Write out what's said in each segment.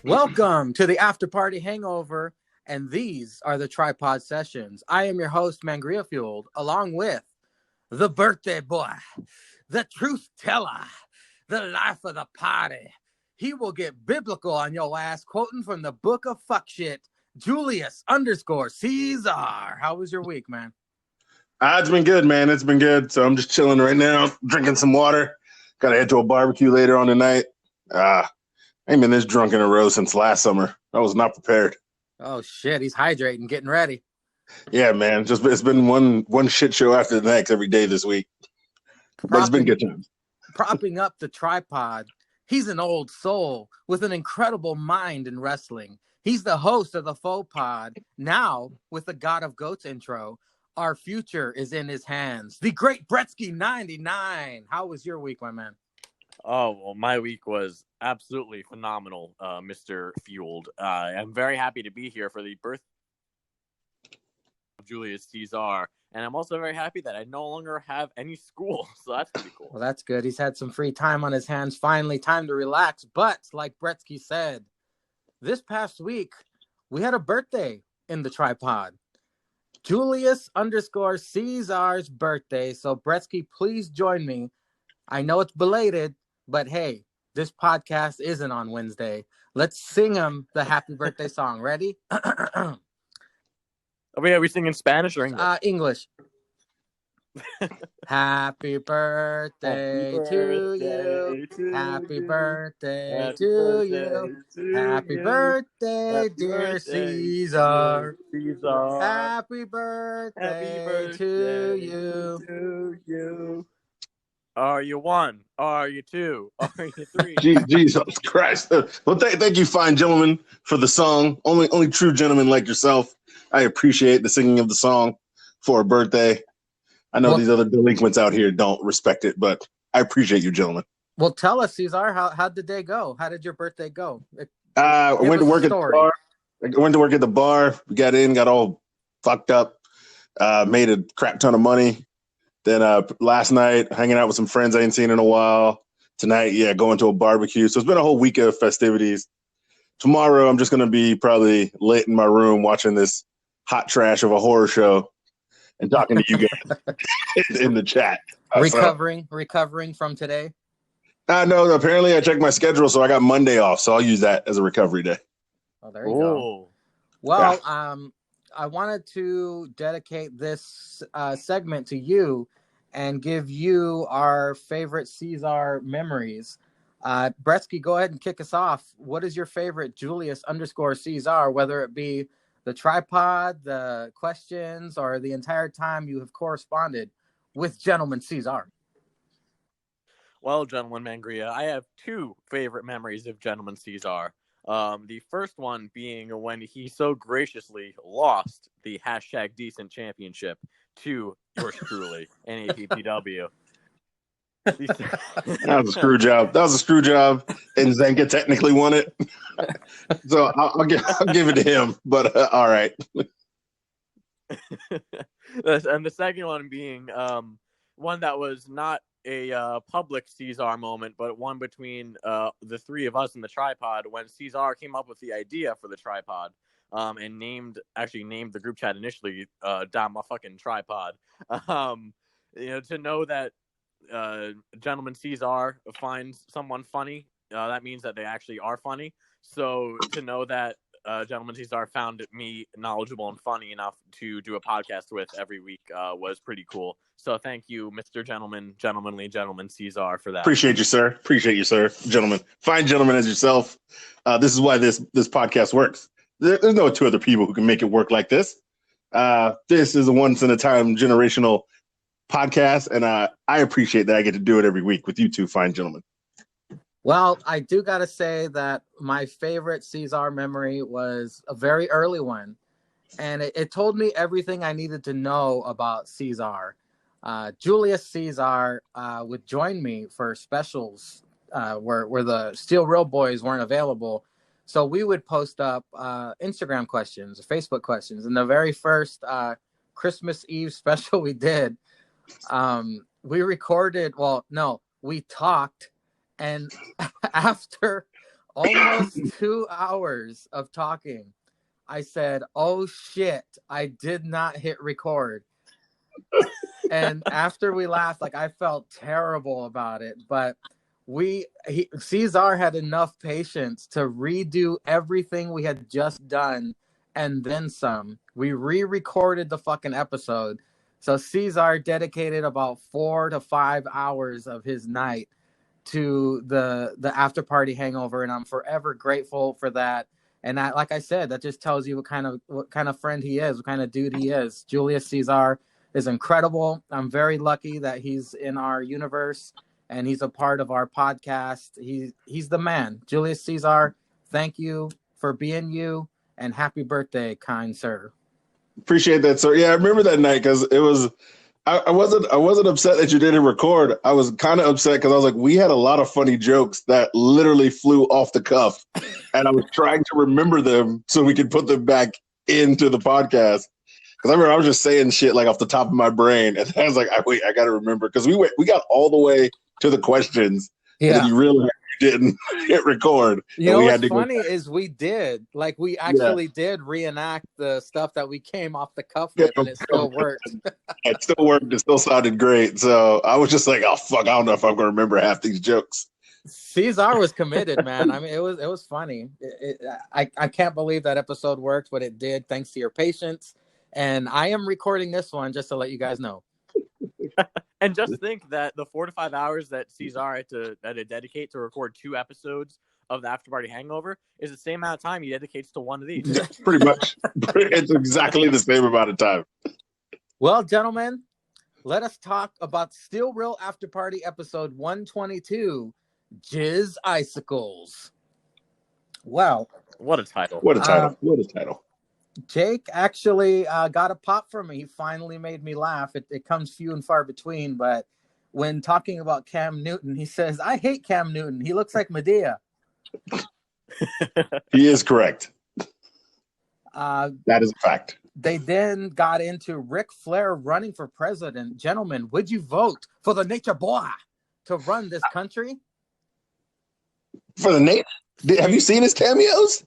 Welcome to the After Party Hangover, and these are the Tripod Sessions. I am your host, Mangria Fueled, along with the birthday boy, the truth teller, the life of the party. He will get biblical on your ass, quoting from the book of fuck shit, Julius _ceizar. How was your week, man? It's been good, man. It's been good. So I'm just chilling right now, drinking some water. Got to head to a barbecue later on tonight. I ain't been this drunk in a row since last summer. I was not prepared. Oh, shit. He's hydrating, getting ready. Yeah, man. It's been one shit show after the next every day this week. But it's been good times. Propping up the tripod, he's an old soul with an incredible mind in wrestling. He's the host of the Faux Pod. Now, with the God of Goats intro, our future is in his hands. The great Bretsky 99. How was your week, my man? Oh, well, my week was absolutely phenomenal, Mr. Fueled. I'm very happy to be here for the birth of Julius Caesar, and I'm also very happy that I no longer have any school, so that's pretty cool. Well, that's good. He's had some free time on his hands. Finally, time to relax. But like Bretsky said, this past week, we had a birthday in the tripod. Julius _Caesar's birthday. So, Bretsky, please join me. I know it's belated, but hey, this podcast isn't on Wednesday. Let's sing him the happy birthday song. Ready? Are we singing Spanish or English? English. Happy birthday to you. Happy birthday to you. Happy birthday, dear Caesar. Happy birthday to you. Are you one? Are you two? Are you three? Jesus Christ. Well, thank you, fine gentlemen, for the song. Only true gentlemen like yourself. I appreciate the singing of the song for a birthday. I know these other delinquents out here don't respect it, but I appreciate you, gentlemen. Well, tell us, Caesar, how'd the day go? How did your birthday go? I went to work at the bar. I went to work at the bar. We got in, got all fucked up, made a crap ton of money. Then last night, hanging out with some friends I ain't seen in a while. Tonight, going to a barbecue. So it's been a whole week of festivities. Tomorrow, I'm just going to be probably lit in my room watching this hot trash of a horror show and talking to you guys in the chat. Recovering from today? No, apparently I checked my schedule, so I got Monday off. So I'll use that as a recovery day. Oh, there you go. Well, I wanted to dedicate this segment to you and give you our favorite Caesar memories. Bretsky, go ahead and kick us off. What is your favorite Julius _Caesar, whether it be the tripod, the questions, or the entire time you have corresponded with Gentleman Caesar? Well, Gentleman Mangria, I have two favorite memories of Gentleman Caesar. The first one being when he so graciously lost the #decent championship to yours truly, NAPPW. That was a screw job. And Zenka technically won it. So I'll give it to him, but all right. And the second one being one that was not a public Caesar moment, but one between the three of us in the tripod when Caesar came up with the idea for the tripod and named the group chat initially Damn My Fucking Tripod. To know that Gentleman Caesar finds someone funny, that means that they actually are funny. So to know that gentleman Cesar found me knowledgeable and funny enough to do a podcast with every week was pretty cool. So thank you, Mr. Gentlemanly Gentleman Cesar, for that. Appreciate you, sir. Gentlemen. Fine gentlemen as yourself. This is why this podcast works. There's no two other people who can make it work like this. This is a once-in-a-time generational podcast, and I appreciate that I get to do it every week with you two fine gentlemen. Well, I do got to say that my favorite Ceizar memory was a very early one, and it told me everything I needed to know about Ceizar. Julius Ceizar would join me for specials where the Steel Real Boys weren't available. So we would post up Instagram questions, Facebook questions. And the very first Christmas Eve special we did, we recorded, we talked. And after almost 2 hours of talking, I said, "Oh shit, I did not hit record." And after we laughed, like, I felt terrible about it, but Ceizar had enough patience to redo everything we had just done and then some. We re-recorded the fucking episode. So Ceizar dedicated about 4 to 5 hours of his night to the after party hangover, and I'm forever grateful for that. And like I said, that just tells you what kind of friend he is, what kind of dude he is. Julius Ceizar is incredible. I'm very lucky that he's in our universe and he's a part of our podcast. He's the man. Julius Ceizar, thank you for being you, and happy birthday, kind sir. Appreciate that, sir. Yeah, I remember that night because it was. I wasn't upset that you didn't record. I was kind of upset because I was like, we had a lot of funny jokes that literally flew off the cuff, and I was trying to remember them so we could put them back into the podcast. Because I remember I was just saying shit like off the top of my brain, and I was like, I got to remember, because we got all the way to the questions, and then you really didn't hit record. You know what's funny is we actually did reenact the stuff that we came off the cuff with, and it still worked. It still worked. It still sounded great. So I was just like, oh fuck, I don't know if I'm gonna remember half these jokes. Ceizar was committed, man. I mean, it was funny. I can't believe that episode worked, but it did, thanks to your patience. And I am recording this one just to let you guys know. And just think that the 4 to 5 hours that Ceizar had to dedicate to record 2 episodes of the After Party Hangover is the same amount of time he dedicates to one of these. Yeah, pretty much. It's exactly the same amount of time. Well, gentlemen, let us talk about Steel Real After Party episode 122, Jizz Icicles. Wow. What a title. What a title. Jake actually got a pop from me. He finally made me laugh. It comes few and far between, but when talking about Cam Newton, he says, "I hate Cam Newton. He looks like Medea." He is correct. That is a fact. They then got into Ric Flair running for president. Gentlemen, would you vote for the Nature Boy to run this country? For the Nature? Have you seen his cameos?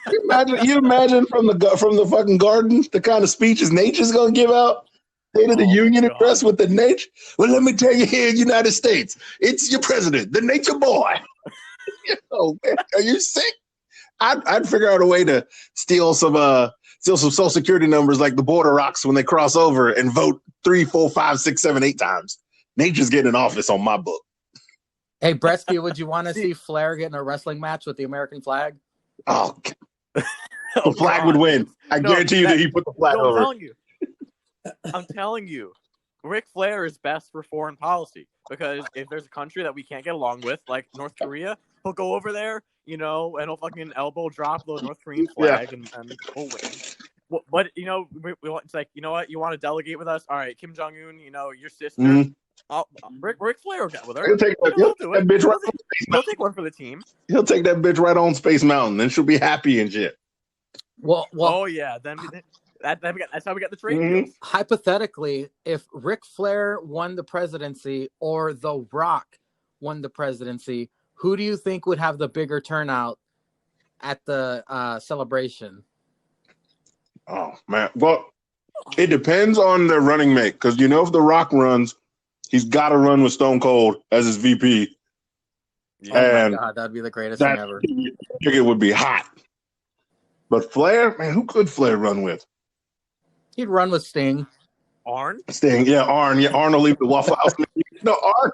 You imagine from the fucking garden the kind of speeches Nature's gonna give out. State of the Union address with the Nature. Well, let me tell you, here in the United States, it's your president, the Nature Boy. Man, are you sick? I'd figure out a way to steal some Social Security numbers like the border rocks when they cross over and vote 3, 4, 5, 6, 7, 8 times. Nature's getting in office on my book. Hey, Bresky, would you want to see Flair get in a wrestling match with the American flag? Oh, the flag would win. I guarantee you that he put the flag over. I'm telling you, Ric Flair is best for foreign policy, because if there's a country that we can't get along with, like North Korea, he'll go over there, and he'll fucking elbow drop the North Korean flag and we'll win. But, it's like, you know what? You want to delegate with us? All right, Kim Jong-un, your sister. Mm-hmm. Ric Flair will get with her. He'll take that bitch right. He'll take one for the team. He'll take that bitch right on Space Mountain, and she'll be happy and shit. Well. Oh yeah, then that's how we got the trade deals. Hypothetically, if Ric Flair won the presidency or The Rock won the presidency, who do you think would have the bigger turnout at the celebration? Oh man, well, it depends on the running mate, because if The Rock runs, he's got to run with Stone Cold as his VP. Yeah. Oh my God, that'd be the greatest thing ever. It would be hot. But Flair, man, who could Flair run with? He'd run with Sting. Arn? Sting, yeah, Arn. Yeah, Arn will leave the Waffle House menu. No, Arn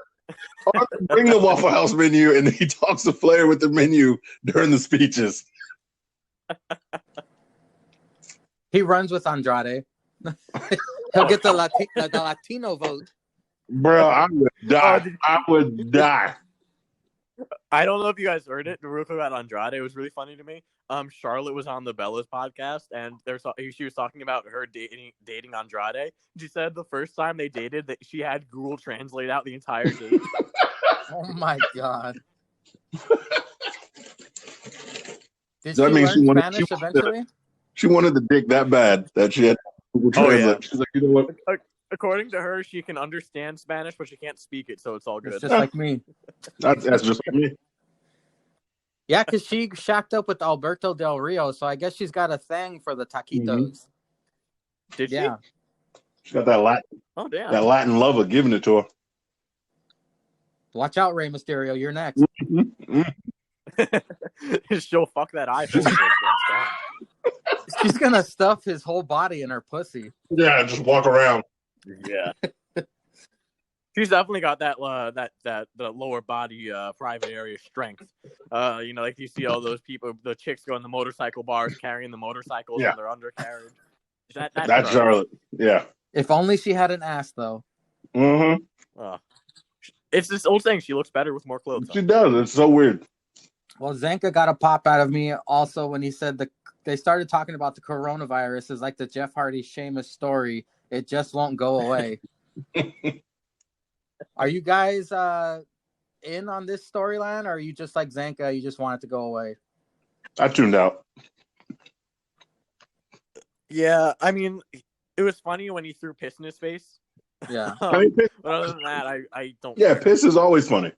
bring the Waffle House menu, and he talks to Flair with the menu during the speeches. He runs with Andrade. He'll get the Latino vote. Bro, I would die. I would die. I don't know if you guys heard it. Real quick about Andrade, it was really funny to me. Charlotte was on the Bella's podcast, and she was talking about her dating Andrade. She said the first time they dated, that she had Google Translate out the entire date. Oh my God! Did that she means learn Spanish eventually? She wanted the dick that bad that she had Google Translate. Yeah. She's like, you know what? According to her, she can understand Spanish, but she can't speak it, so it's all good. It's just like me. That's just like me. Yeah, because she shacked up with Alberto Del Rio, so I guess she's got a thing for the taquitos. Mm-hmm. Did she? Yeah. She's got that Latin. Oh, damn. That Latin lover giving it to her. Watch out, Rey Mysterio. You're next. She'll fuck that iPhone. She's going to stuff his whole body in her pussy. Yeah, just walk around. Yeah. She's definitely got that the lower body private area strength. Like you see all those people, the chicks go in the motorcycle bars carrying the motorcycles in their undercarriage. That's Charlotte. Yeah. If only she had an ass, though. Mm-hmm. It's this old saying, she looks better with more clothes. She does. It's so weird. Well, Zanka got a pop out of me also when he said they started talking about the coronavirus is like the Jeff Hardy Sheamus story. It just won't go away. Are you guys in on this storyline, or are you just like Zanka, you just want it to go away? I tuned out. Yeah, I mean, it was funny when he threw piss in his face. Yeah. But other than that, I don't. Yeah, piss is always funny.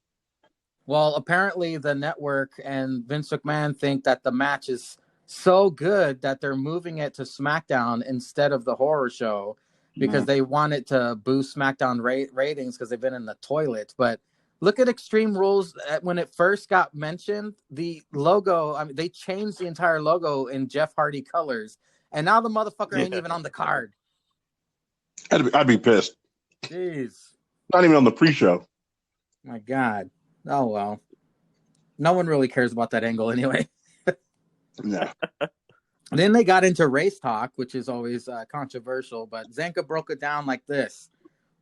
Well, apparently the network and Vince McMahon think that the match is so good that they're moving it to SmackDown instead of the horror show because they want it to boost SmackDown ratings because they've been in the toilet. But look at Extreme Rules. When it first got mentioned, the logo, they changed the entire logo in Jeff Hardy colors. And now the motherfucker ain't even on the card. I'd be pissed. Jeez. Not even on the pre-show. My God. Oh, well. No one really cares about that angle anyway. No. Then they got into race talk, which is always controversial, but Zanka broke it down like this.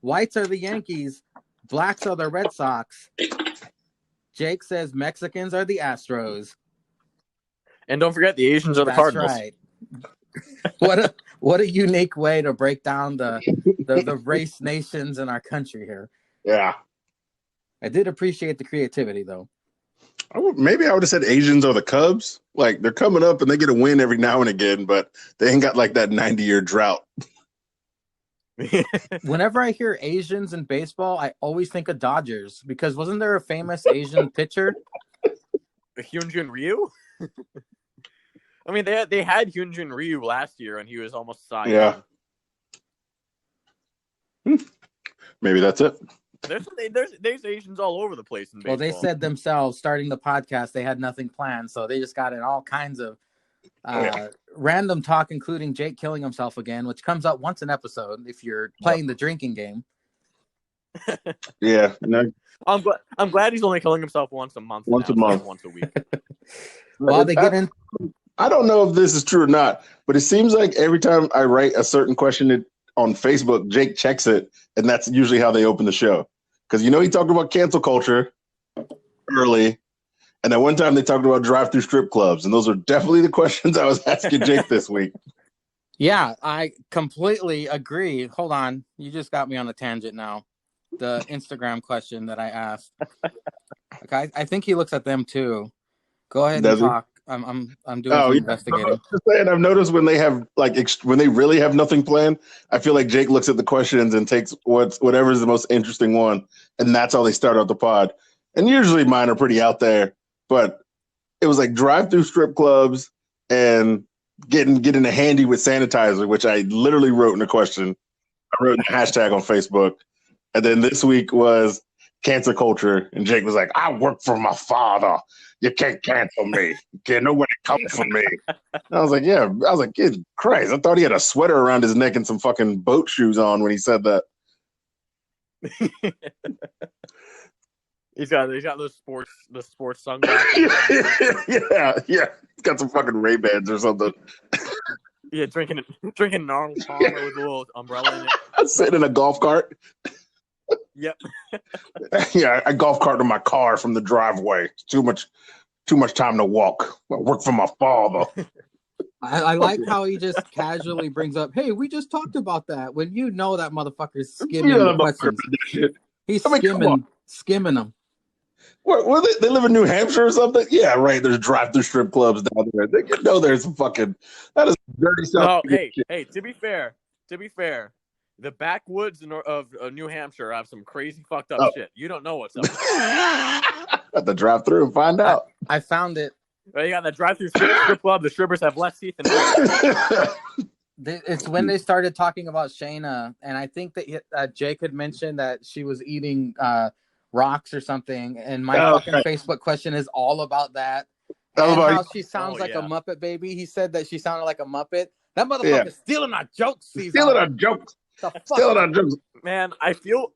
Whites are the Yankees. Blacks are the Red Sox. Jake says Mexicans are the Astros. And don't forget the Asians are the Cardinals. That's right. What a unique way to break down the race nations in our country here. Yeah. I did appreciate the creativity, though. Maybe I would have said Asians are the Cubs. Like, they're coming up and they get a win every now and again, but they ain't got like that 90-year drought. Whenever I hear Asians in baseball, I always think of Dodgers because wasn't there a famous Asian pitcher? Hyunjin Ryu? I mean, they had Hyunjin Ryu last year and he was almost Cy Young. Yeah. Maybe that's it. There's Asians all over the place in baseball. Well, they said themselves, starting the podcast, they had nothing planned, so they just got in all kinds of random talk, including Jake killing himself again, which comes up once an episode if you're playing the drinking game. Yeah. No. I'm glad he's only killing himself once a month. Once a week. While they get in... I don't know if this is true or not, but it seems like every time I write a certain question on Facebook, Jake checks it, and that's usually how they open the show. Because, he talked about cancel culture early, and then one time they talked about drive-through strip clubs, and those are definitely the questions I was asking Jake this week. Yeah, I completely agree. Hold on. You just got me on a tangent now. The Instagram question that I asked. Okay, I think he looks at them too. Go ahead and talk. I'm doing some investigating. I've noticed when they have when they really have nothing planned, I feel like Jake looks at the questions and takes whatever is the most interesting one, and that's how they start out the pod. And usually mine are pretty out there, but it was like drive-through strip clubs and getting a handy with sanitizer, which I literally wrote in a question. I wrote in a hashtag on Facebook, and then this week was cancel culture. And Jake was like, I work for my father. You can't cancel me. You can't nobody come for me. I was like, yeah. I was like, good Christ. I thought he had a sweater around his neck and some fucking boat shoes on when he said that. He's got those sports sunglasses. yeah. He's got some fucking Ray-Bans or something. Yeah, drinking an Arnold Palmer with a little umbrella in it. Sitting in a golf cart. Yep. Yeah, I golf cart to my car from the driveway. Too much time to walk. I work for my father. I like how he just casually brings up, hey, we just talked about that. When you know that motherfucker's skimming the questions. He's skimming them. What they live in New Hampshire or something? Yeah, right. There's drive-through strip clubs down there. They know there's some fucking that is dirty stuff. Oh, hey. To be fair, the backwoods of New Hampshire have some crazy fucked up shit. You don't know what's up. Got to drive through and find out. I found it. Well, you got the drive-through strip club. The strippers have less teeth than It's when they started talking about Shayna, and I think that Jake had mentioned that she was eating rocks or something, and my Facebook question is all about that. And how she sounds like a Muppet baby. He said that she sounded like a Muppet. That motherfucker's stealing our jokes, Ceizar. Stealing our jokes. Man, I feel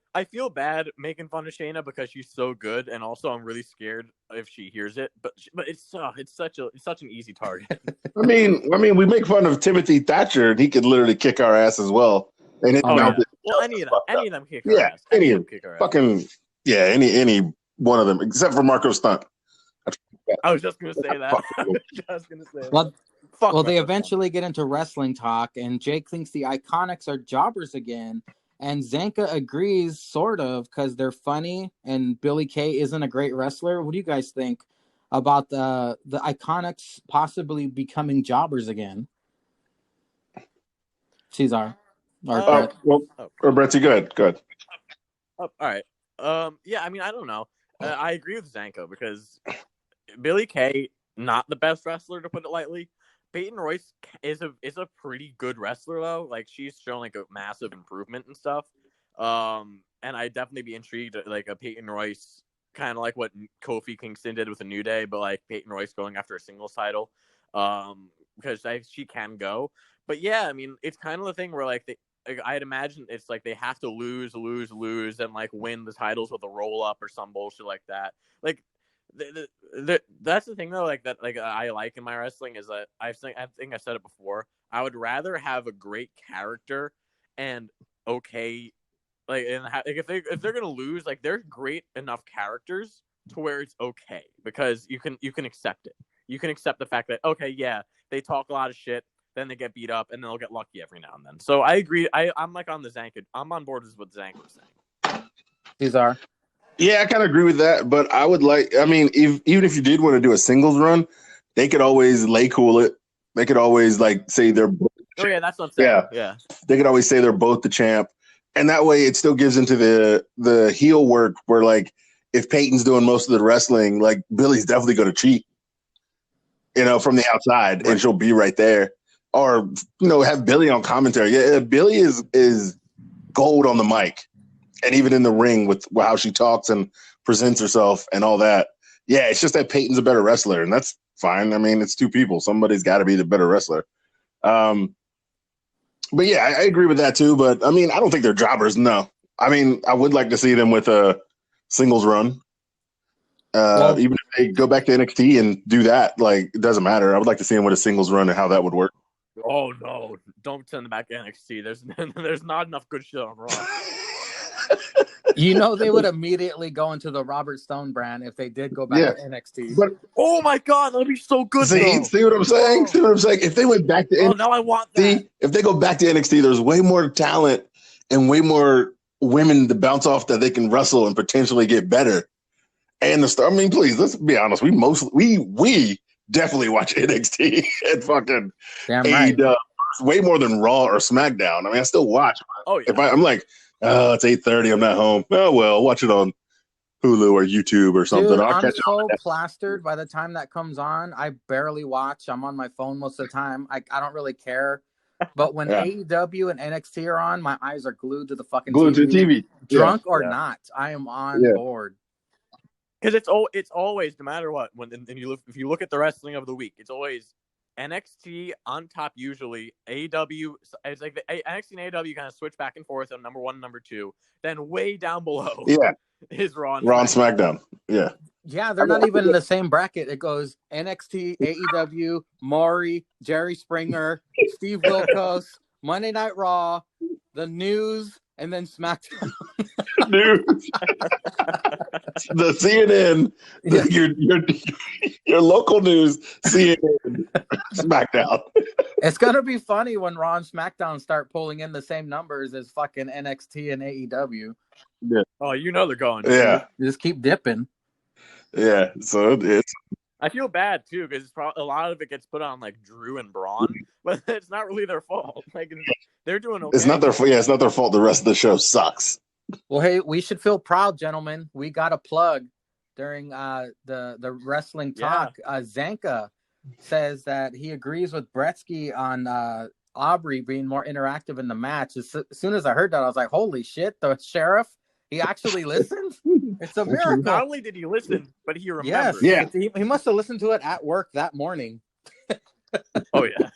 bad making fun of Shayna because she's so good, and also I'm really scared if she hears it. But it's such an easy target. I mean, we make fun of Timothy Thatcher, and he could literally kick our ass as well. And well, any of them kick our ass. Any of them kick our ass. Fucking any one of them except for Marco Stunt. I was just gonna say that. Well, they eventually get into wrestling talk, and Jake thinks the Iconics are jobbers again, and Zanka agrees, sort of, because they're funny, and Billy Kay isn't a great wrestler. What do you guys think about the Iconics possibly becoming jobbers again? Ceizar. Or Bretty, good. All right. Yeah, I mean, I don't know. I agree with Zanko because Billy Kay, not the best wrestler, to put it lightly. Peyton Royce is a pretty good wrestler though. Like she's shown like a massive improvement and stuff. And I'd definitely be intrigued like a Peyton Royce, kind of like what Kofi Kingston did with a New Day, but like Peyton Royce going after a singles title. Because she can go. But yeah, I mean, it's kind of the thing where like I'd imagine it's like they have to lose and like win the titles with a roll up or some bullshit like that. Like that's the thing though, like that, like I like in my wrestling is that I think I said it before. I would rather have a great character and if they're gonna lose, like they're great enough characters to where it's okay because you can accept it. You can accept the fact that they talk a lot of shit, then they get beat up, and they'll get lucky every now and then. So I agree. I'm like on the Zanka. I'm on board with what Zanka was saying. Ceizar. Yeah, I kind of agree with that, but I would even if you did want to do a singles run, they could always lay cool it. They could always like say they're both that's what I'm saying. Yeah. They could always say they're both the champ. And that way it still gives into the heel work where like if Peyton's doing most of the wrestling, like Billy's definitely going to cheat, from the outside, and she'll be right there. Or, have Billy on commentary. Yeah, Billy is gold on the mic. And even in the ring with how she talks and presents herself and all that. Yeah, it's just that Peyton's a better wrestler, and that's fine. I mean, it's two people. Somebody's got to be the better wrestler. But yeah, I agree with that too. But I mean, I don't think they're jobbers. No. I mean, I would like to see them with a singles run. Even if they go back to NXT and do that, like, it doesn't matter. I would like to see them with a singles run and how that would work. Oh, no. Don't send them back to NXT. There's not enough good shit on Raw. They would immediately go into the Robert Stone brand if they did go back to NXT. But oh my God, that'd be so good. See what I'm saying? See what I'm saying? If they went back to NXT, now I want that. If they go back to NXT, there's way more talent and way more women to bounce off that they can wrestle and potentially get better. And I mean, please, let's be honest. We definitely watch NXT and fucking AEW way more than Raw or SmackDown. I mean, I still watch. Oh yeah. If I'm like, oh, it's 8:30, I'm not home. Oh well, watch it on Hulu or YouTube or something. Dude, I'm so plastered by the time that comes on. I barely watch. I'm on my phone most of the time. I don't really care. But when AEW and NXT are on, my eyes are glued to the fucking glued TV. to TV. Drunk or not, I am on board. Because it's always, no matter what, if you look at the wrestling of the week, it's always NXT on top usually. AEW, it's like the NXT and AEW kind of switch back and forth on number 1 and number 2. Then way down below is Raw and SmackDown. Yeah. Yeah, they're not even in the same bracket. It goes NXT, AEW, Maury, Jerry Springer, Steve Wilkos, Monday Night Raw, The News, and then SmackDown. News. The CNN, your local news, CNN, SmackDown. It's going to be funny when Raw and SmackDown start pulling in the same numbers as fucking NXT and AEW. Yeah. Oh, you know they're going. Yeah. Just keep dipping. Yeah, so it's. I feel bad too because a lot of it gets put on like Drew and Braun, but it's not really their fault. Like they're doing okay. It's not their fault. Yeah, it's not their fault. The rest of the show sucks. Well, hey, we should feel proud, gentlemen. We got a plug during the wrestling talk. Zanka says that he agrees with Bretsky on Aubrey being more interactive in the match. As soon as I heard that, I was like, "Holy shit!" The sheriff. He actually listened. It's a miracle. Not only did he listen, but he remembered. Yes, yeah. He must have listened to it at work that morning. Oh, yeah.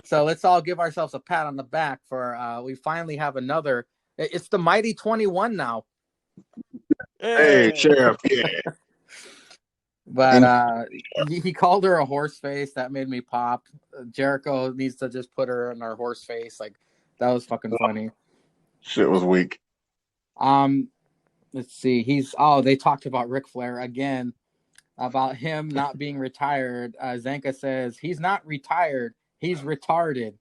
So let's all give ourselves a pat on the back for we finally have another. It's the Mighty 21 now. Hey, Sheriff. Yeah. But he called her a horse face. That made me pop. Jericho needs to just put her in her horse face. Like, that was fucking funny. Shit was weak. Let's see. They talked about Ric Flair again, about him not being retired. Zanka says he's not retired, he's retarded.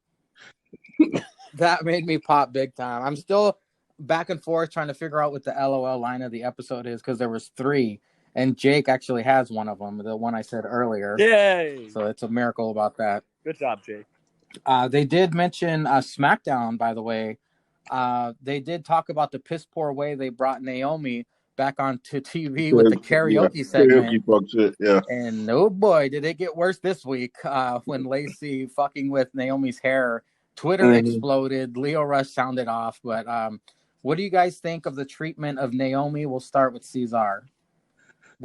That made me pop big time. I'm still back and forth trying to figure out what the LOL line of the episode is because there was 3, and Jake actually has one of them, the one I said earlier. Yay! So it's a miracle about that. Good job, Jake. They did mention SmackDown, by the way. They did talk about the piss poor way they brought Naomi back onto TV with the karaoke segment. Shit, yeah. And oh boy, did it get worse this week when Lacey fucking with Naomi's hair. Twitter exploded. Leo Rush sounded off. But what do you guys think of the treatment of Naomi? We'll start with Ceizar.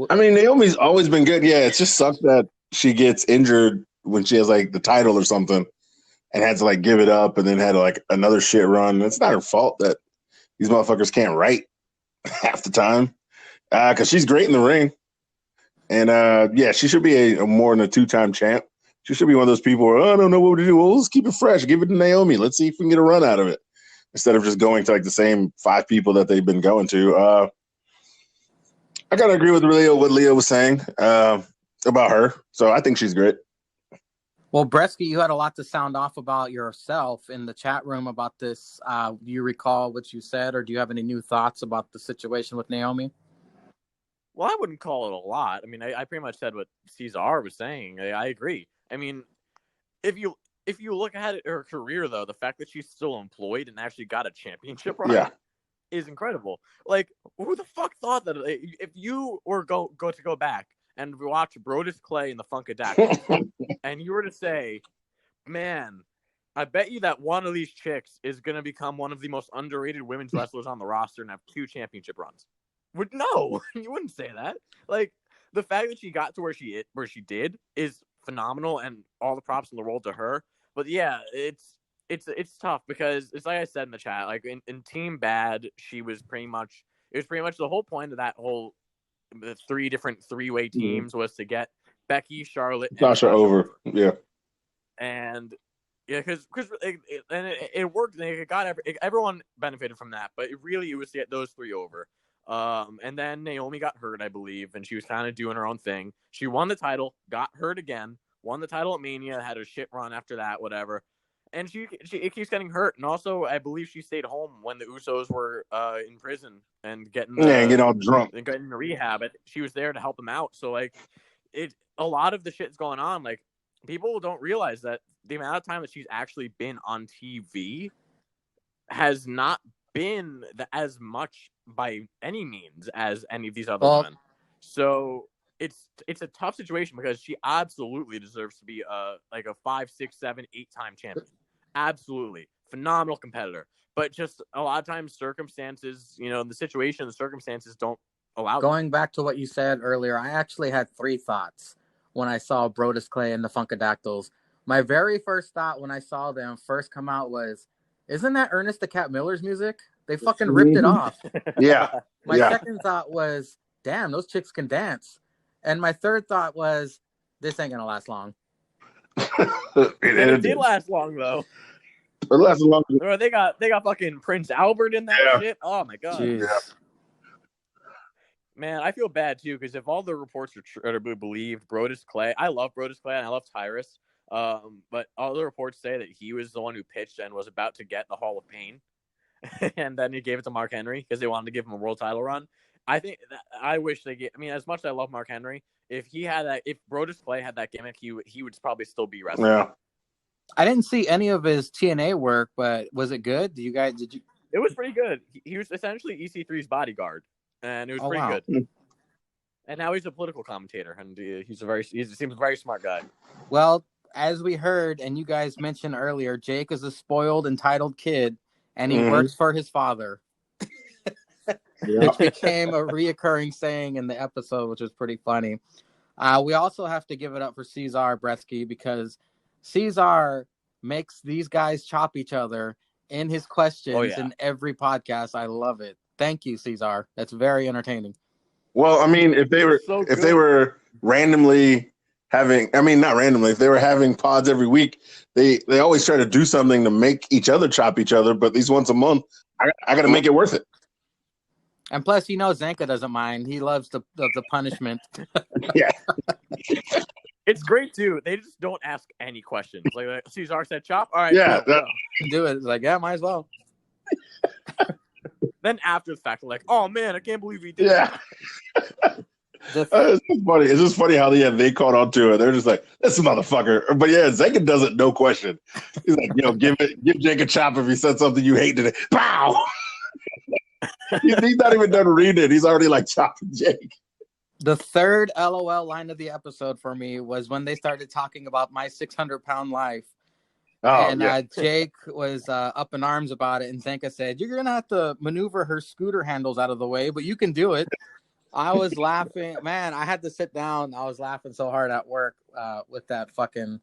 I mean, Naomi's always been good. Yeah, it just sucks that she gets injured when she has like the title or something. And had to like give it up, and then had like another shit run. It's not her fault that these motherfuckers can't write half the time, because she's great in the ring, and she should be a more than a 2-time champ. She should be one of those people where I don't know what to do. Well, let's keep it fresh. Give it to Naomi. Let's see if we can get a run out of it instead of just going to like the same 5 people that they've been going to. I gotta agree with what Leo was saying about her. So I think she's great. Well, Bresky, you had a lot to sound off about yourself in the chat room about this. Do you recall what you said, or do you have any new thoughts about the situation with Naomi? Well, I wouldn't call it a lot. I mean, I pretty much said what Ceizar was saying. I agree. I mean, if you look at her career, though, the fact that she's still employed and actually got a championship run is incredible. Like, who the fuck thought that if you were go back and watch Brodus Clay in the Funkadactyl, and you were to say, man, I bet you that one of these chicks is going to become one of the most underrated women's wrestlers on the roster and have 2 championship runs. No, you wouldn't say that. Like, the fact that she got to where she did is phenomenal, and all the props in the world to her. But yeah, it's tough because it's like I said in the chat, like in Team Bad, it was pretty much the whole point of that whole the 3 different 3-way teams was to get Becky, Charlotte, and Sasha over. Yeah. And yeah, because it worked. And everyone benefited from that, but it was to get those 3 over. And then Naomi got hurt, I believe, and she was kind of doing her own thing. She won the title, got hurt again, won the title at Mania, had a shit run after that, whatever. And it keeps getting hurt. And also, I believe she stayed home when the Usos were in prison and getting all drunk and getting rehab. She was there to help them out. So like, a lot of the shit's going on. Like, people don't realize that the amount of time that she's actually been on TV has not been as much by any means as any of these other women. So it's a tough situation because she absolutely deserves to be like a 5, 6, 7, 8-time champion. Absolutely. Phenomenal competitor. But just a lot of times circumstances, the situation, the circumstances don't allow that. Going back to what you said earlier, I actually had 3 thoughts when I saw Brodus Clay and the Funkadactyls. My very first thought when I saw them first come out was, isn't that Ernest the Cat Miller's music? They fucking ripped it off. Yeah. My second thought was, damn, those chicks can dance. And my third thought was, this ain't gonna last long. It did last long though. It lasted long. They got fucking Prince Albert in that shit. Oh my god. Jeez. Yeah. Man, I feel bad too because if all the reports are to be believed, Brodus Clay, I love Brodus Clay and I love Tyrus, but all the reports say that he was the one who pitched and was about to get the Hall of Pain, and then he gave it to Mark Henry because they wanted to give him a world title run. I wish they get. I mean, as much as I love Mark Henry, if Brodus Clay had that gimmick, he would probably still be wrestling. Yeah. I didn't see any of his TNA work, but was it good? Did you? It was pretty good. He was essentially EC3's bodyguard, and it was pretty good. And now he's a political commentator, and he seems a very smart guy. Well, as we heard, and you guys mentioned earlier, Jake is a spoiled, entitled kid, and he works for his father. Which became a reoccurring saying in the episode, which was pretty funny. We also have to give it up for Ceizar Bretsky because Ceizar makes these guys chop each other in his questions in every podcast. I love it. Thank you, Ceizar. That's very entertaining. Well, I mean, if they were randomly having, not randomly, if they were having pods every week, they always try to do something to make each other chop each other. But these once a month, I got to make it worth it. And plus, Zanka doesn't mind. He loves the punishment. Yeah. It's great, too. They just don't ask any questions. Like Ceizar said, chop? All right. Yeah. Go. Do it. It's like, yeah, might as well. Then after the fact, they're like, oh, man, I can't believe he did that. It's just funny. It's just funny how they caught on to it. They're just like, this motherfucker. But yeah, Zanka does it, no question. He's like, give Jake a chop if he said something you hate today. Pow! He's not even done reading it. He's already like chopping Jake. The third LOL line of the episode for me was when they started talking about my 600-pound life. Jake was up in arms about it, and Zanka said, you're going to have to maneuver her scooter handles out of the way, but you can do it. I was laughing. Man, I had to sit down. I was laughing so hard at work with that fucking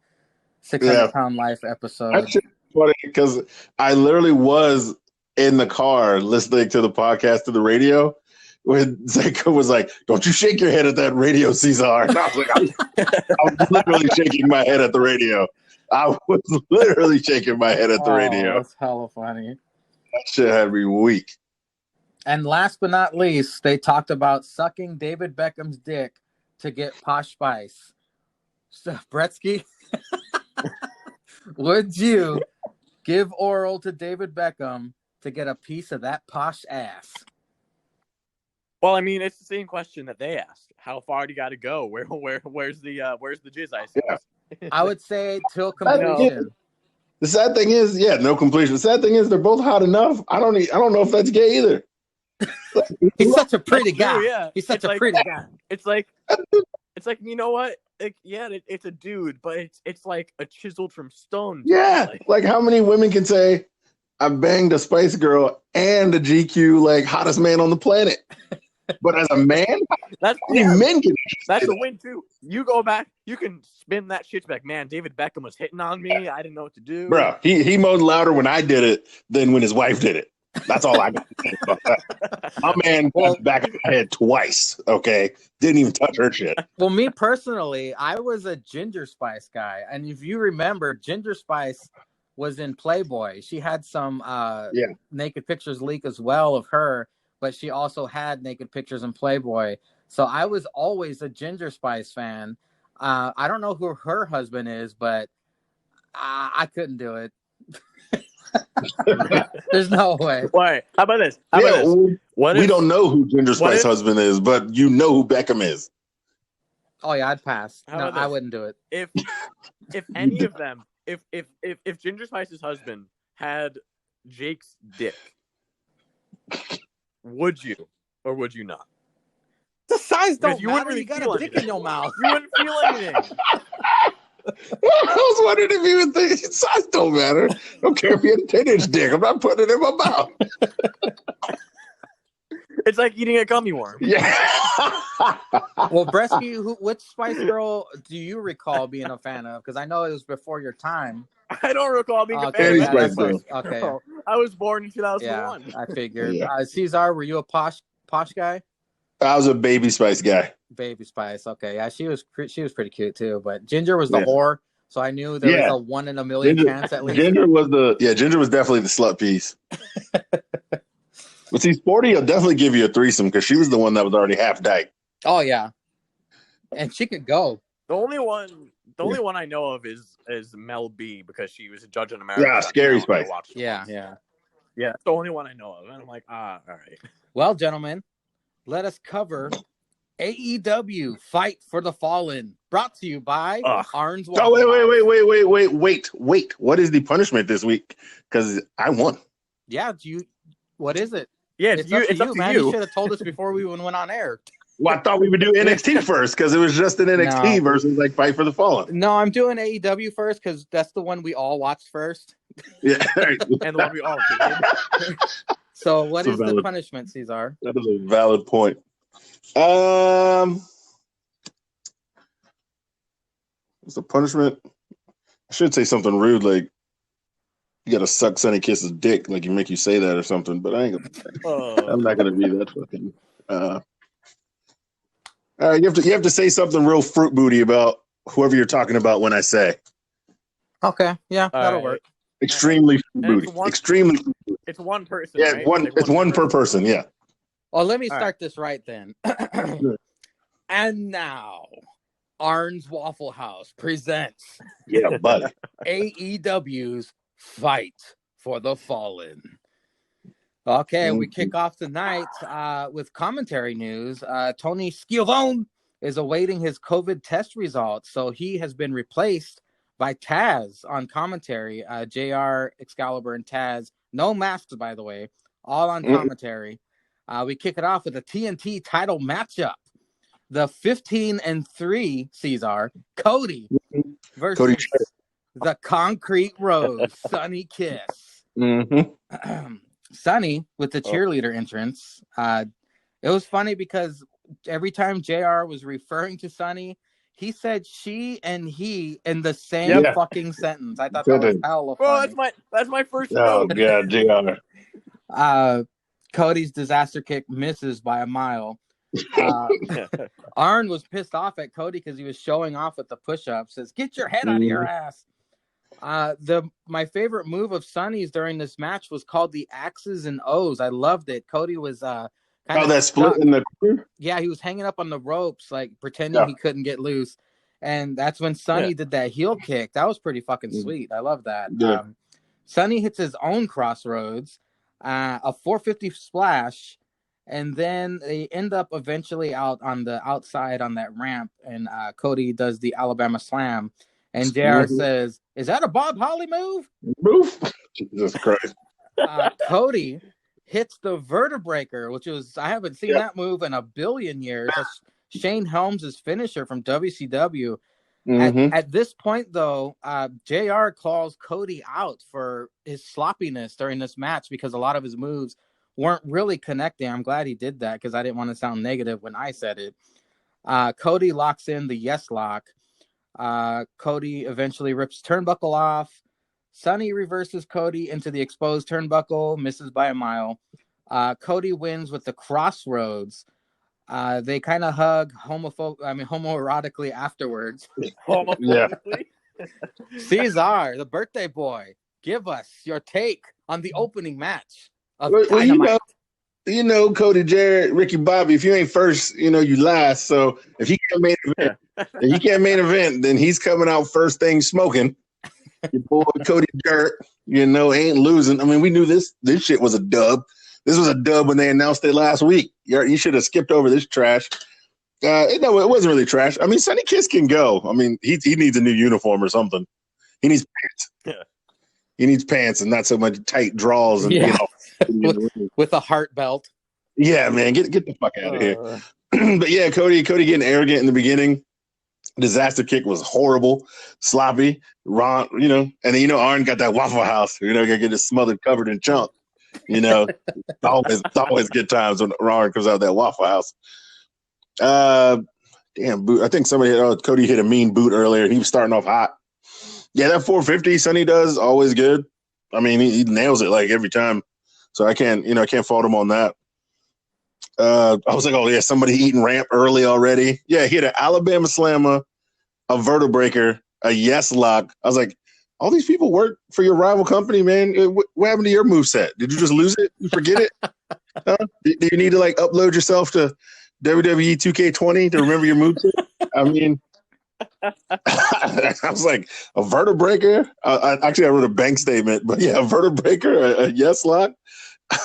600-pound life episode. That's funny because I literally was in the car listening to the podcast to the radio when Zanka was like, don't you shake your head at that radio, Ceizar. And I was like, I was literally shaking my head at the radio. I was literally shaking my head at the radio. That's hella funny. That shit had me weak. And last but not least, they talked about sucking David Beckham's dick to get Posh Spice. So, Bretsky, would you give oral to David Beckham to get a piece of that posh ass? Well, I mean, it's the same question that they asked. How far do you got to go? Where's the jizz icicles? Yeah. I would say till completion. The sad thing is, no completion. The sad thing is, they're both hot enough. I don't know if that's gay either. He's such a pretty guy. True, yeah. He's such a pretty guy. It's like you know what? Like, it's a dude, but it's like a chiseled from stone. Yeah, like how many women can say, I banged a Spice Girl and a GQ like hottest man on the planet? But as a man, men can. That's a win too. You go back, you can spin that shit back. Man, David Beckham was hitting on me. I didn't know what to do. Bro, he mowed louder when I did it than when his wife did it. That's all I got to say about that. My man got back in my head twice. Okay, didn't even touch her shit. Well, me personally, I was a Ginger Spice guy, and if you remember, Ginger Spice was in Playboy. She had some naked pictures leak as well of her. But she also had naked pictures in Playboy. So I was always a Ginger Spice fan. I don't know who her husband is, but I couldn't do it. There's no way. Why? How about this? We don't know who Ginger Spice's husband is, but you know who Beckham is. Oh yeah, I'd pass. No, I wouldn't do it. If any of them, if Ginger Spice's husband had Jake's dick, would you or would you not? The size don't matter. You got a dick in your mouth. You wouldn't feel anything. was wondering if he would think size don't matter. I don't care if he had a 10-inch dick. I'm not putting it in my mouth. It's like eating a gummy worm. Yeah. Well, Bresky, which Spice Girl do you recall being a fan of? Because I know it was before your time. I don't recall being a fan Any of Spice that. Girl. Okay. I was born in 2001. Yeah, I figured. Yeah. Ceizar, were you a posh guy? I was a Baby Spice guy. Baby Spice. Okay, yeah, she was pretty cute too. But Ginger was the whore, so I knew there was a 1 in a million chance at least. Ginger was definitely the slut piece. But see, Sporty will definitely give you a threesome because she was the one that was already half dyke. Oh yeah, and she could go. The only one I know of is Mel B because she was a judge in America. Yeah, Scary Spice. Yeah. That's the only one I know of, and I'm like, all right. Well, gentlemen, let us cover AEW Fight for the Fallen, brought to you by Arns. Oh, wait. What is the punishment this week? Because I won. Yeah, what is it? Yeah, it's up to you, man. You should have told us before we even went on air. Well, I thought we would do NXT first because it was just an NXT versus like Fight for the Fallen. No, I'm doing AEW first because that's the one we all watched first. Yeah, and the one we all did. So, what is the punishment, Ceizar? That is a valid point. What's the punishment? I should say something rude like you gotta suck Sonny Kiss's dick, like you make you say that or something. But I ain't gonna. I'm not gonna be that fucking. All right, you have to say something real fruit booty about whoever you're talking about when I say. Okay, yeah, that'll work. Extremely fruit booty. Extremely. It's one person. Yeah, right? it's one per person. Yeah. Well, let me start this right then. And now, Arns Waffle House presents buddy. AEW's Fight for the Fallen. Okay, we kick off tonight with commentary news. Tony Schiavone is awaiting his COVID test results, so he has been replaced by Taz on commentary. JR, Excalibur, and Taz. No masks, by the way. All on commentary. We kick it off with a TNT title matchup. The 15-3 Ceizar, Cody versus the Concrete Rose, Sonny Kiss. Sonny with the cheerleader entrance. It was funny because every time JR was referring to Sonny, he said she and he in the same fucking sentence. I thought that was hella funny. Well, that's my first note. Oh, God, JR. Cody's disaster kick misses by a mile. Arn was pissed off at Cody because he was showing off with the push-ups. Says, "Get your head out of your ass." My favorite move of Sonny's during this match was called the X's and O's. I loved it. Cody was kind of that split in the he was hanging up on the ropes, like pretending he couldn't get loose, and that's when Sonny did that heel kick. That was pretty fucking sweet. I love that. Sonny hits his own crossroads, a 450 splash. And then they end up eventually out on the outside on that ramp, and Cody does the Alabama Slam, and JR says, "Is that a Bob Holly move?" Jesus Christ! Cody hits the Vertebreaker, which was I haven't seen that move in a billion years. That's Shane Helms' finisher from WCW. At this point, though, JR calls Cody out for his sloppiness during this match because a lot of his moves weren't really connecting. I'm glad he did that because I didn't want to sound negative when I said it. Cody locks in the yes lock. Cody eventually rips turnbuckle off. Sonny reverses Cody into the exposed turnbuckle, misses by a mile. Cody wins with the crossroads. They kind of hug homoerotically afterwards. Ceizar, the birthday boy, give us your take on the opening match. Well, you know, Cody Jarrett, Ricky Bobby, if you ain't first, you last. So if he can't main event, then he's coming out first thing smoking. Your boy Cody Jarrett, ain't losing. I mean, we knew this shit was a dub. This was a dub when they announced it last week. You should have skipped over this trash. It wasn't really trash. I mean, Sonny Kiss can go. I mean, he needs a new uniform or something. He needs pants. Yeah. He needs pants and not so much tight draws and with a heart belt. Yeah, man, get the fuck out of here. But yeah, Cody getting arrogant in the beginning. Disaster Kick was horrible, sloppy. Ron, and then Arn got that Waffle House. Gonna get it smothered, covered in chunk. It's always good times when Ron comes out of that Waffle House. Damn boot. I think Cody hit a mean boot earlier. He was starting off hot. Yeah, that 450 Sonny does always good. I mean, he nails it like every time. So I can't fault him on that. I was like, oh yeah, somebody eating ramp early already. Yeah, he hit an Alabama slammer, a vertebreaker, a yes lock. I was like, all these people work for your rival company, man. What happened to your moveset? Did you just lose it? You forget it? Huh? Do you need to upload yourself to WWE 2K20 to remember your moveset? I mean, I was like, a vertebreaker? I wrote a bank statement, but yeah, a vertebreaker, a yes lock. I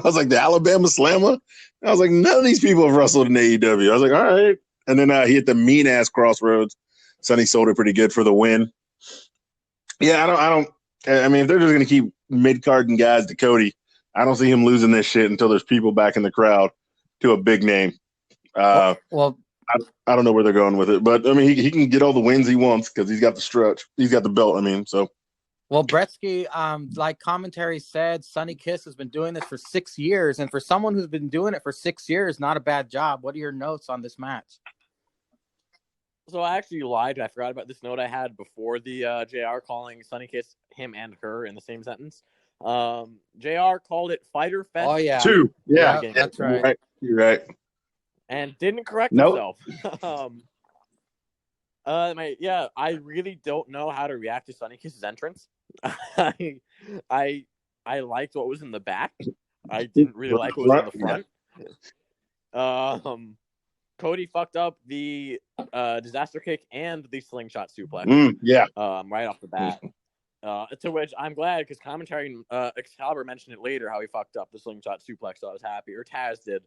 was like, the Alabama slammer? I was like, none of these people have wrestled in AEW. I was like, all right. And then he hit the mean-ass crossroads. Sonny sold it pretty good for the win. Yeah, I mean, if they're just going to keep mid-carding guys to Cody, I don't see him losing this shit until there's people back in the crowd to a big name. I don't know where they're going with it. But, I mean, he can get all the wins he wants because he's got the stretch. He's got the belt, I mean, so. Well, Bretsky, like commentary said, Sonny Kiss has been doing this for 6 years. And for someone who's been doing it for 6 years, not a bad job. What are your notes on this match? So I actually lied. I forgot about this note I had before the JR calling Sonny Kiss him and her in the same sentence. JR called it Fighter Fest. Oh, yeah. 2. Yeah, that's right. You're right. And didn't correct himself. I really don't know how to react to Sonny Kiss's entrance. I liked what was in the back. I didn't really like what was in the front. Cody fucked up the disaster kick and the slingshot suplex. Right off the bat. To which I'm glad because commentary Excalibur mentioned it later how he fucked up the slingshot suplex, so I was happy. Or Taz did.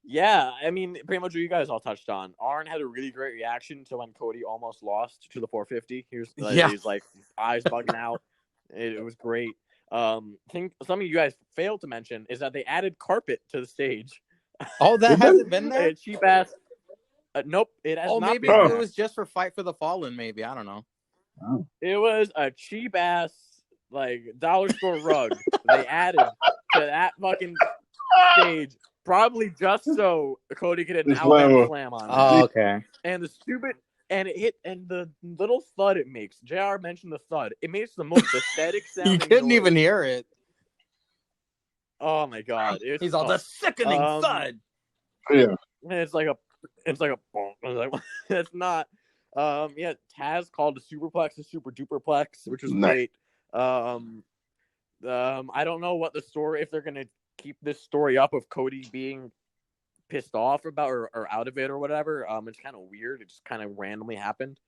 Yeah, I mean, pretty much what you guys all touched on. Arn had a really great reaction to when Cody almost lost to the 450. He's like eyes bugging out. It was great. I think some of you guys failed to mention is that they added carpet to the stage. Oh, that hasn't been there? A cheap ass. Nope, it has not. Maybe it was just for Fight for the Fallen. Maybe I don't know. Oh. It was a cheap ass dollar store rug they added to that fucking stage. Probably just so Cody could hit an Alabama slam on it. Oh, okay. And the little thud it makes. JR mentioned the thud. It makes the most aesthetic sound. You couldn't even hear it. Oh my god! He's all the sickening thud. Yeah, it's like a bonk. It's not. Taz called the superplex a super duperplex, which was great. I don't know what the story if they're gonna keep this story up of Cody being pissed off about or out of it or whatever. It's kind of weird. It just kind of randomly happened.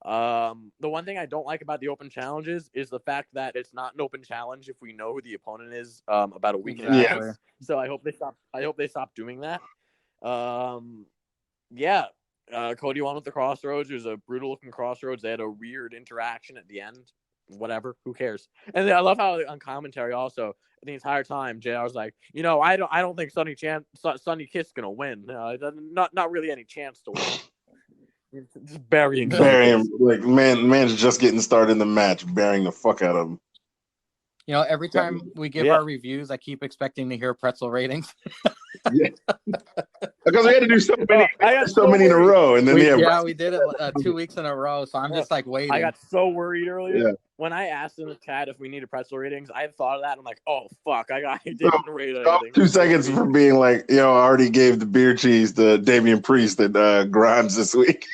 The one thing I don't like about the open challenges is the fact that it's not an open challenge if we know who the opponent is about a week in advance. So I hope they stop doing that. Cody won with the crossroads. It was a brutal looking crossroads. They had a weird interaction at the end. Whatever, who cares? And then I love how on commentary also the entire time JR was like, I don't think Sonny Kiss gonna win. Not really any chance to win. Just burying him. Like man's just getting started in the match, burying the fuck out of him. Every time we give our reviews, I keep expecting to hear pretzel ratings. Yeah, because we had to do so many. I got so many in a row, and then we did it 2 weeks in a row. So I'm just waiting. I got so worried earlier when I asked in the chat if we needed pretzel ratings. I had thought of that, and I'm like, oh fuck, I didn't rate anything. 2 seconds for being like, I already gave the beer cheese to Damian Priest at Grimes this week.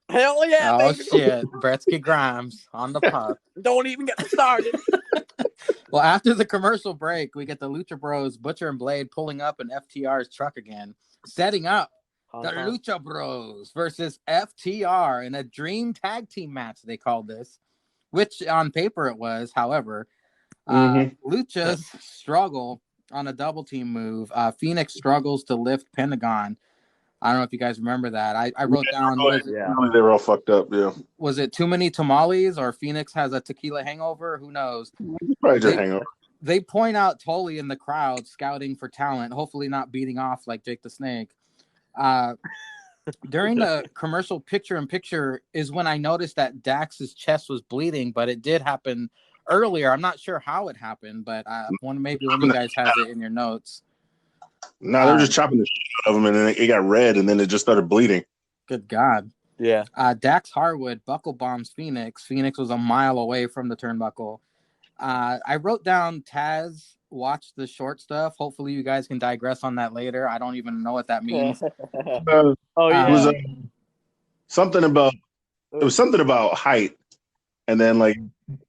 Hell yeah! Oh shit, Bretsky Grimes on the puck. Don't even get started. Well, after the commercial break, we get the Lucha Bros, Butcher and Blade pulling up in FTR's truck again, setting up the Lucha Bros versus FTR in a dream tag team match. They called this, which on paper it was. However, Luchas struggle on a double team move. Phoenix struggles to lift Pentagon. I don't know if you guys remember that. I wrote down. They were all fucked up. Yeah. Was it too many tamales or Phoenix has a tequila hangover? Who knows? Probably just hangover. They point out Tully in the crowd scouting for talent, hopefully not beating off like Jake the Snake. During the commercial picture-in-picture is when I noticed that Dax's chest was bleeding, but it did happen earlier. I'm not sure how it happened, but maybe one of you guys has it in your notes. No, they were just chopping the shit out of him, and then it got red, and then it just started bleeding. Good God. Yeah. Dax Harwood buckle bombs Phoenix. Phoenix was a mile away from the turnbuckle. I wrote down Taz watched the short stuff. Hopefully you guys can digress on that later. I don't even know what that means. Oh yeah. It was something about height, and then like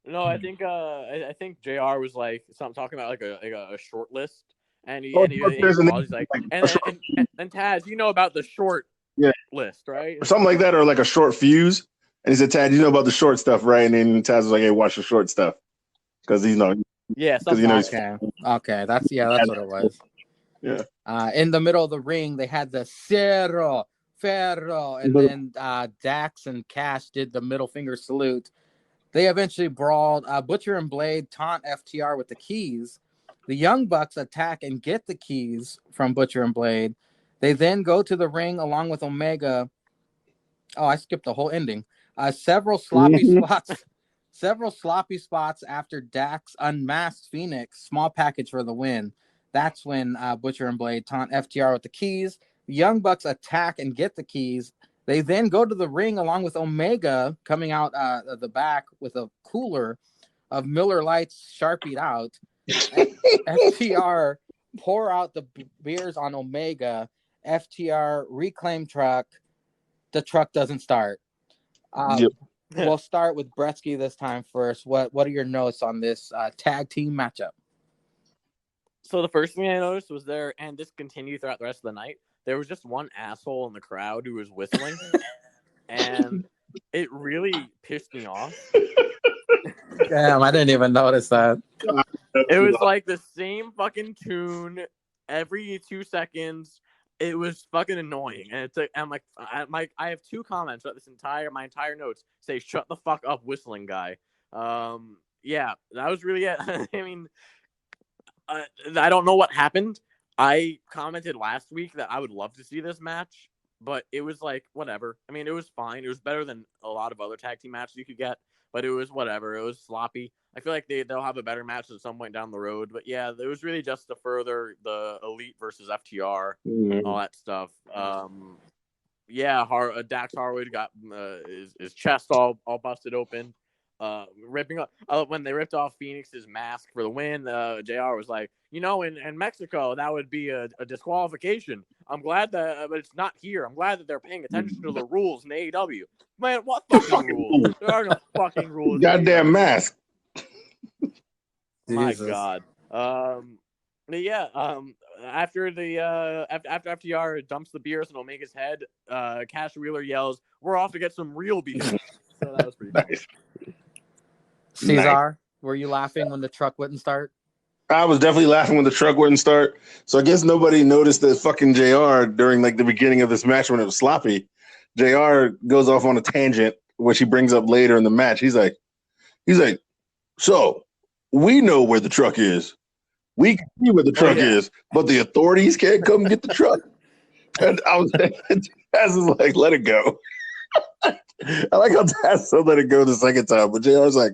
no, I think JR was like talking about like a short list, and he's like and Taz, you know about the short list, right? Or something like that, or like a short fuse. And he said, Taz, you know about the short stuff, right? And then Taz was like, hey, watch the short stuff. Because he's not. Yeah, because okay, that's what it was. Yeah. In the middle of the ring, they had the Ferro, and then Dax and Cash did the middle finger salute. They eventually brawled. Butcher and Blade taunt FTR with the keys. The Young Bucks attack and get the keys from Butcher and Blade. They then go to the ring along with Omega. Oh, I skipped the whole ending. Several sloppy spots after Dax unmasked Phoenix. Small package for the win. That's when Butcher and Blade taunt FTR with the keys. The Young Bucks attack and get the keys. They then go to the ring along with Omega coming out of the back with a cooler of Miller Lights Sharpied out. FTR pour out the beers on Omega. FTR reclaim truck. The truck doesn't start. We'll start with Bretsky this time first. What are your notes on this tag team matchup? So the first thing I noticed was there, and this continued throughout the rest of the night, there was just one asshole in the crowd who was whistling, and it really pissed me off. Damn, I didn't even notice that. It was like the same fucking tune every 2 seconds. It was fucking annoying, and I have 2 comments about my entire notes say "shut the fuck up, whistling guy." Yeah, that was really it. I mean, I don't know what happened. I commented last week that I would love to see this match, but it was like whatever. I mean, it was fine. It was better than a lot of other tag team matches you could get, but it was whatever. It was sloppy. I feel like they'll have a better match at some point down the road. But yeah, it was really just to further the Elite versus FTR, all that stuff. Dax Harwood got his chest all busted open, ripping up when they ripped off Phoenix's mask for the win. JR was like, in Mexico that would be a disqualification. I'm glad that, but it's not here. I'm glad that they're paying attention to the rules in AEW. Man, what fucking rules? There are no fucking rules. Goddamn mask. My God. After FTR dumps the beers in Omega's head, Cash Wheeler yells, "We're off to get some real beer." So that was pretty nice. Ceizar, were you laughing when the truck wouldn't start? I was definitely laughing when the truck wouldn't start. So I guess nobody noticed that fucking JR during like the beginning of this match when it was sloppy. JR goes off on a tangent, which he brings up later in the match. He's like, so we know where the truck is. We can see where the truck is, but the authorities can't come get the truck. And I was, Taz is like, let it go. I like how Taz said let it go the second time, but JR's like,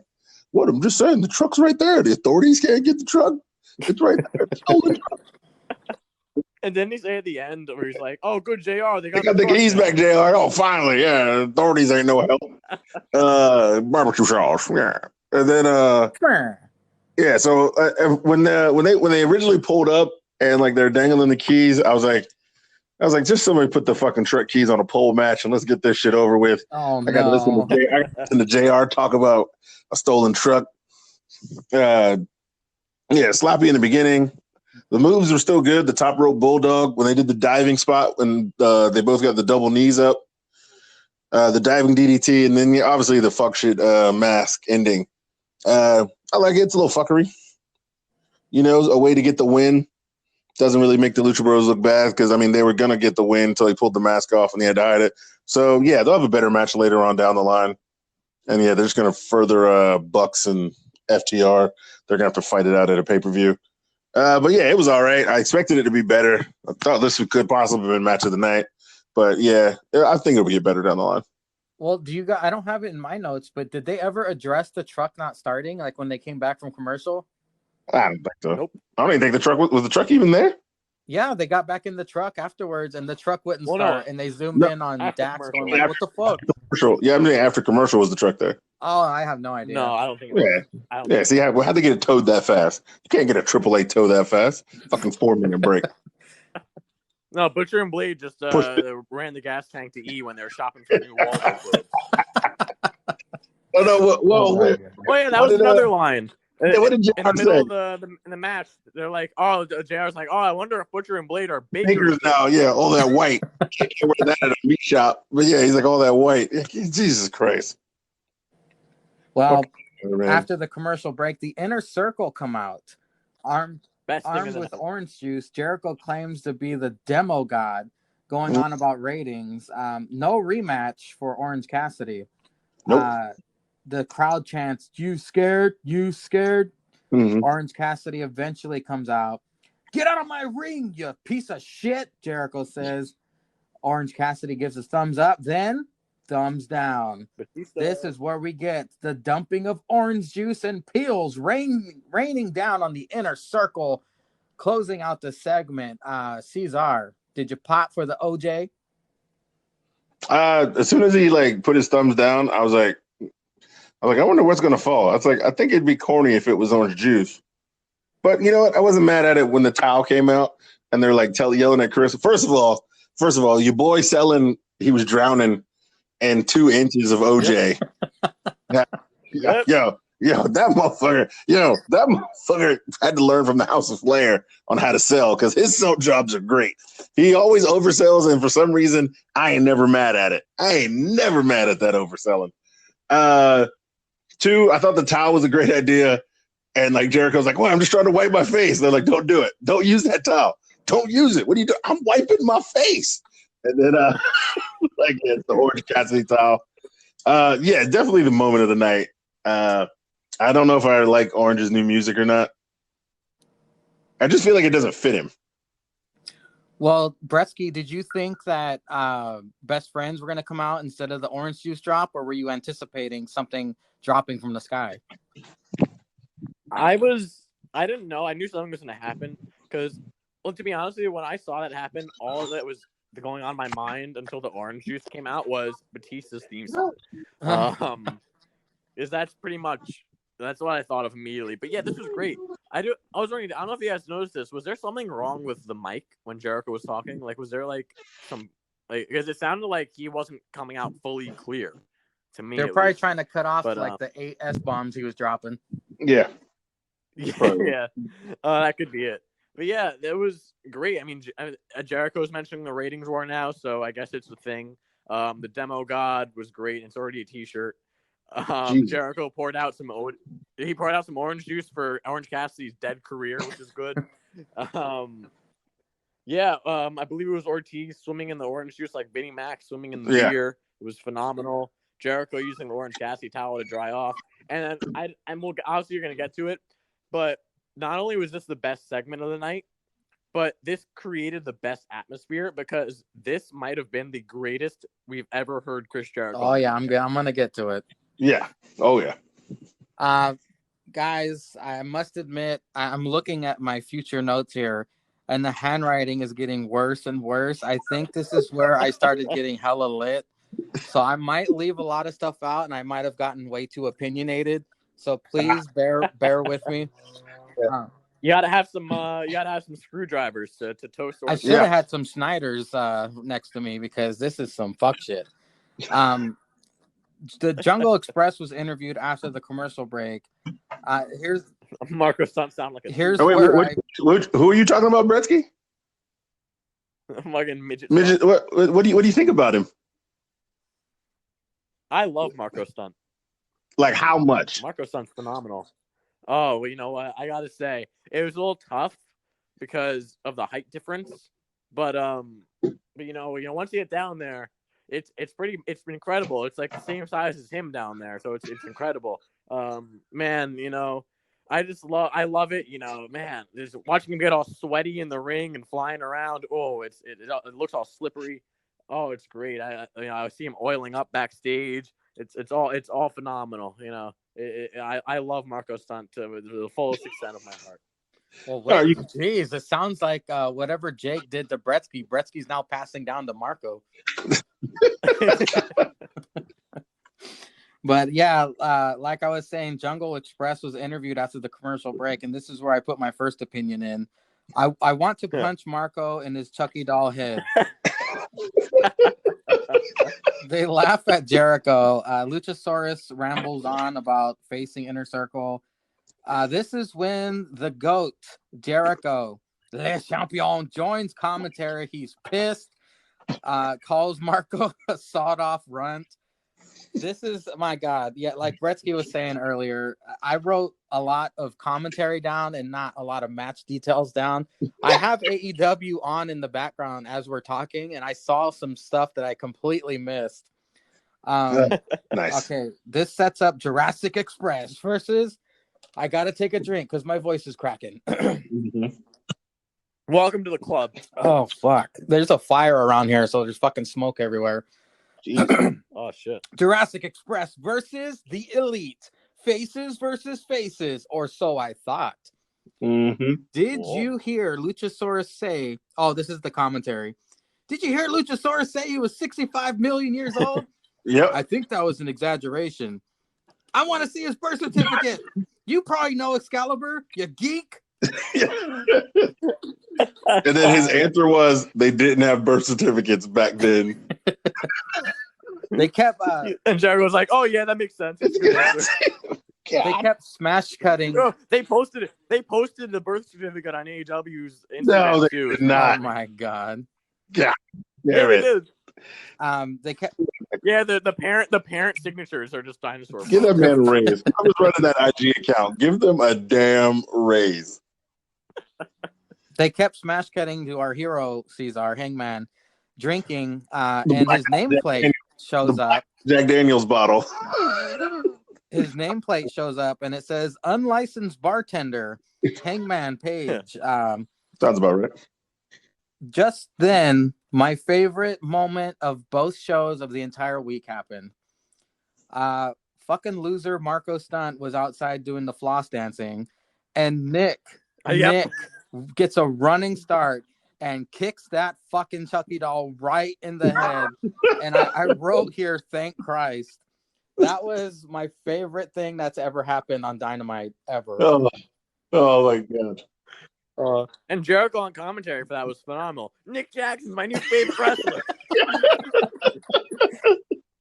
what? I'm just saying, the truck's right there. The authorities can't get the truck. It's right there. Stolen truck. And then he say at the end where he's like, "Oh, good, JR. They got the keys back, JR. Oh, finally, yeah. Authorities ain't no help. Barbecue sauce, yeah." And then, yeah. So when they originally pulled up and like they're dangling the keys, I was like, just somebody put the fucking truck keys on a pole match and let's get this shit over with. Oh, I got to listen to JR talk about a stolen truck. Yeah, sloppy in the beginning. The moves were still good. The top rope bulldog when they did the diving spot when they both got the double knees up. The diving DDT and then obviously the fuck shit mask ending. I like it. It's a little fuckery. A way to get the win. Doesn't really make the Lucha Bros look bad because, I mean, they were going to get the win until they pulled the mask off and they had to hide it. So, yeah, they'll have a better match later on down the line. And, yeah, they're just going to further Bucks and FTR. They're going to have to fight it out at a pay-per-view. But, yeah, it was all right. I expected it to be better. I thought this could possibly have been match of the night. But yeah, I think it'll get better down the line. Well, I don't have it in my notes, but did they ever address the truck not starting, like when they came back from commercial? I don't think so. Nope. I don't even think the truck was the truck even there. Yeah, they got back in the truck afterwards, and the truck wouldn't start. And they zoomed in on Dax going like, "What the fuck?" Yeah, I mean after commercial was the truck there. Oh, I have no idea. No, I don't think it was. Yeah. See, how'd they get it towed that fast? You can't get a AAA tow that fast. Fucking 4-minute break. No, Butcher and Blade just ran the gas tank to E when they were shopping for new Waldo clothes. Oh no! Whoa! Oh yeah, that was another line. What did JR in the middle of the match, they're like, "Oh, JR's like, oh, I wonder if Butcher and Blade are bakers now." Yeah, all that white. Can't wear that at a meat shop. But yeah, he's like all that white. Jesus Christ. Well, after the commercial break, the Inner Circle come out, armed with orange juice. Jericho claims to be the demo god, going on about ratings. No rematch for Orange Cassidy. Nope. The crowd chants, "You scared? You scared?" Mm-hmm. Orange Cassidy eventually comes out. "Get out of my ring, you piece of shit," Jericho says. Orange Cassidy gives a thumbs up, then thumbs down. This is where we get the dumping of orange juice and peels raining down on the Inner Circle, closing out the segment. Ceizar, did you pop for the OJ? As soon as he put his thumbs down, I was like, I wonder what's gonna fall. I think it'd be corny if it was orange juice. But you know what? I wasn't mad at it when the towel came out and they're yelling at Chris. First of all, your boy selling, he was drowning in 2 inches of OJ. Yep. That motherfucker had to learn from the House of Flair on how to sell, because his sell jobs are great. He always oversells, and for some reason, I ain't never mad at it. I ain't never mad at that overselling. 2, I thought the towel was a great idea, and Jericho's like, "Well, I'm just trying to wipe my face." They're like, "Don't do it. Don't use that towel. Don't use it. What are you doing?" "I'm wiping my face." And then it's the Orange Cassidy towel. Yeah, definitely the moment of the night. I don't know if I like Orange's new music or not. I just feel like it doesn't fit him. Well, Bretsky, did you think that Best Friends were going to come out instead of the orange juice drop, or were you anticipating something dropping from the sky? I didn't know. I knew something was going to happen because, well, to be honest with you, when I saw that happen, all that was going on in my mind until the orange juice came out was Batista's theme song. That's what I thought of immediately. But yeah, this was great. I was wondering, I don't know if you guys noticed this. Was there something wrong with the mic when Jericho was talking? Was there some because it sounded like he wasn't coming out fully clear to me. They're probably trying to cut off the 8 S-bombs he was dropping. Yeah. Yeah. That could be it. But yeah, it was great. I mean, Jericho was mentioning the ratings war now, so I guess it's the thing. The demo god was great. It's already a t-shirt. Jericho poured out some orange juice for Orange Cassidy's dead career, which is good. I believe it was Ortiz swimming in the orange juice like Vinnie Mac swimming in the beer. It was phenomenal. Jericho using the Orange Cassidy towel to dry off. And then obviously you're gonna get to it, but not only was this the best segment of the night, but this created the best atmosphere because this might have been the greatest we've ever heard Chris Jericho. Oh yeah, I'm gonna get to it. Yeah. Oh yeah. Guys, I must admit, I'm looking at my future notes here, and the handwriting is getting worse and worse. I think this is where I started getting hella lit. So I might leave a lot of stuff out, and I might have gotten way too opinionated. So please bear with me. You gotta have some screwdrivers to toast. I should have had some Schneiders next to me because this is some fuck shit. The Jungle Express was interviewed after the commercial break. Here's Marco Stunt sound like a. Here's who are you talking about, Bretsky? Fucking midget. What do you think about him? I love Marco Stunt. How much? Marco Stunt's phenomenal. Oh, well, you know what? I gotta say, it was a little tough because of the height difference. But you know, once you get down there, it's incredible. It's like the same size as him down there, so it's incredible. Man, you know, I love it. You know, man, just watching him get all sweaty in the ring and flying around. Oh, it looks all slippery. Oh, it's great. I see him oiling up backstage. It's all phenomenal. I love Marco Stunt to the fullest extent of my heart. Well, wait, geez, it sounds like whatever Jake did to Bretsky's now passing down to Marco. But yeah, like I was saying, Jungle Express was interviewed after the commercial break, and this is where I put my first opinion in. I want to punch Marco in his Chucky doll head. They laugh at Jericho. Luchasaurus rambles on about facing Inner Circle. This is when the GOAT, Jericho, Le Champion, joins commentary. He's pissed. Calls Marco a sawed-off runt. This is, my God. Yeah, like Bretsky was saying earlier, I wrote a lot of commentary down and not a lot of match details down. I have AEW on in the background as we're talking, and I saw some stuff that I completely missed. Nice. Okay, this sets up Jurassic Express versus... I got to take a drink because my voice is cracking. Welcome to the club. Oh, fuck. There's a fire around here, so there's fucking smoke everywhere. Oh, shit. Jurassic Express versus the Elite. Faces versus faces, or so I thought. Did you hear Luchasaurus say... Oh, this is the commentary. Did you hear Luchasaurus say he was 65 million years old? Yep. I think that was an exaggeration. I want to see his birth certificate. You probably know Excalibur, you geek. And then his answer was they didn't have birth certificates back then. They kept and Jerry was like, "Oh yeah, that makes sense." They kept smash cutting. Oh, they posted the birth certificate on AEW's Instagram. No, they too. did not. Oh my God. Yeah, yeah, they did. They kept. Yeah, the parent signatures are just dinosaurs. Give that man a raise. I was running that IG account. Give them a damn raise. They kept smash cutting to our hero Ceizar Hangman drinking, and his nameplate shows up. Jack Daniels bottle. His nameplate shows up, and it says "Unlicensed Bartender Hangman Page." Sounds about right. Just then, my favorite moment of both shows of the entire week happened. Fucking loser Marco Stunt was outside doing the floss dancing, and Nick gets a running start and kicks that fucking Chucky doll right in the head. And I wrote here, thank Christ. That was my favorite thing that's ever happened on Dynamite ever. Oh my God. And Jericho on commentary for that was phenomenal. Nick Jackson's my new favorite wrestler.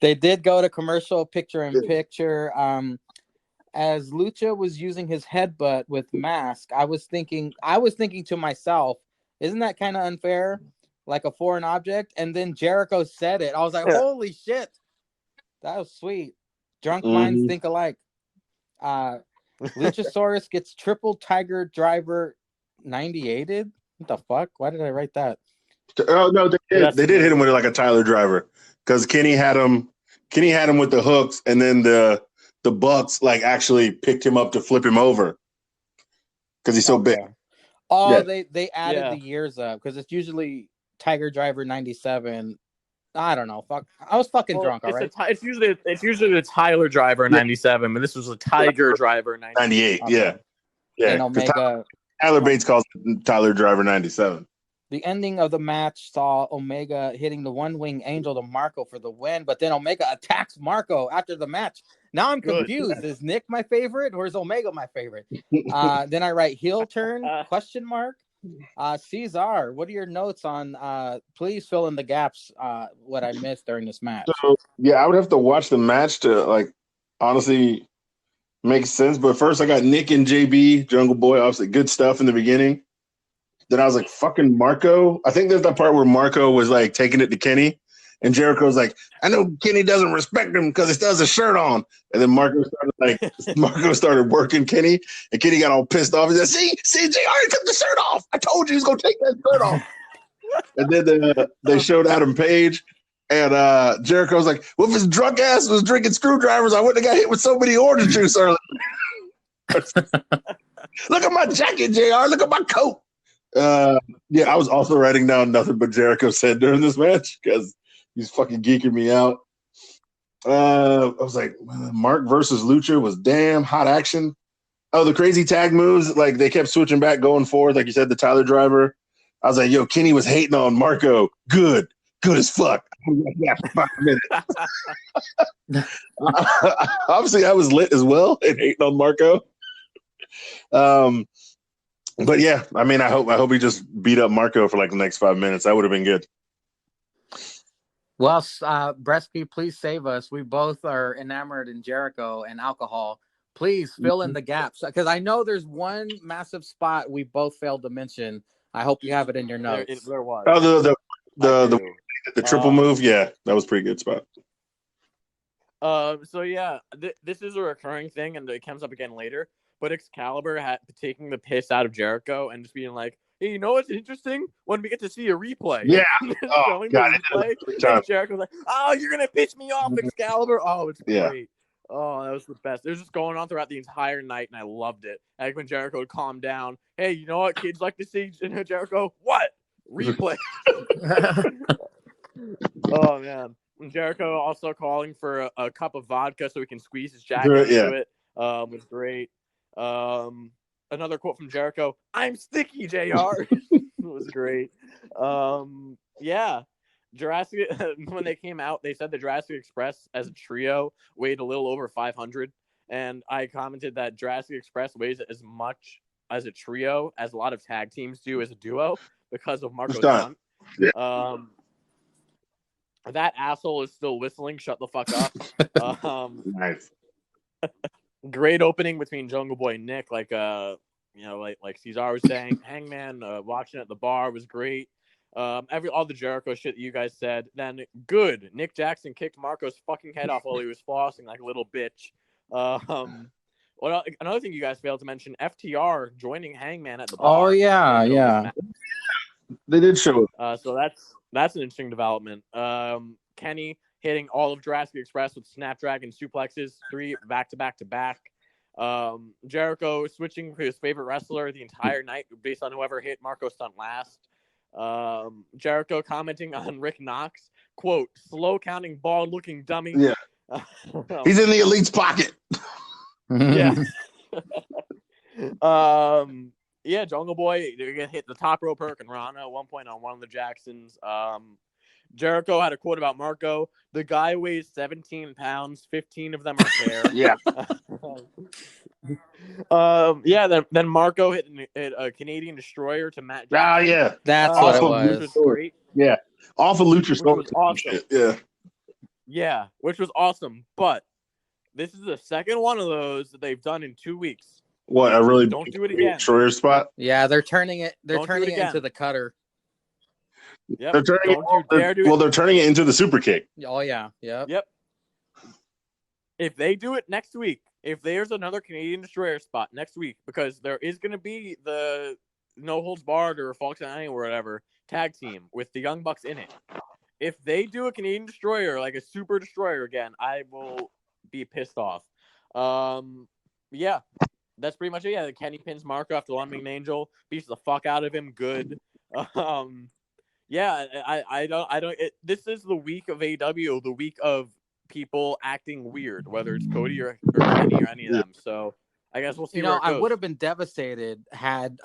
They did go to commercial picture-in-picture. As Lucha was using his headbutt with mask, I was thinking to myself, isn't that kind of unfair? Like a foreign object? And then Jericho said it. I was like, holy shit. That was sweet. Drunk minds think alike. Luchasaurus gets triple Tiger Driver 98'd. What the fuck? Why did I write that? Oh no, they did hit him with like a Tyler Driver because Kenny had him with the hooks, and then the Bucks like actually picked him up to flip him over because he's so big. Oh, yeah. They added the years up because it's usually Tiger Driver 97. I don't know. Fuck, I was fucking drunk. All right. It's usually the Tyler Driver 97, but this was a Tiger Driver 98. Okay. Yeah. And Omega. Tyler Bates calls it Tyler Driver 97. The ending of the match saw Omega hitting the one-wing angel to Marco for the win, but then Omega attacks Marco after the match. Now I'm confused. Is Nick my favorite or is Omega my favorite? Then I write heel turn, question mark. Ceizar, what are your notes on please fill in the gaps what I missed during this match? So, yeah, I would have to watch the match to like honestly make sense. But first I got Nick and JB, Jungle Boy, obviously good stuff in the beginning. Then I was like, fucking Marco. I think there's that part where Marco was like taking it to Kenny, and Jericho's like, I know Kenny doesn't respect him because he still has a shirt on. And then Marco started working Kenny, and Kenny got all pissed off. He said, see, JR took the shirt off. I told you he's gonna take that shirt off. And then they showed Adam Page, and Jericho's like, well, if his drunk ass was drinking screwdrivers, I wouldn't have got hit with so many orange juice earlier. Look at my jacket, JR. Look at my coat. I was also writing down nothing but Jericho said during this match because He's fucking geeking me out. I was like, Mark versus Lucha was damn hot action. Oh, the crazy tag moves, like they kept switching back, going forth. Like you said, the Tyler Driver. I was like, yo, Kenny was hating on Marco. Good as fuck. Yeah, 5 minutes. Obviously, I was lit as well and hating on Marco. But yeah, I mean, I hope he just beat up Marco for like the next 5 minutes. That would have been good. Well, Bresky, please save us. We both are enamored in Jericho and alcohol. Please fill in the gaps, because I know there's one massive spot we both failed to mention. I hope you have it in your notes. There was. Oh, the triple move. Yeah, that was a pretty good spot. So yeah, this is a recurring thing, and it comes up again later. But Excalibur taking the piss out of Jericho and just being like, "Hey, you know what's interesting? When we get to see a replay, yeah, showing the replay, and Jericho's like, "Oh, you're gonna piss me off, Excalibur." Oh, it's great. Oh, that was the best. It was just going on throughout the entire night, and I loved it. Like when Jericho would calm down. Hey, you know what kids like to see? And Jericho, what? Replay. Oh man. Jericho also calling for a cup of vodka so he can squeeze his jacket into it. Was great. Another quote from Jericho: "I'm sticky, JR." It was great. Yeah. Jurassic, when they came out, they said the Jurassic Express as a trio weighed a little over 500, and I commented that Jurassic Express weighs as much as a trio as a lot of tag teams do as a duo because of Marco Stunt. Yeah. That asshole is still whistling. Shut the fuck up. Nice. Great opening between Jungle Boy and Nick, like Ceizar was saying. Hangman watching at the bar was great. All the Jericho shit that you guys said. Then good. Nick Jackson kicked Marco's fucking head off while he was flossing like a little bitch. Another thing you guys failed to mention: FTR joining Hangman at the bar. Oh yeah. They did show it. So that's an interesting development. Kenny hitting all of Jurassic Express with Snapdragon suplexes, 3 back-to-back-to-back. Jericho switching for his favorite wrestler the entire night based on whoever hit Marco Stunt last. Jericho commenting on Rick Knox, quote, "slow counting bald looking dummy." Yeah. He's in the Elite's pocket. Yeah. Yeah, Jungle Boy, they're gonna hit the top rope Hurricane Rana at one point on one of the Jacksons. Jericho had a quote about Marco. The guy weighs 17 pounds, 15 of them are hair. Yeah. Then Marco hit a Canadian Destroyer to Matt Jackson. Ah, yeah. That's what it was. Which was great. Yeah. Off of Lucha Story. Which was awesome. Shit. Yeah. Yeah, which was awesome. But this is the second one of those that they've done in 2 weeks. What? I really don't do it again. Destroyer spot? Yeah, they're turning it into the cutter. Yep. They're turning it into the super kick. Oh yeah. Yep. If they do it next week, if there's another Canadian Destroyer spot next week, because there is going to be the No Holds Barred or Fox and Annie or whatever tag team with the Young Bucks in it. If they do a Canadian Destroyer, like a Super Destroyer again, I will be pissed off. Yeah, that's pretty much it. Yeah, Kenny pins Marco after Lumbing Angel, beats the fuck out of him. Good. Yeah, I don't. This is the week of AEW, the week of people acting weird, whether it's Cody or Kenny or any of them. So I guess we'll see. I would have been devastated had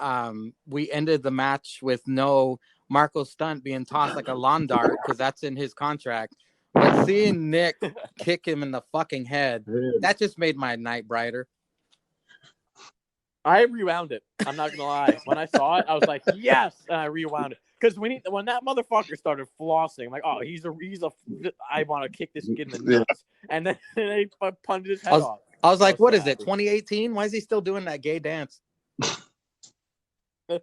we ended the match with no Marco Stunt being tossed like a lawn dart, because that's in his contract. But seeing Nick kick him in the fucking head, that just made my night brighter. I rewound it. I'm not gonna lie. When I saw it, I was like, yes, and I rewound it. Because when that motherfucker started flossing, I'm like, oh, he's a I want to kick this kid in the nuts. And then they punted his head off. I was like, what is it, 2018? Why is he still doing that gay dance? Hikaru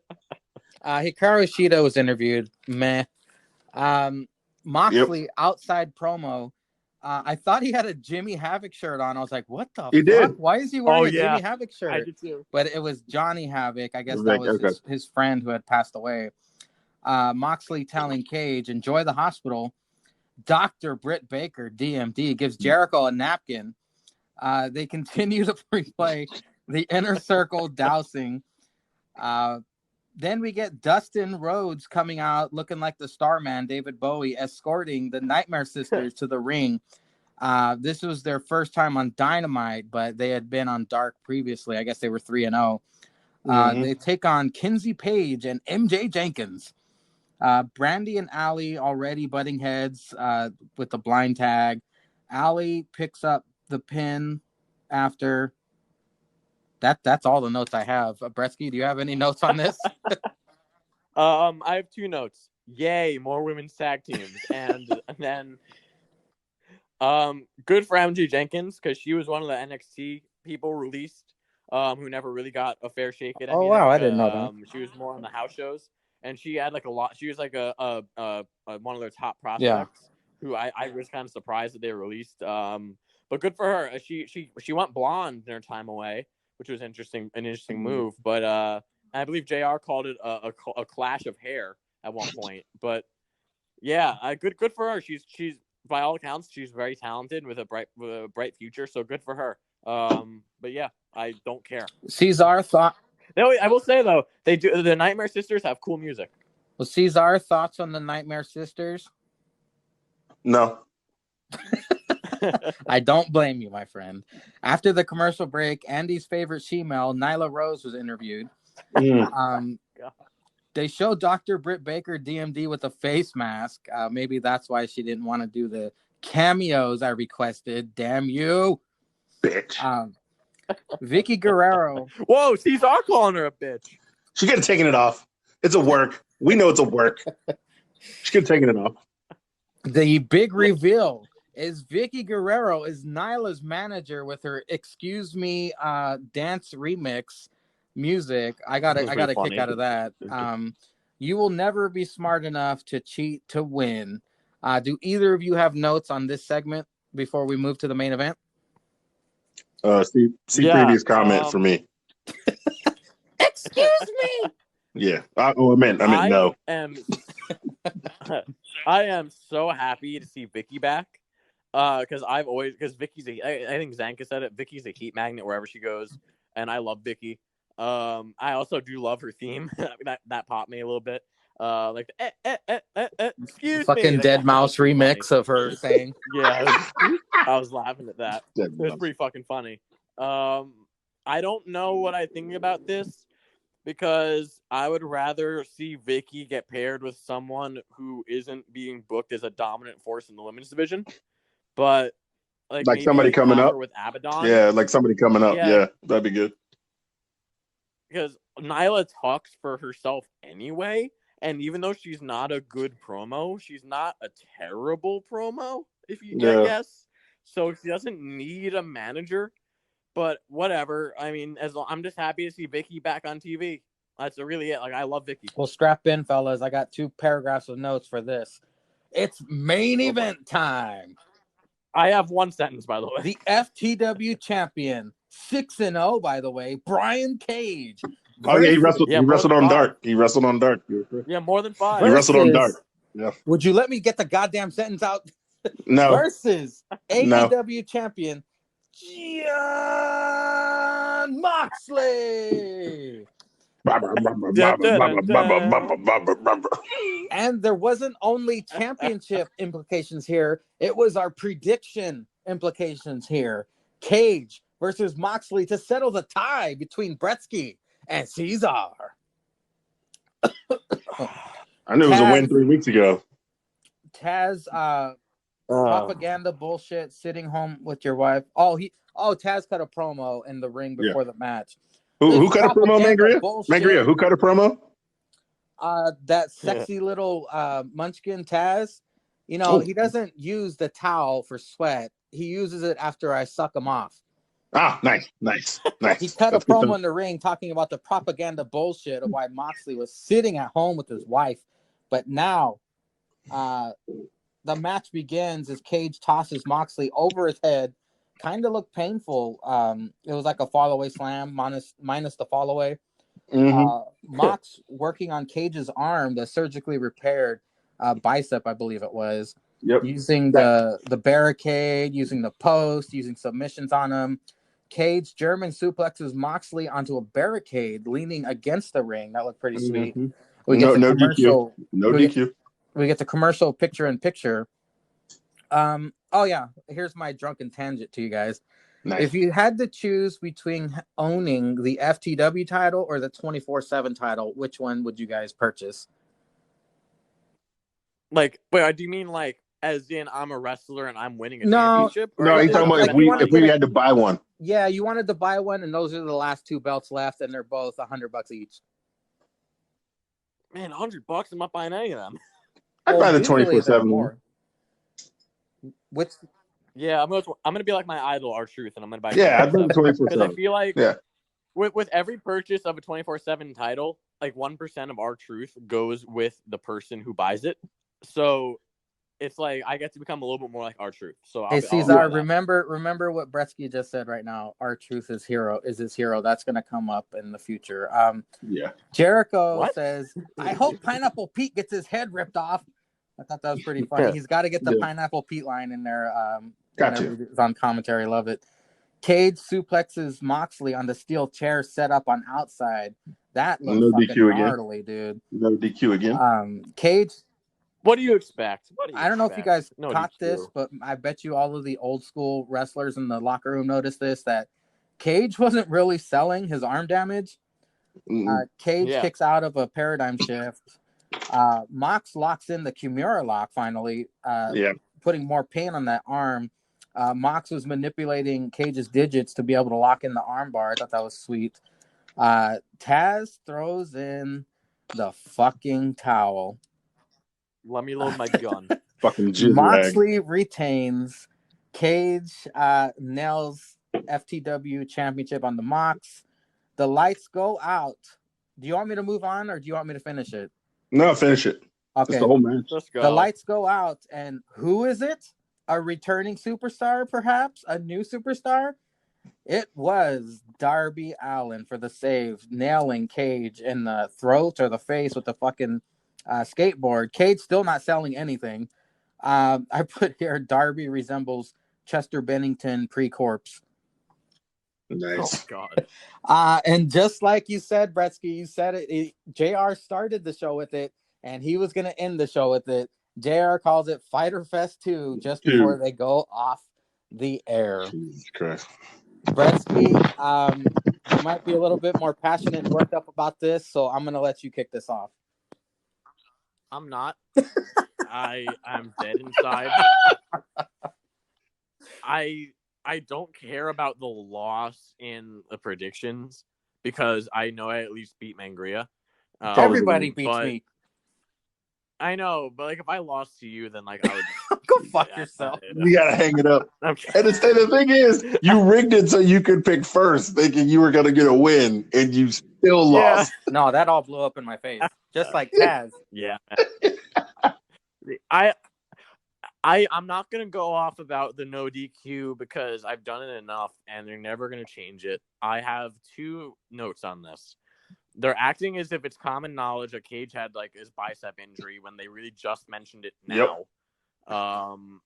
Shida was interviewed. Meh. Moxley outside promo. I thought he had a Jimmy Havoc shirt on. I was like, what the fuck? Did. Why is he wearing a Jimmy Havoc shirt? I did too. But it was Johnny Havoc. I guess that was his friend who had passed away. Moxley telling Cage, enjoy the hospital. Dr. Britt Baker, DMD, gives Jericho a napkin. They continue to replay the inner circle dousing. Then we get Dustin Rhodes coming out looking like the Starman, David Bowie, escorting the Nightmare Sisters to the ring. This was their first time on Dynamite, but they had been on Dark previously. I guess they were 3-0. They take on Kinsey Page and MJ Jenkins. Brandy and Allie already butting heads with the blind tag. Allie picks up the pin after. That's all the notes I have. Bresky, do you have any notes on this? I have 2 notes. Yay, more women's tag teams. And then good for MJ Jenkins, because she was one of the NXT people released who never really got a fair shake at anything. Oh, wow, I didn't know that. She was more on the house shows, and she had like a lot. She was like a one of their top prospects who I was kind of surprised that they released. But good for her. She went blonde in her time away, which was an interesting move. But I believe JR called it a clash of hair at one point. But yeah, good for her. She's by all accounts, she's very talented with a bright future. So good for her. But yeah, I don't care. Ceizar thought. I will say though, the Nightmare Sisters have cool music. Well, Ceizar, thoughts on the Nightmare Sisters? No. I don't blame you, my friend. After the commercial break, Andy's favorite she-male, Nyla Rose, was interviewed. They show Dr. Britt Baker DMD with a face mask. Maybe that's why she didn't want to do the cameos I requested. Damn you, bitch. Vicky Guerrero. Whoa, Ceizar calling her a bitch. She could have taken it off. It's a work. We know it's a work. She could have taken it off. The big reveal is Vicky Guerrero is Nyla's manager with her "Excuse Me" dance remix music. I got a kick out of that. You will never be smart enough to cheat to win. Do either of you have notes on this segment before we move to the main event? Previous comment for me. Excuse me. Yeah. I meant no. I am so happy to see Vicky back. Because Vicky's I think Zanka said it. Vicky's a heat magnet wherever she goes, and I love Vicky. I also do love her theme. that popped me a little bit. Like excuse fucking me, Dead Mouse remix of her saying. Yeah, I was laughing at that. It was pretty fucking funny. I don't know what I think about this, because I would rather see Vicky get paired with someone who isn't being booked as a dominant force in the women's division. But like somebody coming up with Abaddon. Yeah, like somebody coming up. Yeah, that'd be good. Because Nyla talks for herself anyway, and even though she's not a good promo, she's not a terrible promo, if you guess. So she doesn't need a manager. But whatever. I mean, I'm just happy to see Vicky back on TV. That's really it. Like, I love Vicky. Well, strap in, fellas. I got 2 paragraphs of notes for this. It's main event time. I have 1 sentence, by the way. The FTW champion, 6-0, by the way, Brian Cage. Oh yeah, he wrestled. He wrestled on Dark. He wrestled on Dark. Yeah, more than 5. He wrestled on Dark. Yeah. Would you let me get the goddamn sentence out? No. Versus AEW champion Jon Moxley. And there wasn't only championship implications here, it was our prediction implications here. Cage versus Moxley to settle the tie between Bretsky and Ceizar. I knew it was a win 3 weeks ago. Taz propaganda bullshit, sitting home with your wife. Taz cut a promo in the ring before the match. Who cut a promo, Mangria? Mangria, who cut a promo? That sexy little munchkin Taz. You know, he doesn't use the towel for sweat. He uses it after I suck him off. Ah, nice. He cut a promo in the ring talking about the propaganda bullshit of why Moxley was sitting at home with his wife. But now, the match begins as Cage tosses Moxley over his head. Kind of looked painful. It was like a fall away slam minus the fall away. Mox working on Cage's arm, the surgically repaired bicep, I believe it was. Yep. Using the barricade, using the post, using submissions on him. Cage German suplexes Moxley onto a barricade, leaning against the ring. That looked pretty sweet. We get the commercial. DQ. No DQ. We get the commercial picture in picture. Oh yeah, here's my drunken tangent to you guys. Nice. If you had to choose between owning the FTW title or the 24/7 title, which one would you guys purchase? Like, wait, do you mean like as in I'm a wrestler and I'm winning a championship? No, he's talking about if we had to buy one. Yeah, you wanted to buy one, and those are the last two belts left, and they're both $100 each. Man, $100, I'm not buying any of them. I'd buy the 24/7 one. Which? Yeah, I'm gonna be like my idol, R-Truth, and I'm gonna buy. Yeah, I'd buy the 24/7 because I feel like with every purchase of a 24/7 title, like 1% of R-Truth goes with the person who buys it. So it's like I get to become a little bit more like R-Truth. So hey, Ceizar, remember what Bretsky just said right now. R-Truth is his hero. That's gonna come up in the future. Jericho says, "I hope Pineapple Pete gets his head ripped off." I thought that was pretty funny. He's got to get the Pineapple Pete line in there. Gotcha. It's on commentary. Love it. Cage suplexes Moxley on the steel chair set up on outside. That looks fucking gnarly, dude. No DQ again. Cage. What do you expect? I don't know if you guys caught this, but I bet you all of the old school wrestlers in the locker room noticed this, that Cage wasn't really selling his arm damage. Cage kicks out of a paradigm shift. Mox locks in the Kimura lock finally, putting more pain on that arm. Mox was manipulating Cage's digits to be able to lock in the arm bar. I thought that was sweet. Taz throws in the fucking towel. Let me load my gun. Fucking jizz Moxley retains. Cage nails FTW championship on the Mox. The lights go out. Do you want me to move on or do you want me to finish it? No, finish it. Okay. That's the whole match. Let's go. The lights go out, and who is it? A returning superstar, perhaps? A new superstar? It was Darby Allin for the save, nailing Cage in the throat or the face with the fucking skateboard. Cage still not selling anything. I put here Darby resembles Chester Bennington pre-corpse. Nice. Oh, God. And just like you said, Bretsky, you said it. JR started the show with it, and he was going to end the show with it. JR calls it Fighter Fest 2 just before they go off the air. Jesus Christ. Bretsky, you might be a little bit more passionate and worked up about this, so I'm going to let you kick this off. I'm not. I'm dead inside. I don't care about the loss in the predictions because I know I at least beat Mangria. Everybody beats me. I know, but like if I lost to you, then like I would go fuck yourself. You gotta hang it up. Okay. And the thing is, you rigged it so you could pick first, thinking you were gonna get a win, and you still lost. No, that all blew up in my face, just like Taz. Yeah. I'm not going to go off about the no DQ because I've done it enough and they're never going to change it. I have two notes on this. They're acting as if it's common knowledge that Cage had like his bicep injury when they really just mentioned it now. Yep.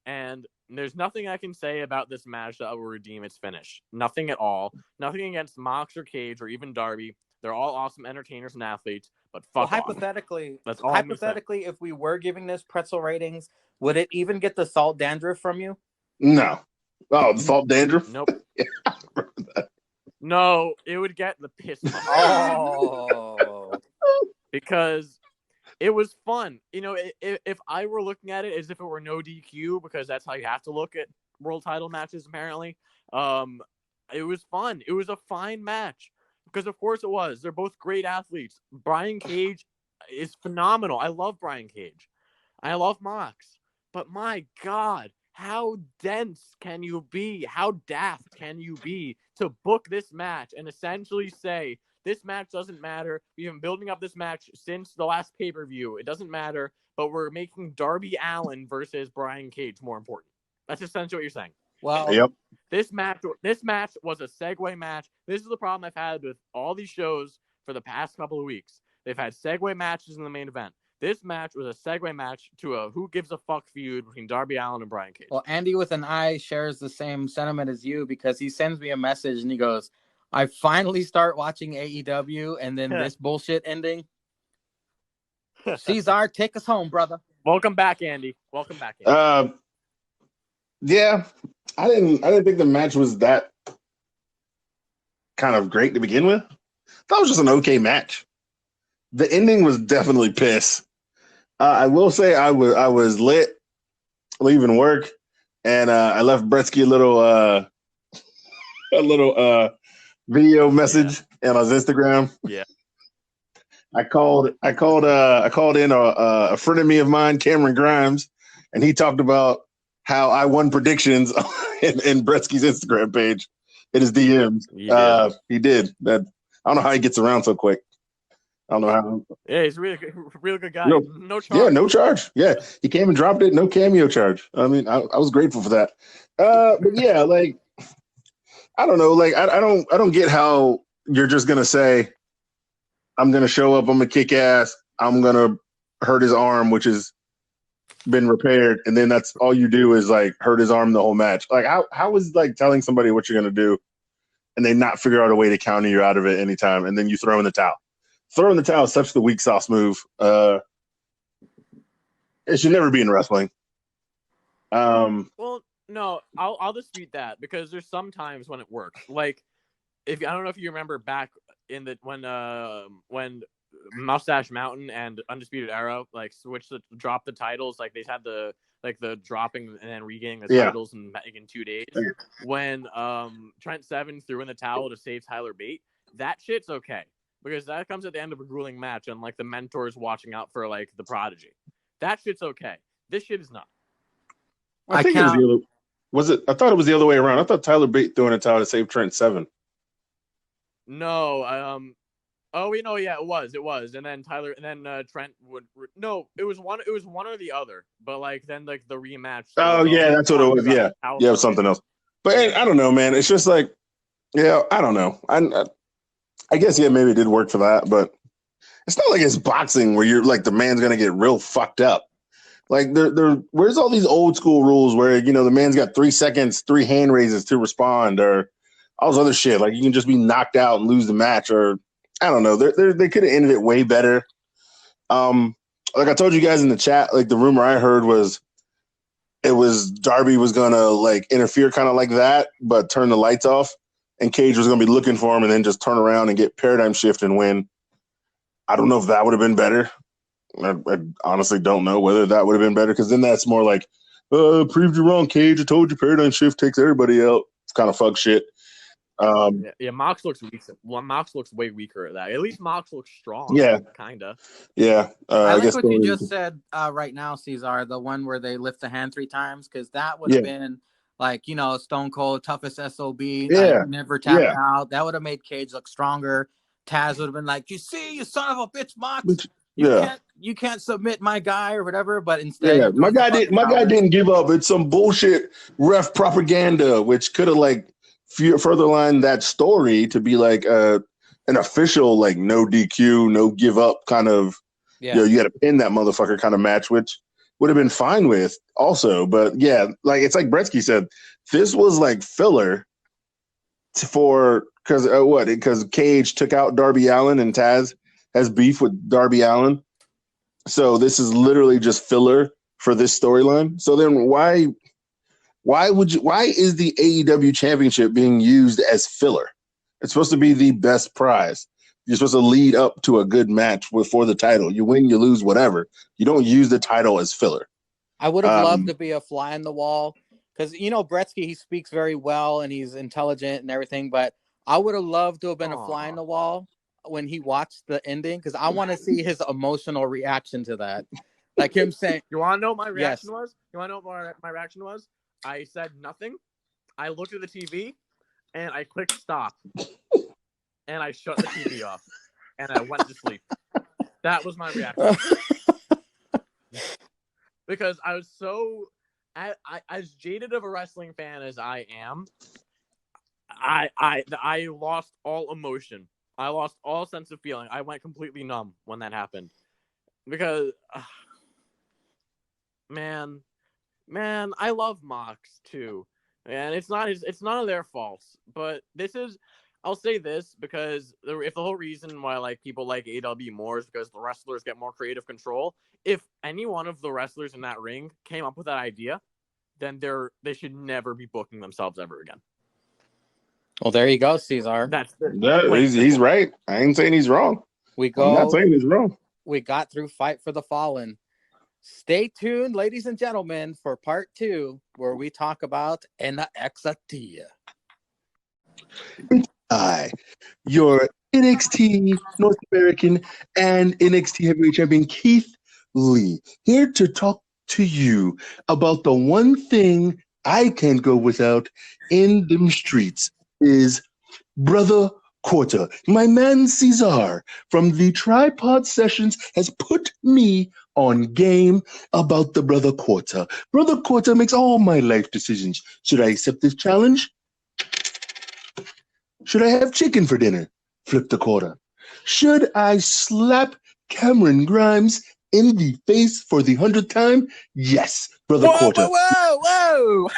And there's nothing I can say about this match that will redeem its finish. Nothing at all. Nothing against Mox or Cage or even Darby. They're all awesome entertainers and athletes, but fuck off. Hypothetically, if we were giving this pretzel ratings, would it even get the salt dandruff from you? No. Oh, the salt dandruff? Nope. No, it would get the piss. Oh. Because it was fun. You know, if I were looking at it as if it were no DQ, because that's how you have to look at world title matches, apparently, it was fun. It was a fine match. Because of course it was. They're both great athletes. Brian Cage is phenomenal. I love Brian Cage. I love Mox. But my God, how dense can you be? How daft can you be to book this match and essentially say, this match doesn't matter. We've been building up this match since the last pay-per-view. It doesn't matter, but we're making Darby Allin versus Brian Cage more important. That's essentially what you're saying. Well, yep. This match was a segue match. This is the problem I've had with all these shows for the past couple of weeks. They've had segue matches in the main event. This match was a segue match to a who gives a fuck feud between Darby Allin and Brian Cage. Well, Andy with an I shares the same sentiment as you because he sends me a message and he goes, I finally start watching AEW and then this bullshit ending. Ceizar, take us home, brother. Welcome back, Andy. Welcome back, Andy. Yeah, I didn't think the match was that kind of great to begin with. That was just an okay match. The ending was definitely piss. I will say I was lit leaving work, and I left Bretsky a little video message on his Instagram. Yeah. I called in a friend of mine, Cameron Grimes, and he talked about how I won predictions in Bretsky's Instagram page in his DMs. He did that. I don't know how he gets around so quick. I don't know how. Yeah, he's a really good guy. No charge. Yeah, no charge. Yeah, he came and dropped it. No cameo charge. I mean, I was grateful for that. But yeah, like I don't know. Like I don't get how you're just gonna say, I'm gonna show up. I'm gonna kick ass. I'm gonna hurt his arm, which has been repaired, and then that's all you do is like hurt his arm the whole match. Like how is like telling somebody what you're gonna do, and they not figure out a way to counter you out of it anytime, and then you throw in the towel. Throwing the towel is such the weak sauce move. It should never be in wrestling. Well, no, I'll dispute that because there's some times when it works. Like I don't know if you remember back in the when Mustache Mountain and Undisputed Era like switched to drop the titles, like they had the dropping and then regaining the titles in 2 days. Yeah. When Trent Seven threw in the towel to save Tyler Bate, that shit's okay. Because that comes at the end of a grueling match and like the mentor's watching out for like the prodigy. That shit's okay. This shit is not. I think it was the other. Was it? I thought it was the other way around. I thought Tyler Bate threw in a towel to save Trent Seven. No. Oh, we know. Yeah, it was. And then Trent would. No, it was one or the other. But like then like the rematch. Oh yeah, that's what it was. Yeah, it was something else. But I don't know, man. It's just like, yeah, I don't know. I guess maybe it did work for that, but it's not like it's boxing where you're like the man's gonna get real fucked up. Like where's all these old school rules where the man's got 3 seconds, 3 hand raises to respond, or all this other shit. Like you can just be knocked out and lose the match, or I don't know. They could have ended it way better. Like I told you guys in the chat, like the rumor I heard was it was Darby was gonna like interfere kind of like that, but turn the lights off. And Cage was going to be looking for him and then just turn around and get paradigm shift and win. I don't know if that would have been better. I honestly don't know whether that would have been better because then that's more like, proved you wrong, Cage. I told you paradigm shift takes everybody out. It's kind of fuck shit. Mox looks weak. Well, Mox looks way weaker at that. At least Mox looks strong. Yeah. Kind of. Yeah. I like what you just said right now, Ceizar, the one where they lift the hand 3 times because that would have been like, Stone Cold, toughest SOB, never tap out. That would have made Cage look stronger. Taz would have been like, you see, you son of a bitch, Mox. You can't submit my guy or whatever. But instead, my guy didn't give up. It's some bullshit ref propaganda, which could have like further lined that story to be like an official like no DQ, no give up kind of. You got to pin that motherfucker kind of match, which would have been fine with also, but yeah, like it's like Bretsky said, this was like filler because Cage took out Darby Allin and Taz has beef with Darby Allin, so this is literally just filler for this storyline. So then why is the AEW championship being used as filler? It's supposed to be the best prize. You're supposed to lead up to a good match for the title. You win, you lose, whatever. You don't use the title as filler. I would have loved to be a fly in the wall because, Bretsky, he speaks very well and he's intelligent and everything, but I would have loved to have been a fly in the wall when he watched the ending because I want to see his emotional reaction to that. Like him saying, You want to know what my reaction was? You want to know what my reaction was? I said nothing. I looked at the TV and I clicked stop. And I shut the TV off, and I went to sleep. That was my reaction. Because I was so, as jaded of a wrestling fan as I am, I lost all emotion. I lost all sense of feeling. I went completely numb when that happened. because man, I love Mox too, and it's none of their faults. But I'll say this because if the whole reason why like people like AEW more is because the wrestlers get more creative control. If any one of the wrestlers in that ring came up with that idea, then they should never be booking themselves ever again. Well, there you go, Ceizar. He's right. I ain't saying he's wrong. I'm not saying he's wrong. We got through Fight for the Fallen. Stay tuned, ladies and gentlemen, for part 2, where we talk about NXT. Hi, your NXT North American and NXT Heavyweight Champion Keith Lee, here to talk to you about the one thing I can't go without in them streets is Brother Quarter. My man Ceizar from the Tripod Sessions has put me on game about the Brother Quarter. Brother Quarter makes all my life decisions. Should I accept this challenge? Should I have chicken for dinner? Flip the quarter. Should I slap Cameron Grimes in the face for the 100th time? Yes, Brother Quarter. Whoa!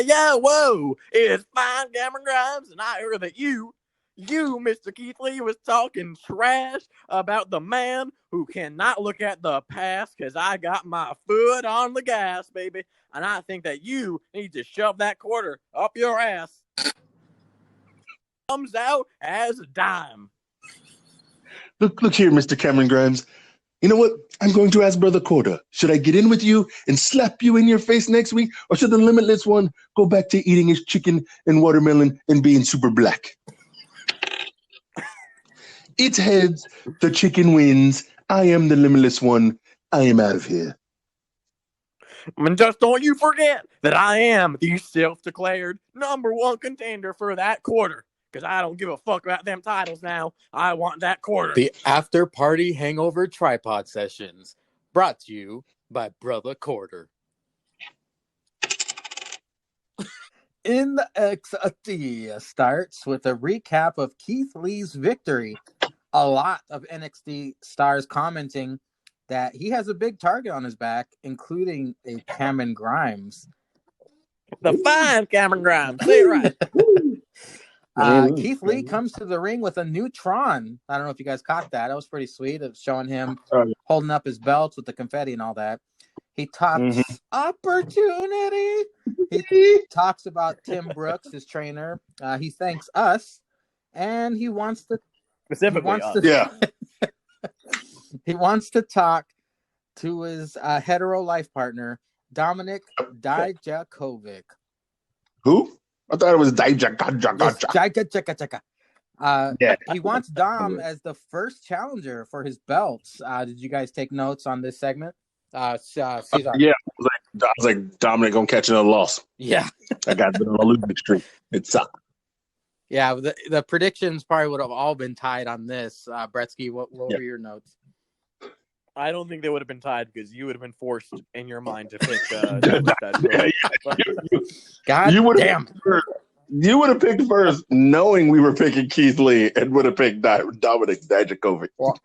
Yeah, whoa! It's fine, Cameron Grimes, and I heard that you, Mr. Keith Lee, was talking trash about the man who cannot look at the past because I got my foot on the gas, baby. And I think that you need to shove that quarter up your ass. Comes out as a dime. Look here, Mr. Cameron Grimes. You know what? I'm going to ask Brother Quarter. Should I get in with you and slap you in your face next week? Or should the Limitless One go back to eating his chicken and watermelon and being super black? It's heads. The chicken wins. I am the Limitless One. I am out of here. And just don't you forget that I am the self-declared #1 contender for that quarter. Because I don't give a fuck about them titles now. I want that quarter. The After Party Hangover Tripod Sessions, brought to you by Brother Quarter. NXT starts with a recap of Keith Lee's victory. A lot of NXT stars commenting that he has a big target on his back, including a Cameron Grimes. The fine Cameron Grimes. Say it right. Keith Lee comes to the ring with a new Tron. I don't know if you guys caught that. That was pretty sweet of showing him holding up his belts with the confetti and all that. He talks opportunity. He talks about Tim Brooks, his trainer. He thanks us, and he wants to specifically he wants to talk to his hetero life partner, Dominic Dijakovic. Who? I thought it was He wants Dom as the first challenger for his belts. Did you guys take notes on this segment? Ceizar. Yeah, I was like Dominic gonna catch another loss. Yeah, I got been on a losing streak. It sucked. Yeah, the predictions probably would have all been tied on this. Bretsky, what were your notes? I don't think they would have been tied because you would have been forced in your mind to pick. God damn. You would have picked first, knowing we were picking Keith Lee, and would have picked Dominic Dijakovic. Well,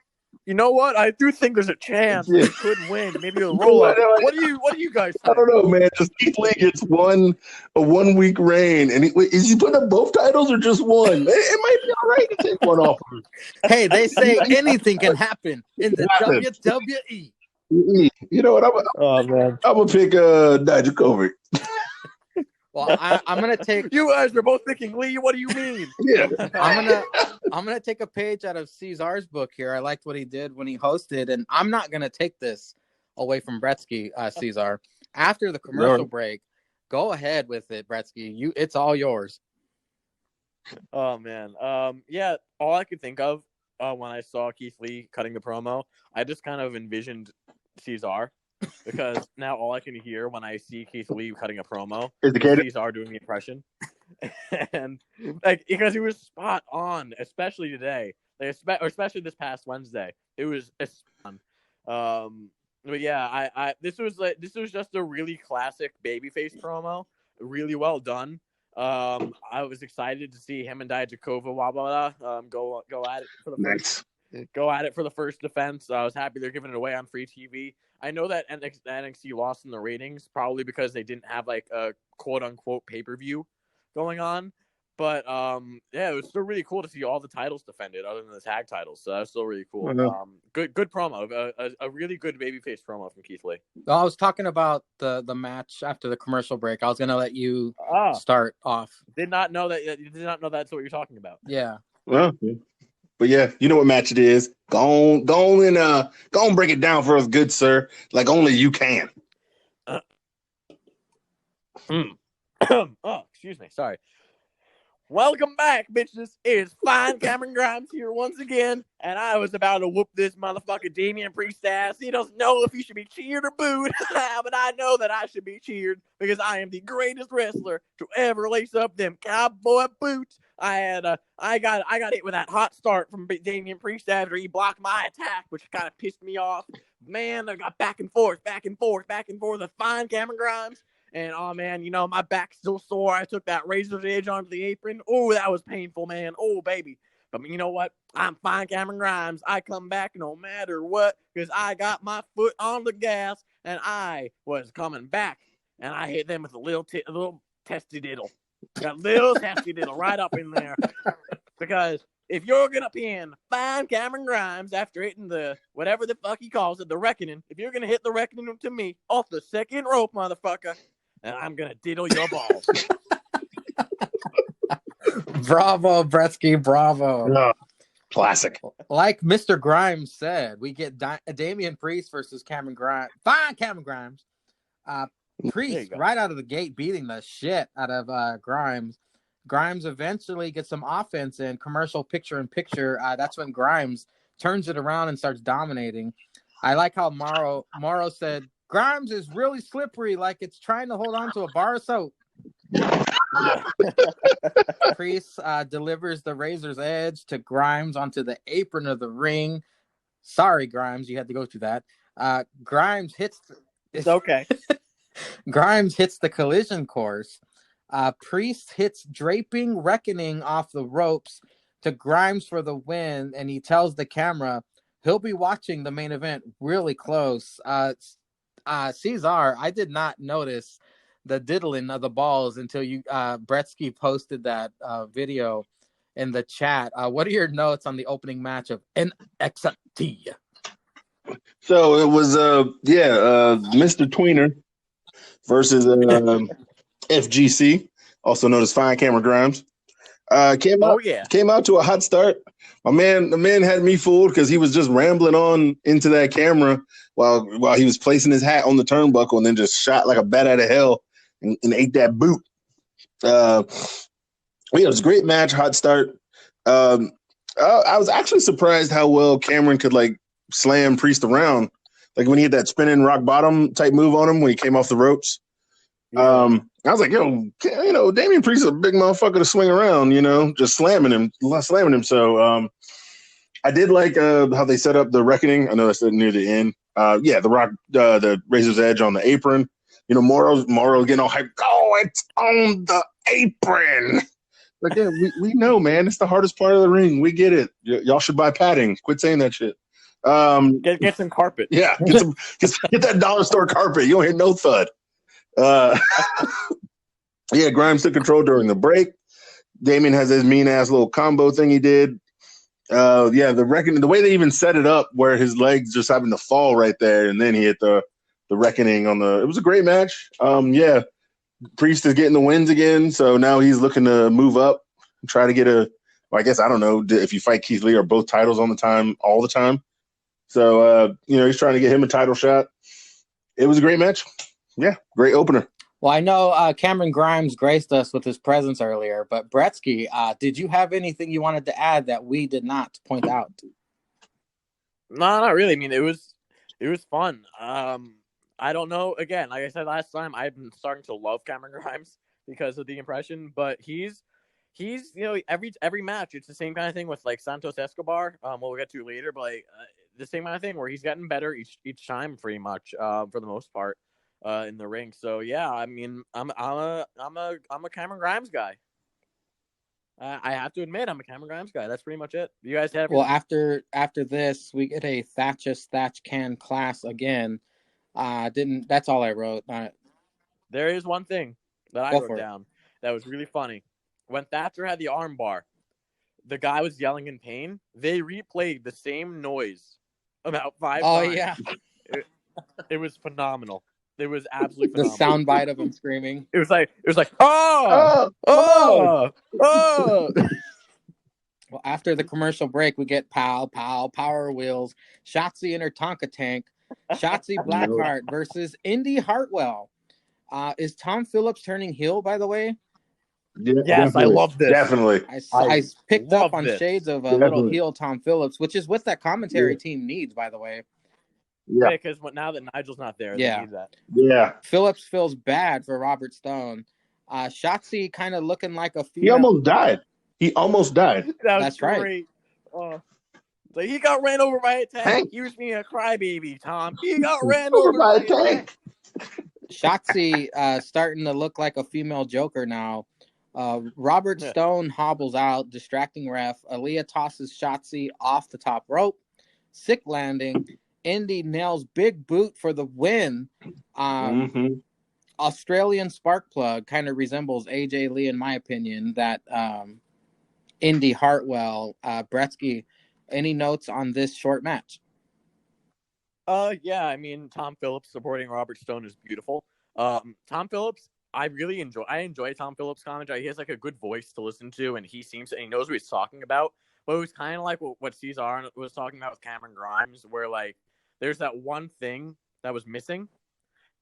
you know what? I do think there's a chance he could win. Maybe a roll up. What do you guys think? I don't know, man. Just Keith Lee gets a 1 week reign, and is he putting up both titles or just one? It might be all right to take one off. Hey, they say anything can happen in the WWE. You know what? I'm gonna pick Dijakovic. Well, I'm gonna take. You guys are both picking Lee. What do you mean? Yeah, I'm gonna take a page out of Ceizar's book here. I liked what he did when he hosted, and I'm not gonna take this away from Bretsky, Ceizar. After the commercial break, go ahead with it, Bretsky. It's all yours. Oh man, yeah. All I could think of when I saw Keith Lee cutting the promo, I just kind of envisioned Ceizar. Because now all I can hear when I see Keith Lee cutting a promo is Ceizar doing the impression, and because he was spot on, especially today, especially this past Wednesday, it was fun. But yeah, this was just a really classic babyface promo, really well done. I was excited to see him and Dijakova go at it for the first go at it for the first defense. I was happy they're giving it away on free TV. I know that NXT lost in the ratings probably because they didn't have like a quote unquote pay-per-view going on. But yeah, it was still really cool to see all the titles defended other than the tag titles. So that was still really cool. Good promo. A really good babyface promo from Keith Lee. Well, I was talking about the match after the commercial break. I was gonna let you start off. Did not know that. You did not know that's what you're talking about. Yeah. Well, but yeah, you know what match it is. Go on, break it down for us, good sir. Like only you can. Oh, excuse me. Sorry. Welcome back, bitches. It's fine Cameron Grimes here once again, and I was about to whoop this motherfucker Damian Priest ass. He doesn't know if he should be cheered or booed, but I know that I should be cheered because I am the greatest wrestler to ever lace up them cowboy boots. I got hit with that hot start from Damian Priest after he blocked my attack, which kind of pissed me off. Man, I got back and forth with fine Cameron Grimes. And, oh, man, you know, my back's still sore. I took that razor's edge onto the apron. Oh, that was painful, man. Oh, baby. But you know what? I'm fine Cameron Grimes. I come back no matter what because I got my foot on the gas, and I was coming back. And I hit them with a little testy diddle. Got a little testy diddle right up in there. Because if you're going to pin fine Cameron Grimes after hitting the, whatever the fuck he calls it, the reckoning, if you're going to hit the reckoning to me off the second rope, motherfucker, and I'm going to diddle your balls. Bravo, Bretsky, bravo. Oh, classic. Like Mr. Grimes said, we get Damian Priest versus Cameron Grimes. Fine, Cameron Grimes. Priest, right out of the gate, beating the shit out of Grimes. Grimes eventually gets some offense in commercial picture-in-picture. That's when Grimes turns it around and starts dominating. I like how Morrow said, Grimes is really slippery, like it's trying to hold on to a bar of soap. Priest delivers the razor's edge to Grimes onto the apron of the ring. Sorry, Grimes, you had to go through that. Grimes hits... It's okay. Grimes hits the collision course. Priest hits draping reckoning off the ropes to Grimes for the win, and he tells the camera he'll be watching the main event really close. Ceizar, I did not notice the diddling of the balls until you Bretsky posted that video in the chat. What are your notes on the opening match of NXT? So it was Mr. Tweener versus FGC, also known as Fine Cameron Grimes. Came out to a hot start. The man had me fooled because he was just rambling on into that camera while he was placing his hat on the turnbuckle and then just shot like a bat out of hell and ate that boot. It was a great match, hot start. I was actually surprised how well Cameron could like slam Priest around, like when he had that spinning rock bottom type move on him when he came off the ropes. I was like, Damian Priest is a big motherfucker to swing around, just slamming him. So I did like how they set up the reckoning. I know that's near the end. The razor's edge on the apron. Morrow getting all hyped. Oh, it's on the apron. Like, yeah, we know, man. It's the hardest part of the ring. We get it. Y'all should buy padding. Quit saying that shit. Get some carpet. Yeah, get that dollar store carpet. You don't hear no thud. Grimes took control during the break. Damian has his mean ass little combo thing he did. The reckoning, the way they even set it up where his legs just having to fall right there, and then he hit the reckoning on it was a great match. Priest is getting the wins again, so now he's looking to move up and try to get I guess I don't know if you fight Keith Lee or both titles all the time. So he's trying to get him a title shot. It was a great match. Yeah, great opener. Well, I know Cameron Grimes graced us with his presence earlier, but Bretsky, did you have anything you wanted to add that we did not point out? No, not really. I mean, it was fun. I don't know. Again, like I said last time, I've been starting to love Cameron Grimes because of the impression, but he's every match it's the same kind of thing with like Santos Escobar. We'll get to later, but like the same kind of thing where he's getting better each time, pretty much for the most part. In the ring, so yeah, I mean, I'm a Cameron Grimes guy. I have to admit, I'm a Cameron Grimes guy. That's pretty much it. You guys have well after this we get a Thatch Can class again. That's all I wrote. There is one thing that I wrote down that was really funny. When Thatcher had the armbar, the guy was yelling in pain. They replayed the same noise about 5 times. Oh yeah, it was phenomenal. It was absolutely phenomenal. The soundbite of him screaming. It was like oh. Well, after the commercial break, we get Pow Power Wheels, Shotzi in her Tonka tank, Shotzi Blackheart versus Indy Hartwell. Is Tom Phillips turning heel, by the way? Yeah, yes, definitely. I love this. Definitely. I picked up on shades of a little heel Tom Phillips, which is what that commentary team needs, by the way. Yeah, because now that Nigel's not there, they need that. Yeah. Phillips feels bad for Robert Stone. Shotzi kind of looking like a female. He almost died. That's great. Right. Like he got ran over by a tank. He was being a crybaby, Tom. He got ran over by a tank. Shotzi starting to look like a female Joker now. Robert Stone hobbles out, distracting ref. Aaliyah tosses Shotzi off the top rope. Sick landing. Indy nails big boot for the win. Australian spark plug kind of resembles AJ Lee, in my opinion. That Indy Hartwell, Bretsky. Any notes on this short match? Yeah, I mean, Tom Phillips supporting Robert Stone is beautiful. Tom Phillips, I enjoy Tom Phillips' commentary. He has like a good voice to listen to, and he knows what he's talking about. But it was kind of like what Ceizar was talking about with Cameron Grimes, where like there's that one thing that was missing,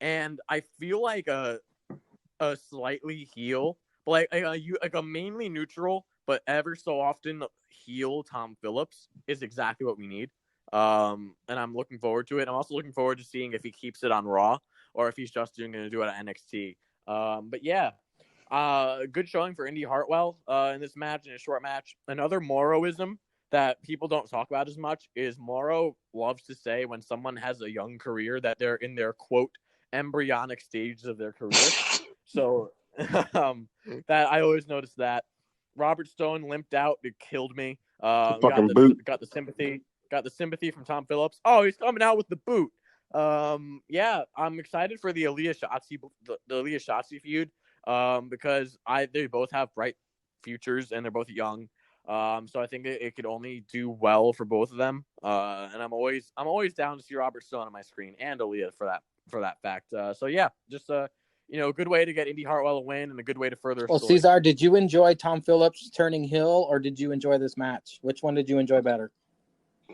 and I feel like a slightly heel, but like a mainly neutral, but ever so often heel Tom Phillips is exactly what we need. And I'm looking forward to it. I'm also looking forward to seeing if he keeps it on Raw or if he's just going to do it at NXT. But yeah, good showing for Indy Hartwell in this match, in a short match. Another Morrowism that people don't talk about as much is Morrow loves to say when someone has a young career that they're in their, quote, embryonic stages of their career. So that I always notice that. Robert Stone limped out. It killed me. Got the sympathy. Got the sympathy from Tom Phillips. Oh, he's coming out with the boot. Yeah, I'm excited for the Aaliyah Shotzi feud. Because they both have bright futures and they're both young. So I think it could only do well for both of them. And I'm always down to see Robert Stone on my screen and Aaliyah for that fact. So yeah, just a good way to get Indy Hartwell a win and a good way to further. Well, Ceizar, did you enjoy Tom Phillips turning heel, or did you enjoy this match? Which one did you enjoy better?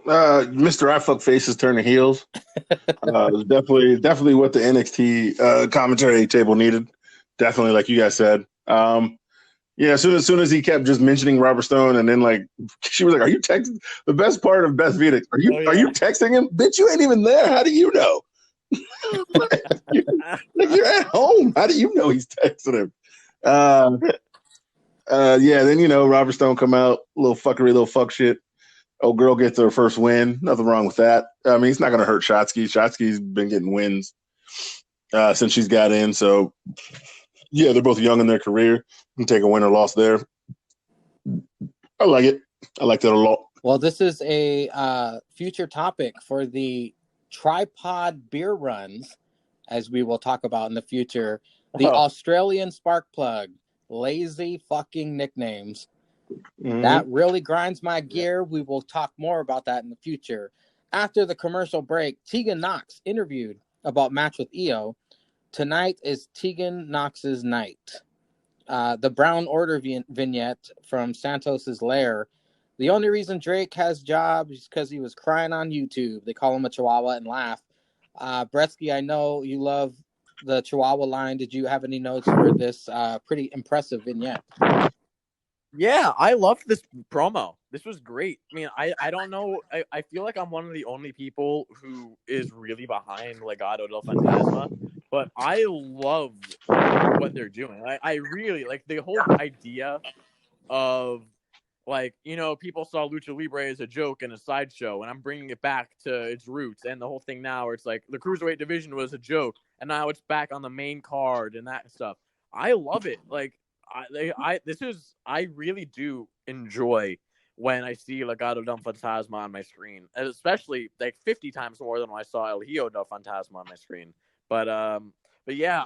Mr. I fuck faces turning heels. It was definitely what the NXT commentary table needed. Definitely, like you guys said. Yeah, as soon as he kept just mentioning Robert Stone, and then like she was like, "Are you texting?" The best part of Beth Phoenix, are you texting him? Bitch, you ain't even there. How do you know? you're at home. How do you know he's texting him? Yeah. Then Robert Stone come out, little fuck shit. Oh, girl gets her first win. Nothing wrong with that. I mean, he's not going to hurt Shotzi. Shotzi's been getting wins since she's got in. So, yeah, they're both young in their career. You can take a win or loss there. I like it. I like that a lot. Well, this is a future topic for the tripod beer runs, as we will talk about in the future. The Australian spark plug. Lazy fucking nicknames. Mm-hmm. That really grinds my gear. We will talk more about that in the future. After the commercial break, Tegan Knox interviewed about match with Io. Tonight is Tegan Knox's night. The Brown Order vignette from Santos's lair. The only reason Drake has jobs is because he was crying on YouTube. They call him a Chihuahua and laugh. Bretsky, I know you love the Chihuahua line. Did you have any notes for this pretty impressive vignette? Yeah, I loved this promo. This was great. I mean, I don't know. I feel like I'm one of the only people who is really behind Legado del Fantasma, but I love what they're doing. I really like the whole idea of, like, people saw Lucha Libre as a joke and a sideshow, and I'm bringing it back to its roots. And the whole thing now where it's like the Cruiserweight division was a joke, and now it's back on the main card and that stuff. I love it. Like, I really do enjoy when I see Legado del Fantasma on my screen, and especially like 50 times more than when I saw El Hijo del Fantasma on my screen. But yeah,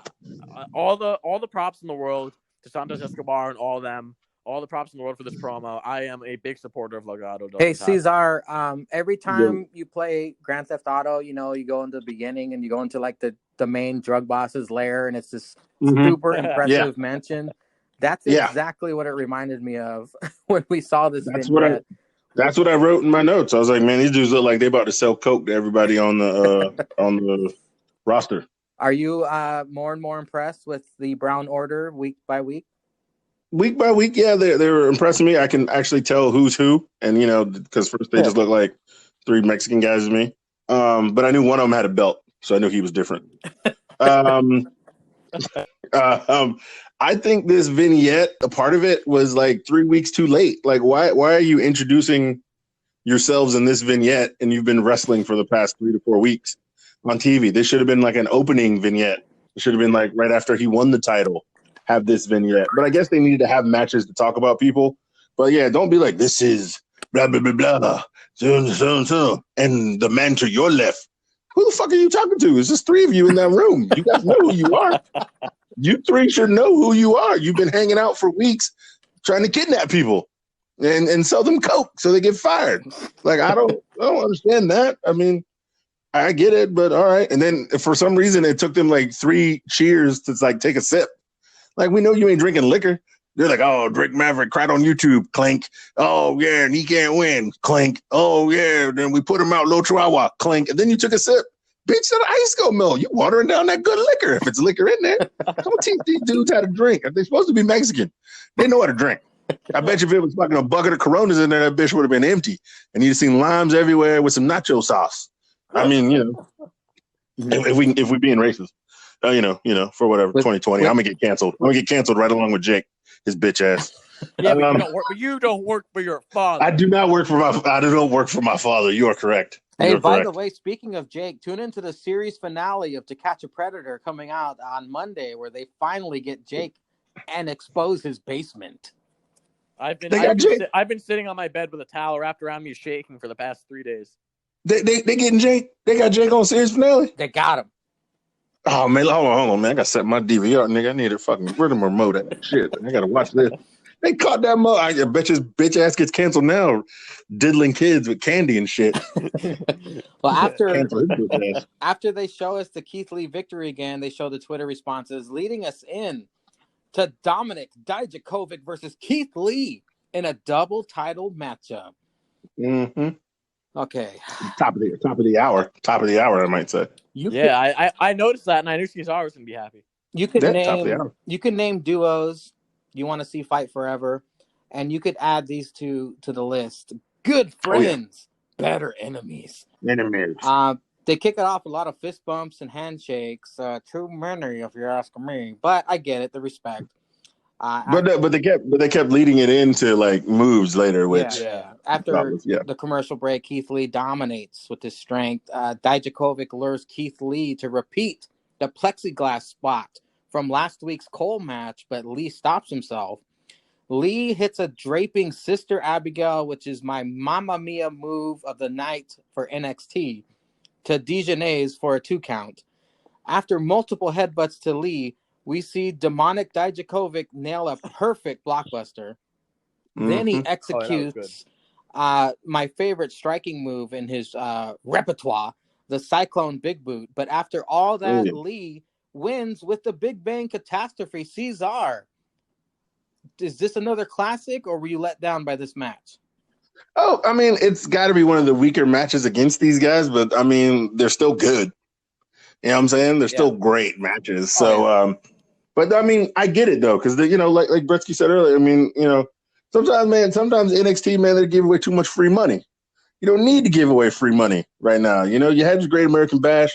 all the props in the world to Santos Escobar and all them. All the props in the world for this promo. I am a big supporter of Legado del Hey, Fantasma. Ceizar, every time you play Grand Theft Auto, you go into the beginning and you go into like the main drug boss's lair, and it's this super impressive mansion. That's exactly what it reminded me of when we saw this vignette. That's what I wrote in my notes. I was like, man, these dudes look like they about to sell coke to everybody on the roster. Are you more and more impressed with the Brown Order week by week? Week by week, yeah, they were impressing me. I can actually tell who's who, and because first they just looked like three Mexican guys to me. But I knew one of them had a belt, so I knew he was different. I think this vignette, a part of it was like 3 weeks too late. Like, why are you introducing yourselves in this vignette and you've been wrestling for the past 3 to 4 weeks on TV? This should have been like an opening vignette. It should have been like right after he won the title. Have this vignette, but I guess they needed to have matches to talk about people. But yeah, don't be like, this is blah blah blah blah, so, and the man to your left. Who the fuck are you talking to? It's just 3 of you in that room. You guys know who you are. You 3 should know who you are. You've been hanging out for weeks trying to kidnap people and sell them coke so they get fired. Like I don't understand that. I mean, I get it, but all right. And then for some reason, it took them like 3 cheers to like take a sip. Like, we know you ain't drinking liquor. They're like, oh, Drake Maverick cried on YouTube, clink. Oh, yeah, and he can't win, clink. Oh, yeah, then we put him out, low chihuahua, clink. And then you took a sip. Bitch, that ice go melt. You watering down that good liquor if it's liquor in there. Don't teach these dudes how to drink. If they're supposed to be Mexican, they know how to drink. I bet you if it was fucking a bucket of Coronas in there, that bitch would have been empty. And you'd seen limes everywhere with some nacho sauce. I mean, if we being racist. For whatever, 2020. I'm going to get canceled. I'm going to get canceled right along with Jake, his bitch ass. Yeah, but you don't work for your father. I do not work for my father. You are correct. Hey, by the way, speaking of Jake, tune into the series finale of To Catch a Predator coming out on Monday, where they finally get Jake and expose his basement. I've been sitting on my bed with a towel wrapped around me shaking for the past 3 days. They getting Jake? They got Jake on series finale? They got him. Oh, man, hold on, man. I got to set my DVR, nigga. I need to fucking, where the remote at? Shit, I got to watch this. They caught that mo. I bet his bitch ass gets canceled now, diddling kids with candy and shit. Well, after they show us the Keith Lee victory again, they show the Twitter responses leading us in to Dominic Dijakovic versus Keith Lee in a double title matchup. Mm-hmm. Okay. Top of the hour, I might say. I noticed that, and I knew Ceizar was gonna be happy. You could name duos you want to see fight forever, and you could add these two to the list. Good friends, better enemies. They kick it off a lot of fist bumps and handshakes. Too many, if you're asking me. But I get it, the respect. But they kept leading it into like moves later, which after the commercial break, Keith Lee dominates with his strength. Dijakovic lures Keith Lee to repeat the plexiglass spot from last week's Cole match, but Lee stops himself. Lee hits a draping Sister Abigail, which is my Mamma Mia move of the night for NXT, to Dijonais for a 2 count. After multiple headbutts to Lee, we see demonic Dijakovic nail a perfect blockbuster. Mm-hmm. Then he executes my favorite striking move in his repertoire, the Cyclone Big Boot. But after all that, Lee wins with the Big Bang Catastrophe. Ceizar, is this another classic, or were you let down by this match? Oh, I mean, it's got to be one of the weaker matches against these guys, but I mean, they're still good. You know what I'm saying? They're still great matches. So, but I mean, I get it though, because like Bretsky said earlier, I mean, sometimes NXT, man, they give away too much free money. You don't need to give away free money right now. You had your Great American Bash.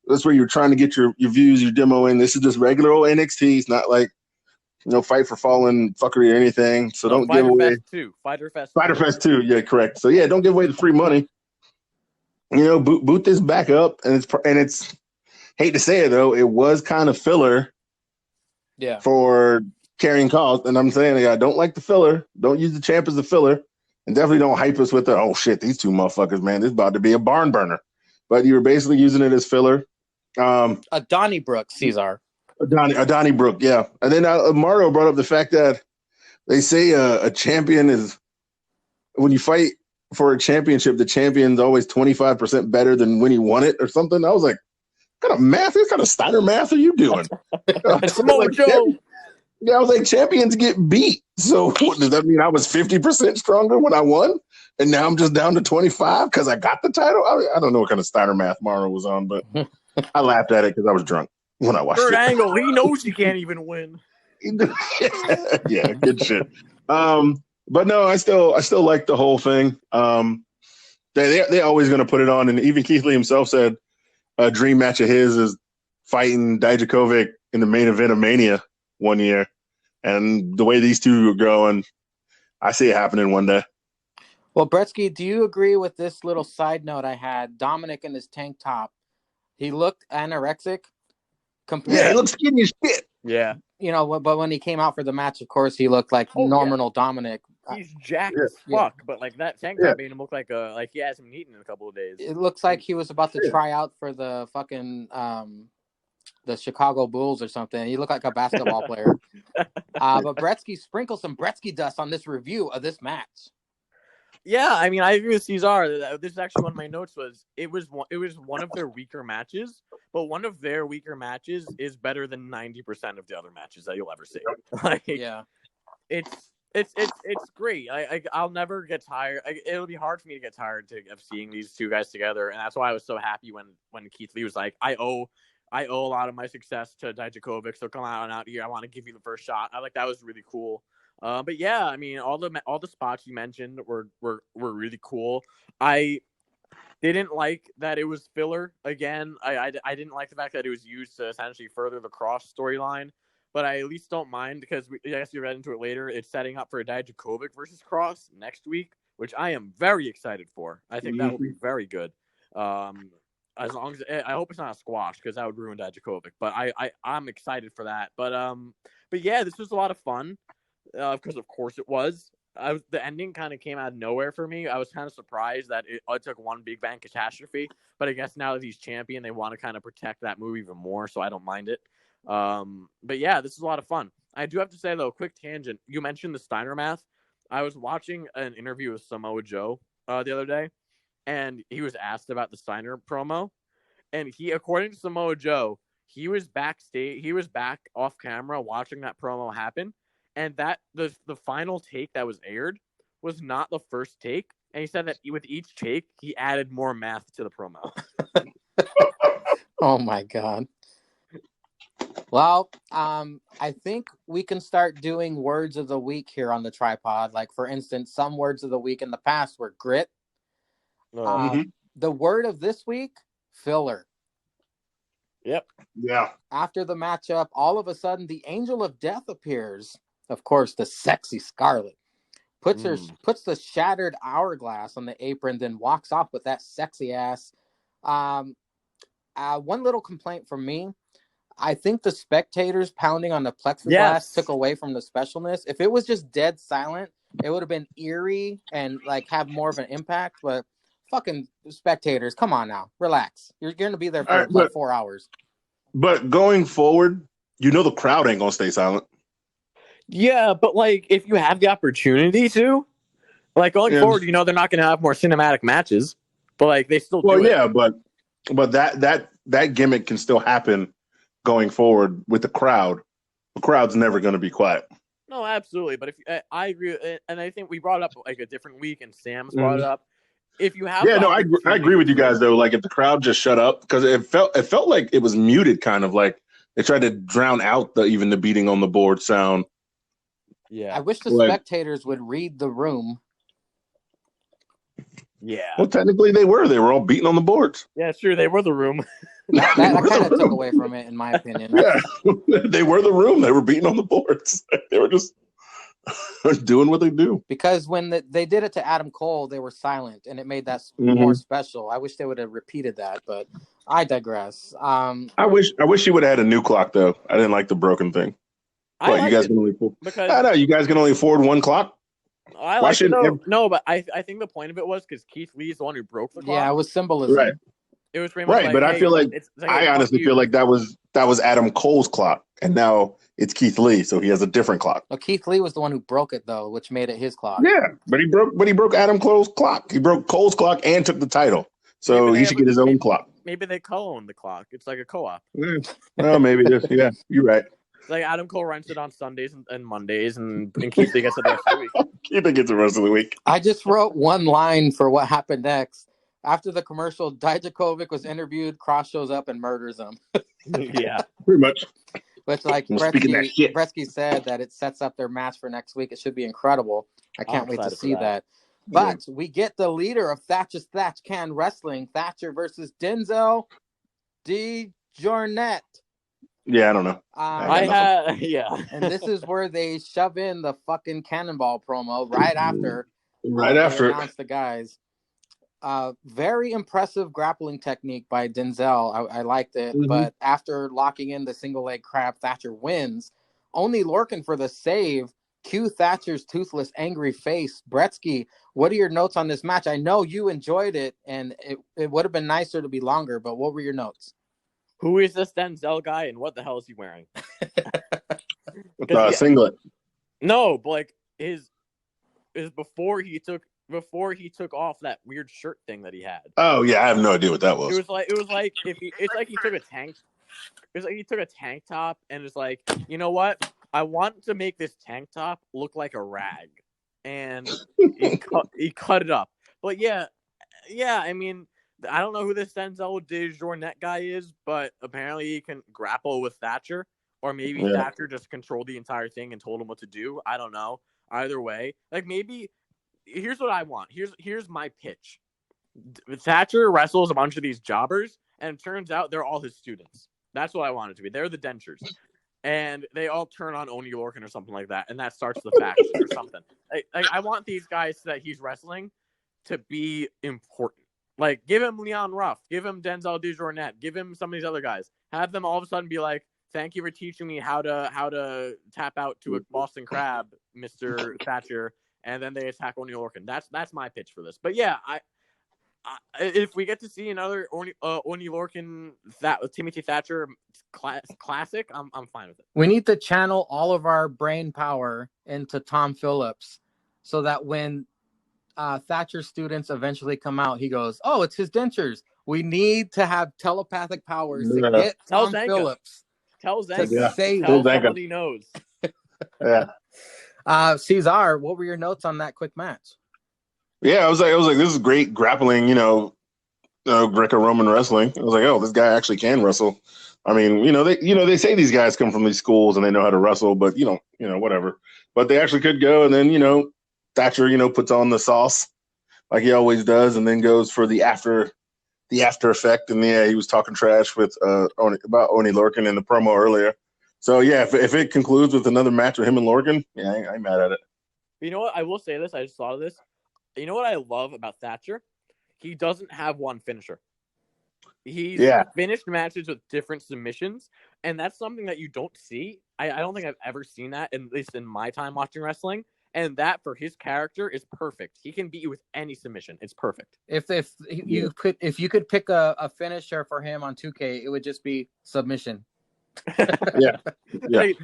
That's where you're trying to get your views, your demo in. This is just regular old NXT. It's not like Fight for Fallen fuckery or anything. So don't give away. Fighter Fest 2. Yeah, correct. So yeah, don't give away the free money. Boot this back up, and it's hate to say it though, it was kind of filler. Yeah. For carrying cost. And I'm saying, I don't like the filler. Don't use the champ as a filler. And definitely don't hype us with oh shit, these two motherfuckers, man, this is about to be a barn burner. But you were basically using it as filler. A Donnybrook, Ceizar. A Donnybrook, yeah. And then Mario brought up the fact that they say a champion is, when you fight for a championship, the champion's always 25% better than when he won it or something. I was like, what kind of math? What kind of Steiner math are you doing? Samoa Joe. Yeah, I was like, champions get beat. So what, does that mean I was 50% stronger when I won? And now I'm just down to 25 because I got the title? I don't know what kind of Steiner math Mario was on, but I laughed at it because I was drunk when I watched Kurt it. Angle, he knows he can't even win. Yeah, good shit. But no, I still like the whole thing. They're always going to put it on, and even Keith Lee himself said a dream match of his is fighting Dijakovic in the main event of Mania one year. And the way these two are going, I see it happening one day. Well, Bretsky, do you agree with this little side note I had? Dominic in his tank top, he looked anorexic. Yeah, he looked skinny as shit. Yeah. You know, but when he came out for the match, of course, he looked like normal Dominic. He's jacked as fuck, but like that tank top made him look like he hasn't been eaten in a couple of days. It looks like he was about to try out for the fucking the Chicago Bulls or something. He looked like a basketball player. But Bretsky, sprinkle some Bretsky dust on this review of this match. Yeah, I mean, I agree with Ceizar. This is actually one of my notes. It was one of their weaker matches, but one of their weaker matches is better than 90% of the other matches that you'll ever see. Like, yeah, it's great. I'll never get tired. It'll be hard for me to get tired of seeing these two guys together, and that's why I was so happy when Keith Lee was like, I owe a lot of my success to Dijakovic, so come out here. I want to give you the first shot. I like that was really cool. But yeah, I mean, all the spots you mentioned were really cool. I didn't like that it was filler again. I didn't like the fact that it was used to essentially further the Cross storyline. But I at least don't mind because I guess you read into it later. It's setting up for a Dijakovic versus Cross next week, which I am very excited for. I think that will be very good. As long as I hope it's not a squash because that would ruin Dijakovic. But I'm excited for that. But yeah, this was a lot of fun. Because of course it was. The ending kind of came out of nowhere for me. I was kind of surprised that it took one big bang catastrophe. But I guess now that he's champion, they want to kind of protect that move even more, so I don't mind it. But yeah, this is a lot of fun. I do have to say, though, quick tangent. You mentioned the Steiner math. I was watching an interview with Samoa Joe the other day, and he was asked about the Steiner promo. And according to Samoa Joe, he was backstage. He was back off camera watching that promo happen. And that the final take that was aired was not the first take. And he said that with each take, he added more math to the promo. Oh, my God. Well, I think we can start doing words of the week here on the tripod. Like, for instance, some words of the week in the past were grit. The word of this week, filler. Yep. Yeah. After the matchup, all of a sudden, the Angel of Death appears. Of course, the sexy Scarlet puts the shattered hourglass on the apron, then walks off with that sexy ass. One little complaint from me. I think the spectators pounding on the plexiglass took away from the specialness. If it was just dead silent, it would have been eerie and like have more of an impact. But fucking spectators, come on now, relax. You're going to be there for like 4 hours. But going forward, the crowd ain't gonna stay silent. Yeah, but like if you have the opportunity to, like going forward, they're not going to have more cinematic matches, but like they still do. Well, yeah, but that gimmick can still happen going forward with the crowd. The crowd's never going to be quiet. No, absolutely. But if I agree, and I think we brought it up like a different week, and Sam's brought it up. If you have, I agree with you guys though. Like if the crowd just shut up, because it felt like it was muted, kind of like they tried to drown out the beating on the board sound. Yeah, I wish the spectators would read the room. Yeah. Well, technically they were all beating on the boards. Yeah, sure, they were the room. that kind of took away from it, in my opinion. Yeah, they were the room. They were beating on the boards. They were just doing what they do. Because when they did it to Adam Cole, they were silent, and it made that more special. I wish they would have repeated that, but I digress. I wish he would have had a new clock though. I didn't like the broken thing. What, you guys can only afford? I know you guys can only afford one clock. I like it though. No, but I think the point of it was because Keith Lee's the one who broke the clock. Yeah, it was symbolism. Right. It was pretty much right, but I feel like I honestly feel like that was Adam Cole's clock, and now it's Keith Lee, so he has a different clock. Well, Keith Lee was the one who broke it though, which made it his clock. Yeah, but he broke Adam Cole's clock. He broke Cole's clock and took the title, so he should get his own clock. Maybe they co-own the clock. It's like a co-op. Yeah. Well, maybe it is. Yeah, you're right. It's like Adam Cole rents it on Sundays and Mondays, and Keith Lee gets it the rest of the week. Keith Lee gets the rest of the week. I just wrote one line for what happened next. After the commercial, Dijakovic was interviewed, Cross shows up and murders him. Yeah, pretty much. Which, like Gretzky said, that it sets up their match for next week. It should be incredible. I can't wait to see that. But we get the leader of Thatcher's Thatch Can Wrestling, Thatcher versus Denzel DeJournette. Yeah, I don't know. And this is where they shove in the fucking Cannonball promo right after. Right after announce the guys. Very impressive grappling technique by Denzel. I liked it, but after locking in the single leg crab, Thatcher wins. Only Lorcan for the save. Cue Thatcher's toothless, angry face. Bretsky, what are your notes on this match? I know you enjoyed it, and it would have been nicer to be longer, but what were your notes? Who is this Denzel guy, and what the hell is he wearing? Singlet. No, but like his before he took off that weird shirt thing that he had. Oh yeah, I have no idea what that was. It was like it's like he took a tank. It's like he took a tank top and was like, you know what? I want to make this tank top look like a rag, and he cut it up. But yeah. I mean, I don't know who this Denzel DeJournette guy is, but apparently he can grapple with Thatcher, or maybe Thatcher just controlled the entire thing and told him what to do. I don't know. Either way, like maybe. Here's what I want. Here's my pitch. Thatcher wrestles a bunch of these jobbers, and it turns out they're all his students. That's what I want it to be. They're the dentures. And they all turn on Oney Lorcan or something like that, and that starts the faction or something. I want these guys that he's wrestling to be important. Like, give him Leon Ruff, give him Denzel DeJournette, give him some of these other guys. Have them all of a sudden be like, thank you for teaching me how to tap out to a Boston Crab, Mr. Thatcher. And then they attack Oney Lorcan. That's my pitch for this. But yeah, I if we get to see another Oney Lorcan Timothy Thatcher classic, I'm fine with it. We need to channel all of our brain power into Tom Phillips, so that when Thatcher students eventually come out, he goes, "Oh, it's his dentures." We need to have telepathic powers to get Tom Phillips. Tell Zenka. Tell somebody knows. Yeah. Ceizar, what were your notes on that quick match? Yeah, I was like, this is great grappling, Greco-Roman wrestling. I was like, oh, this guy actually can wrestle. I mean, they say these guys come from these schools and they know how to wrestle, but whatever. But they actually could go, and then Thatcher, puts on the sauce like he always does, and then goes for the after effect. And yeah, he was talking trash about Oney Lorcan in the promo earlier. So, yeah, if it concludes with another match with him and Lorcan, yeah, I ain't mad at it. You know what? I will say this. I just thought of this. You know what I love about Thatcher? He doesn't have one finisher. He's finished matches with different submissions, and that's something that you don't see. I don't think I've ever seen that, at least in my time watching wrestling. And that, for his character, is perfect. He can beat you with any submission. It's perfect. If you could pick a finisher for him on 2K, it would just be submission. Yeah.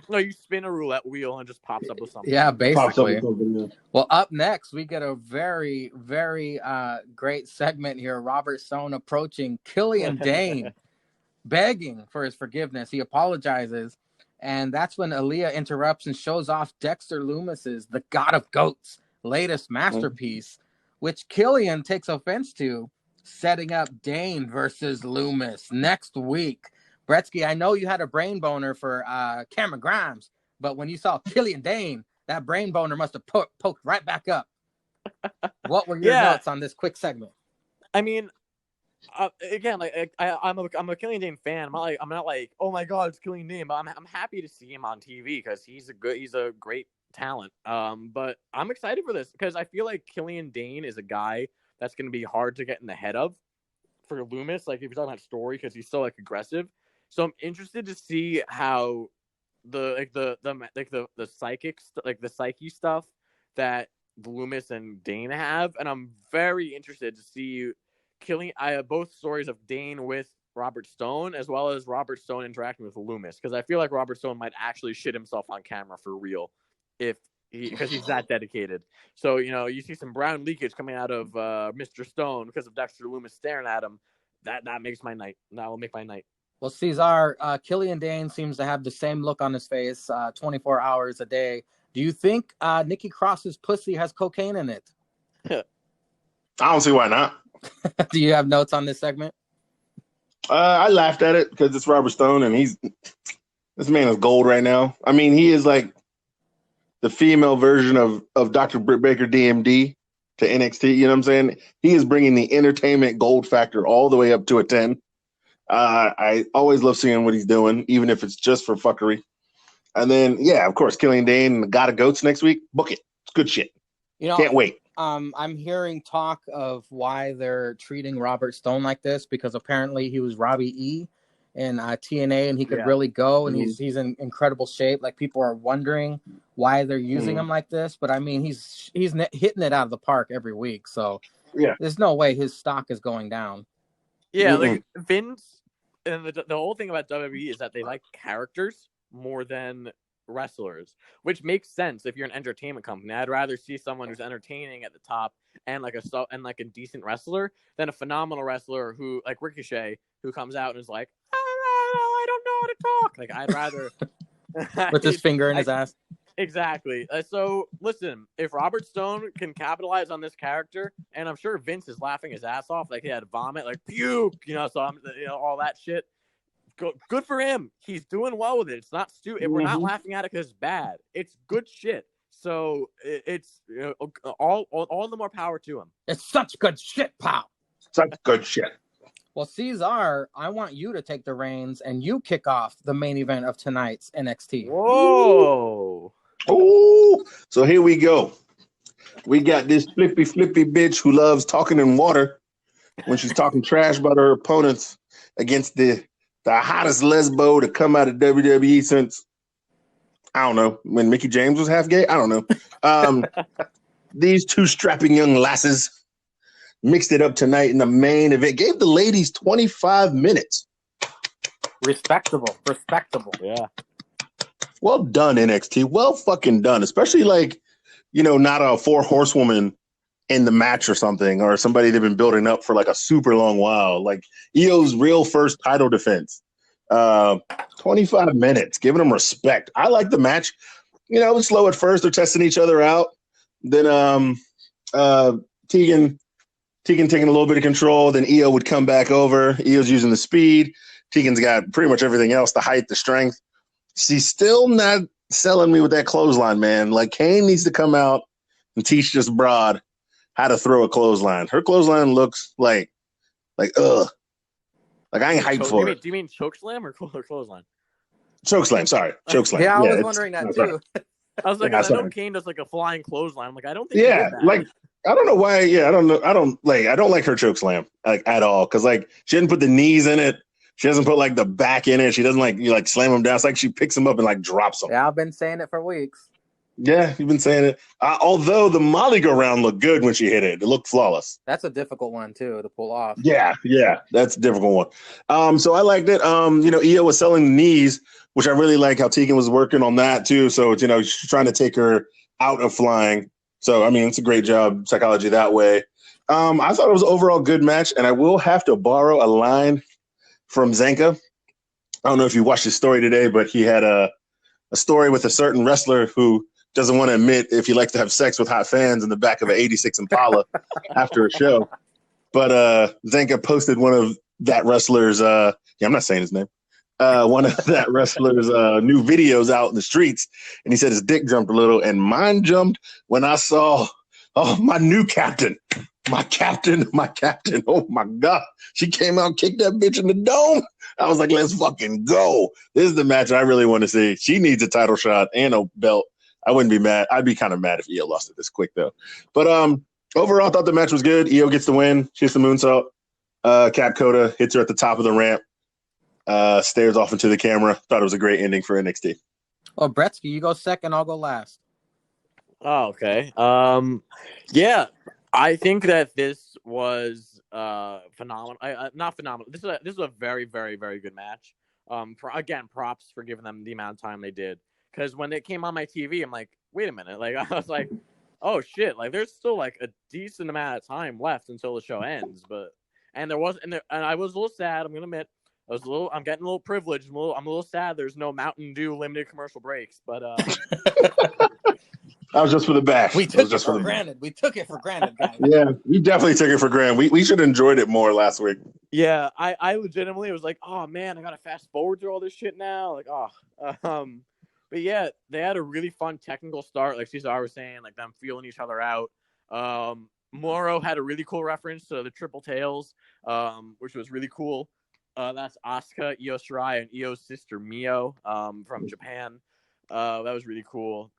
No, you spin a roulette wheel and it just pops up with something. Yeah, basically. Well, up next, we get a very, very great segment here. Robert Stone approaching Killian Dane, begging for his forgiveness. He apologizes, and that's when Aaliyah interrupts and shows off Dexter Loomis's The God of Goats latest masterpiece, which Killian takes offense to, setting up Dane versus Loomis next week. Bretsky, I know you had a brain boner for Cameron Grimes, but when you saw Killian Dane, that brain boner must have poked right back up. What were your notes on this quick segment? I mean, again, like I'm a Killian Dane fan. I'm not like, oh my god, it's Killian Dane, but I'm happy to see him on TV because he's a great talent. But I'm excited for this because I feel like Killian Dane is a guy that's going to be hard to get in the head of for Loomis. Like if you're talking about story, because he's so aggressive. So I'm interested to see how the psychic like the psyche stuff that Loomis and Dane have, and I'm very interested to see I have both stories of Dane with Robert Stone as well as Robert Stone interacting with Loomis, because I feel like Robert Stone might actually shit himself on camera for real because he's that dedicated. So you see some brown leakage coming out of Mr. Stone because of Dexter Loomis staring at him. That makes my night. That will make my night. Well, Ceizar, Killian Dane seems to have the same look on his face 24 hours a day. Do you think Nikki Cross's pussy has cocaine in it? I don't see why not. Do you have notes on this segment? I laughed at it because it's Robert Stone, and this man is gold right now. I mean, he is like the female version of Dr. Britt Baker DMD to NXT. You know what I'm saying? He is bringing the entertainment gold factor all the way up to a 10. I always love seeing what he's doing, even if it's just for fuckery. And then, yeah, of course, Killian Dane and the God of Goats next week. Book it. It's good shit. Can't wait. I'm hearing talk of why they're treating Robert Stone like this, because apparently he was Robbie E in TNA and he could really go, and he's in incredible shape. Like, people are wondering why they're using him like this, but I mean, he's hitting it out of the park every week. So there's no way his stock is going down. Yeah, like Vince, and the whole thing about WWE is that they like characters more than wrestlers, which makes sense if you're an entertainment company. I'd rather see someone who's entertaining at the top and like a decent wrestler than a phenomenal wrestler who, like Ricochet, who comes out and is like, I don't know how to talk. Like, I'd rather with his finger in his ass. Exactly. So listen, if Robert Stone can capitalize on this character, and I'm sure Vince is laughing his ass off, like he had vomit, like puke, so I'm, all that shit. Good for him. He's doing well with it. It's not stupid. We're not laughing at it because it's bad. It's good shit. So it's all the more power to him. It's such good shit, pal. Such good shit. Well, Ceizar, I want you to take the reins and you kick off the main event of tonight's NXT. Whoa. Oh, so here we go. We got this flippy bitch who loves talking in water when she's talking trash about her opponents against the hottest lesbo to come out of WWE since, I don't know, when Mickie James was half gay. I don't know. These two strapping young lasses mixed it up tonight in the main event. Gave the ladies 25 minutes. Respectable. Yeah. Well done, NXT. Well fucking done. Especially not a 4 horsewoman in the match or something, or somebody they've been building up for like a super long while. Like Io's real first title defense. 25 minutes, giving them respect. I like the match. It was slow at first. They're testing each other out. Then Tegan taking a little bit of control. Then Io would come back over. Io's using the speed. Tegan's got pretty much everything else, the height, the strength. She's still not selling me with that clothesline, man. Like, Kane needs to come out and teach this broad how to throw a clothesline. Her clothesline looks like ugh. Like, I ain't hyped for it. Do you mean chokeslam or clothesline? Chokeslam, sorry. Chokeslam. Yeah, I was wondering that too. I was like, I know Kane does like a flying clothesline. I'm like, I don't think. Yeah, like, I don't know why. Yeah, I don't know. I don't like her chokeslam like at all, because like she didn't put the knees in it. She doesn't put like the back in it. She doesn't like slam them down. It's like she picks them up and like drops them. Yeah, I've been saying it for weeks. Yeah, you've been saying it. Although the Molly go round looked good when she hit it. It looked flawless. That's a difficult one too to pull off. Yeah, that's a difficult one. So I liked it. Io was selling the knees, which I really like how Tegan was working on that too. So she's trying to take her out of flying. So I mean, it's a great job psychology that way. I thought it was an overall good match, and I will have to borrow a line from Zanka. I don't know if you watched his story today, but he had a story with a certain wrestler who doesn't want to admit if he likes to have sex with hot fans in the back of an 86 Impala after a show. But Zanka posted one of that wrestler's, I'm not saying his name, one of that wrestler's new videos out in the streets. And he said his dick jumped a little, and mine jumped when I saw, my new captain. My captain. Oh, my God. She came out and kicked that bitch in the dome. I was like, let's fucking go. This is the match I really want to see. She needs a title shot and a belt. I wouldn't be mad. I'd be kind of mad if Io lost it this quick, though. But overall, I thought the match was good. Io gets the win. She hits the moonsault. Cap Coda hits her at the top of the ramp. Stares off into the camera. Thought it was a great ending for NXT. Well, Bretsky, you go second. I'll go last. Oh, okay. Yeah, I think that this was phenomenal. Not phenomenal. This is a very, very, very good match. Again, props for giving them the amount of time they did. Because when it came on my TV, I'm like, wait a minute. Like, I was like, oh shit. Like, there's still like a decent amount of time left until the show ends. And I was a little sad. I'm gonna admit, I'm getting a little privileged. I'm a little sad. There's no Mountain Dew limited commercial breaks, but That was just for the bash. We took it for granted. We took it for granted, guys. Yeah, we definitely took it for granted. We should have enjoyed it more last week. Yeah, I legitimately was like, oh man, I gotta fast forward through all this shit now. Like, but yeah, they had a really fun technical start, like Ceizar was saying, like them feeling each other out. Moro had a really cool reference to the triple tails, which was really cool. That's Asuka, Io Shirai, and Io's sister Mio, from Japan. That was really cool.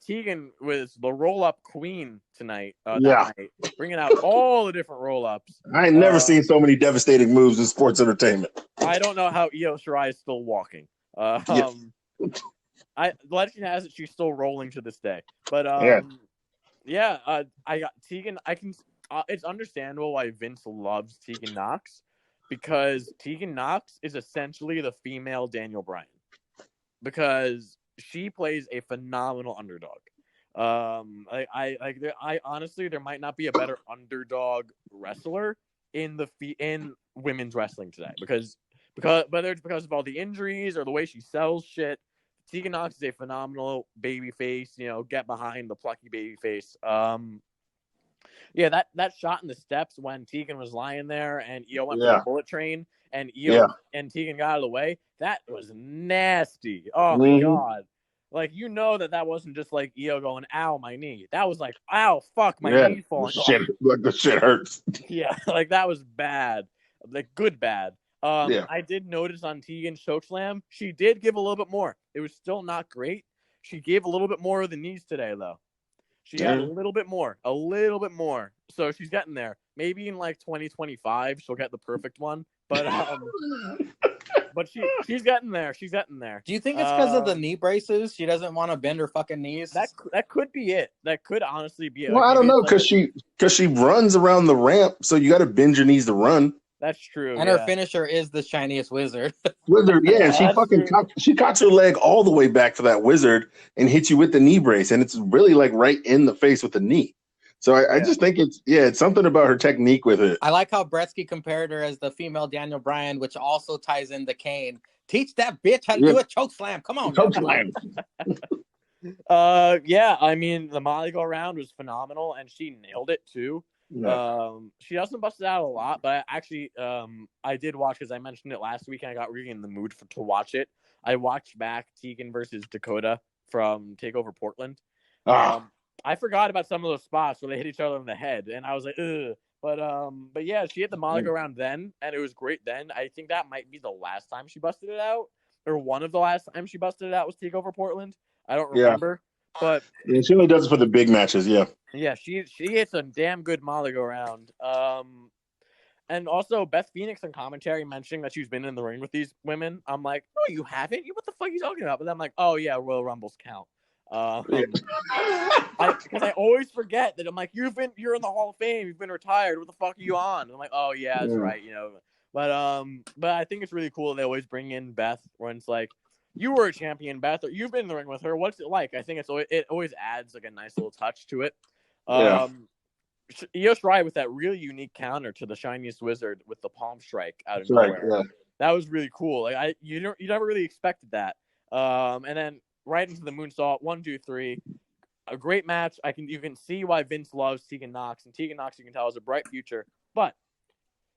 Tegan was the roll-up queen tonight. Night, bringing out all the different roll-ups. I ain't never seen so many devastating moves in sports entertainment. I don't know how Io Shirai is still walking. Legend has it she's still rolling to this day. But I got Tegan. It's understandable why Vince loves Tegan Nox, because Tegan Nox is essentially the female Daniel Bryan, because she plays a phenomenal underdog. I honestly, there might not be a better underdog wrestler in women's wrestling today, because whether it's because of all the injuries or the way she sells shit, Tegan Nox is a phenomenal baby face. Get behind the plucky baby face. Yeah, that shot in the steps when Tegan was lying there and Io went for the bullet train and Io and Tegan got out of the way. That was nasty. Oh my god. Like, that wasn't just like Io going, ow, my knee. That was like, ow, fuck, my knee falling off. Like the shit hurts. Yeah, like that was bad. Like good bad. I did notice on Tegan's chokeslam, she did give a little bit more. It was still not great. She gave a little bit more of the knees today, though. She had a little bit more. So she's getting there. Maybe in like 2025, she'll get the perfect one. But but she's getting there. She's getting there. Do you think it's because of the knee braces? She doesn't want to bend her fucking knees. That could be it. That could honestly be it. Well, I don't know, because she runs around the ramp, so you got to bend your knees to run. That's true. And her finisher is the Chinese wizard. Yeah. She cocks her leg all the way back to that wizard and hits you with the knee brace, and it's really like right in the face with the knee. So I just think it's something about her technique with it. I like how Bretsky compared her as the female Daniel Bryan, which also ties in the Kane. Teach that bitch how to do a choke slam. Come on. Choke slam. I mean, the Molly go round was phenomenal, and she nailed it too. Yeah. She doesn't bust it out a lot, but actually, I did watch, because I mentioned it last week and I got really in the mood to watch it. I watched back Tegan versus Dakota from TakeOver Portland. I forgot about some of those spots where they hit each other in the head, and I was like, ugh. But yeah, she hit the Molly go round then, and it was great then. I think that might be the last time she busted it out, or one of the last times she busted it out was TakeOver Portland. I don't remember. But she only does it for the big matches, Yeah, she hits a damn good Molly go round. And also Beth Phoenix on commentary mentioning that she's been in the ring with these women. I'm like, no, you haven't. What the fuck are you talking about? But then I'm like, oh yeah, Royal Rumbles count. Because I always forget that I'm like, you're in the Hall of Fame. You've been retired. What the fuck are you on? And I'm like, oh yeah, that's right. But I think it's really cool. They always bring in Beth when it's like, you were a champion, Beth, or you've been in the ring with her. What's it like? I think it always adds like a nice little touch to it. Io Shirai with that really unique counter to the Chinese Wizard with the palm strike out of nowhere. Yeah. That was really cool. Like you never really expected that. And then right into the moonsault, 1, 2, 3. A great match. You can see why Vince loves Tegan Nox, and Tegan Nox, you can tell, has a bright future. But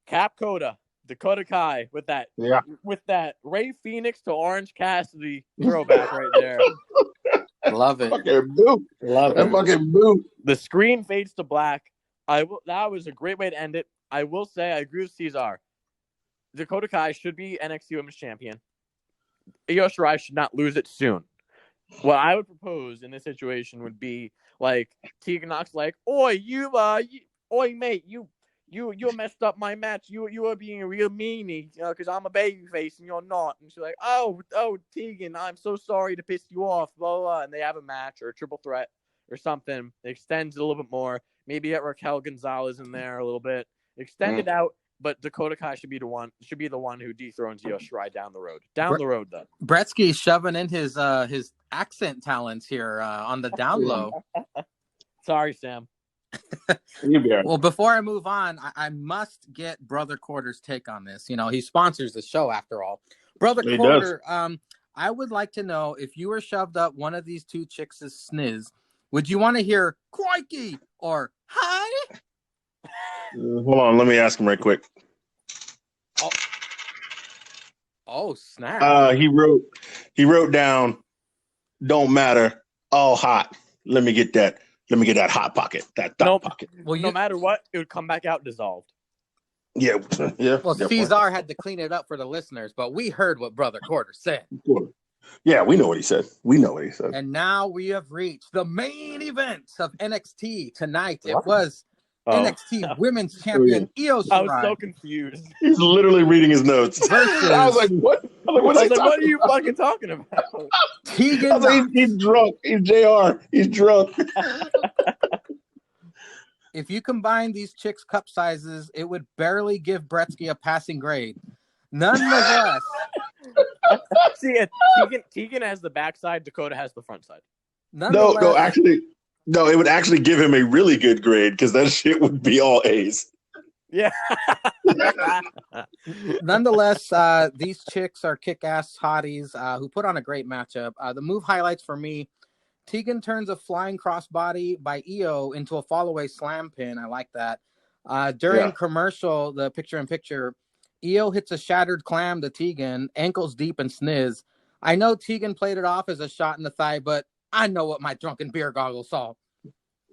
Cap Coda, Dakota Kai with that Ray Phoenix to Orange Cassidy throwback right there. Love it. Fucking boot. Love it. Fucking boot. The screen fades to black. That was a great way to end it. I will say I agree with Ceizar. Dakota Kai should be NXT Women's Champion. Io Shirai should not lose it soon. What I would propose in this situation would be like Tegan Nox, like, oi, mate, you messed up my match. You are being a real meanie, because I'm a babyface and you're not. And she's like, oh, Tegan, I'm so sorry to piss you off, blah, blah. And they have a match or a triple threat or something. It extends it a little bit more. Maybe get Raquel Gonzalez in there a little bit. Extend it out, but Dakota Kai should be the one who dethrones Io Shirai down the road. The road, though. Bretsky's shoving in his accent talents here on the down low. Sorry, Sam. Well, before I move on, I must get Brother Quarter's take on this. You know, he sponsors the show after all. Brother Quarter, I would like to know, if you were shoved up one of these two chicks' sniz, would you want to hear "crikey" or "hi"? Hold on, let me ask him right quick. Oh snap! He wrote down, "Don't matter, all hot. Let me get that hot pocket, that thought pocket." Well, no matter what, it would come back out dissolved. Yeah. Well, Ceizar had to clean it up for the listeners, but we heard what Brother Quarter said. Yeah, we know what he said. And now we have reached the main event of NXT tonight. It was NXT Women's Champion Io Shirai. I was so confused. He's literally reading his notes. I was like, "What? What are you fucking talking about?" Tegan. I was like, he's drunk. He's JR. He's drunk. If you combine these chicks' cup sizes, it would barely give Bretsky a passing grade. Nonetheless. See, Tegan has the backside, Dakota has the front side. No, it would actually give him a really good grade, because that shit would be all A's. Yeah. Nonetheless, these chicks are kick-ass hotties who put on a great matchup. The move highlights for me: Tegan turns a flying crossbody by Io into a fall-away slam pin. I like that. During commercial, the picture-in-picture, Io hits a shattered clam to Tegan, ankles deep and sniz. I know Tegan played it off as a shot in the thigh, but I know what my drunken beer goggles saw.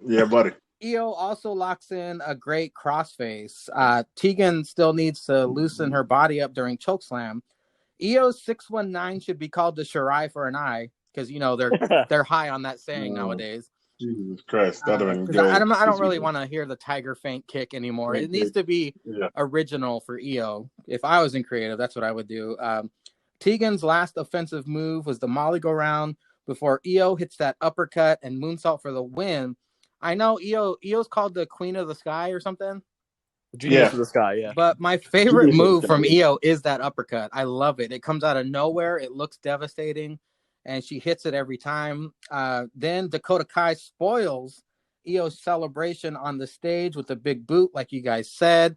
Yeah, buddy. Io also locks in a great crossface. Tegan still needs to loosen her body up during chokeslam. Io's 619 should be called the Shirai for an eye, because they're high on that saying nowadays. Jesus Christ, I don't really want to hear the tiger feint kick anymore. It needs to be original for Io. If I was in creative, that's what I would do. Tegan's last offensive move was the Molly go round before Io hits that uppercut and moonsault for the win. I know Io's called the Queen of the Sky or something. Genius of the Sky, yeah. But my favorite move from Io is that uppercut. I love it. It comes out of nowhere. It looks devastating, and she hits it every time. Then Dakota Kai spoils Io's celebration on the stage with a big boot, like you guys said.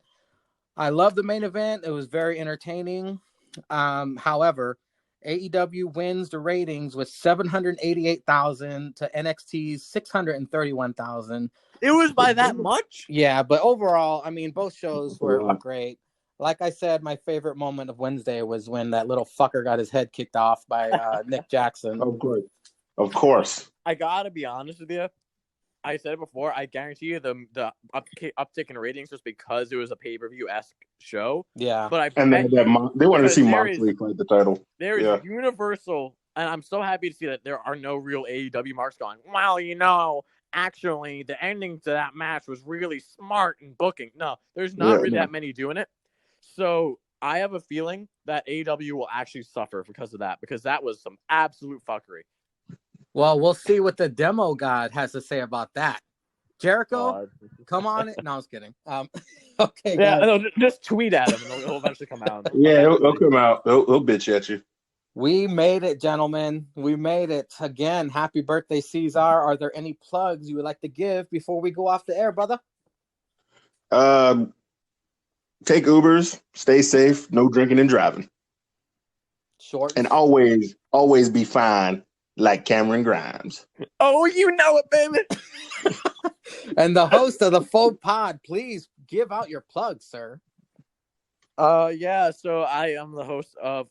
I love the main event. It was very entertaining. However, AEW wins the ratings with 788,000 to NXT's 631,000. It was by that much? Yeah, but overall, I mean, both shows were great. Like I said, my favorite moment of Wednesday was when that little fucker got his head kicked off by Nick Jackson. Of course. I gotta be honest with you. I said it before. I guarantee you the uptick in ratings was because it was a pay-per-view-esque show. Yeah. But they wanted to see Moxley fight the title. There is universal, and I'm so happy to see that there are no real AEW marks going, well, actually, the ending to that match was really smart in booking. No, there's not really that many doing it. So I have a feeling that AEW will actually suffer because of that, because that was some absolute fuckery. Well, we'll see what the demo god has to say about that. Jericho, come on it. No, I was kidding. Okay. Yeah, no, just tweet at him and it'll eventually come out. Yeah, he'll come out. He'll bitch at you. We made it, gentlemen. We made it. Again, happy birthday, Ceizar. Are there any plugs you would like to give before we go off the air, brother? Take Ubers. Stay safe. No drinking and driving. Short. And always be fine, like Cameron Grimes. Oh, you know it, baby. And the host of the Faux Pod, please give out your plug, sir. Yeah. So I am the host of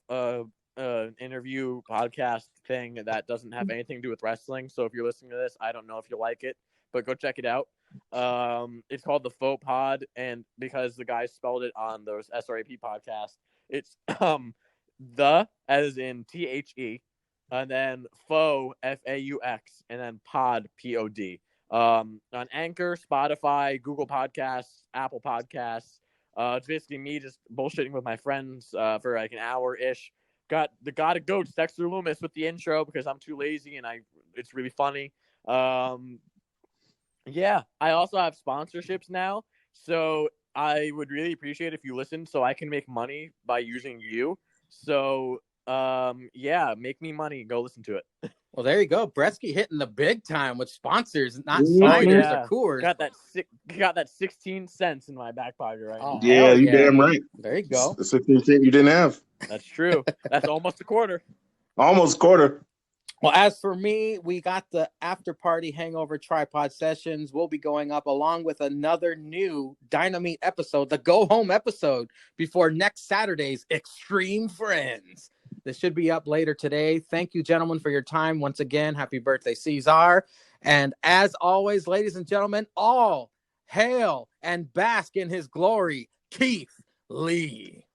an interview podcast thing that doesn't have anything to do with wrestling. So if you're listening to this, I don't know if you like it, but go check it out. It's called the Faux Pod, and because the guy spelled it on those SRAP podcast, it's the as in THE, and then faux FAUX, and then pod POD. on Anchor, Spotify, Google Podcasts, Apple Podcasts. It's basically me just bullshitting with my friends for like an hour-ish. Got the God of Goats, Dexter Loomis, with the intro because I'm too lazy and it's really funny. Yeah, I also have sponsorships now, so I would really appreciate if you listen so I can make money by using you. So, yeah, make me money. Go listen to it. Well, there you go. Bretsky hitting the big time with sponsors, not ciders or Coors. Got that 16 cents in my back pocket right now. Yeah, you damn right. There you go. The 16 cents you didn't have. That's true. That's almost a quarter. Almost quarter. Well, as for me, we got the After Party Hangover Tripod Sessions. We'll be going up along with another new Dynamite episode, the Go Home episode, before next Saturday's Extreme Friends. This should be up later today. Thank you, gentlemen, for your time. Once again, happy birthday, Ceizar. And as always, ladies and gentlemen, all hail and bask in his glory, Keith Lee.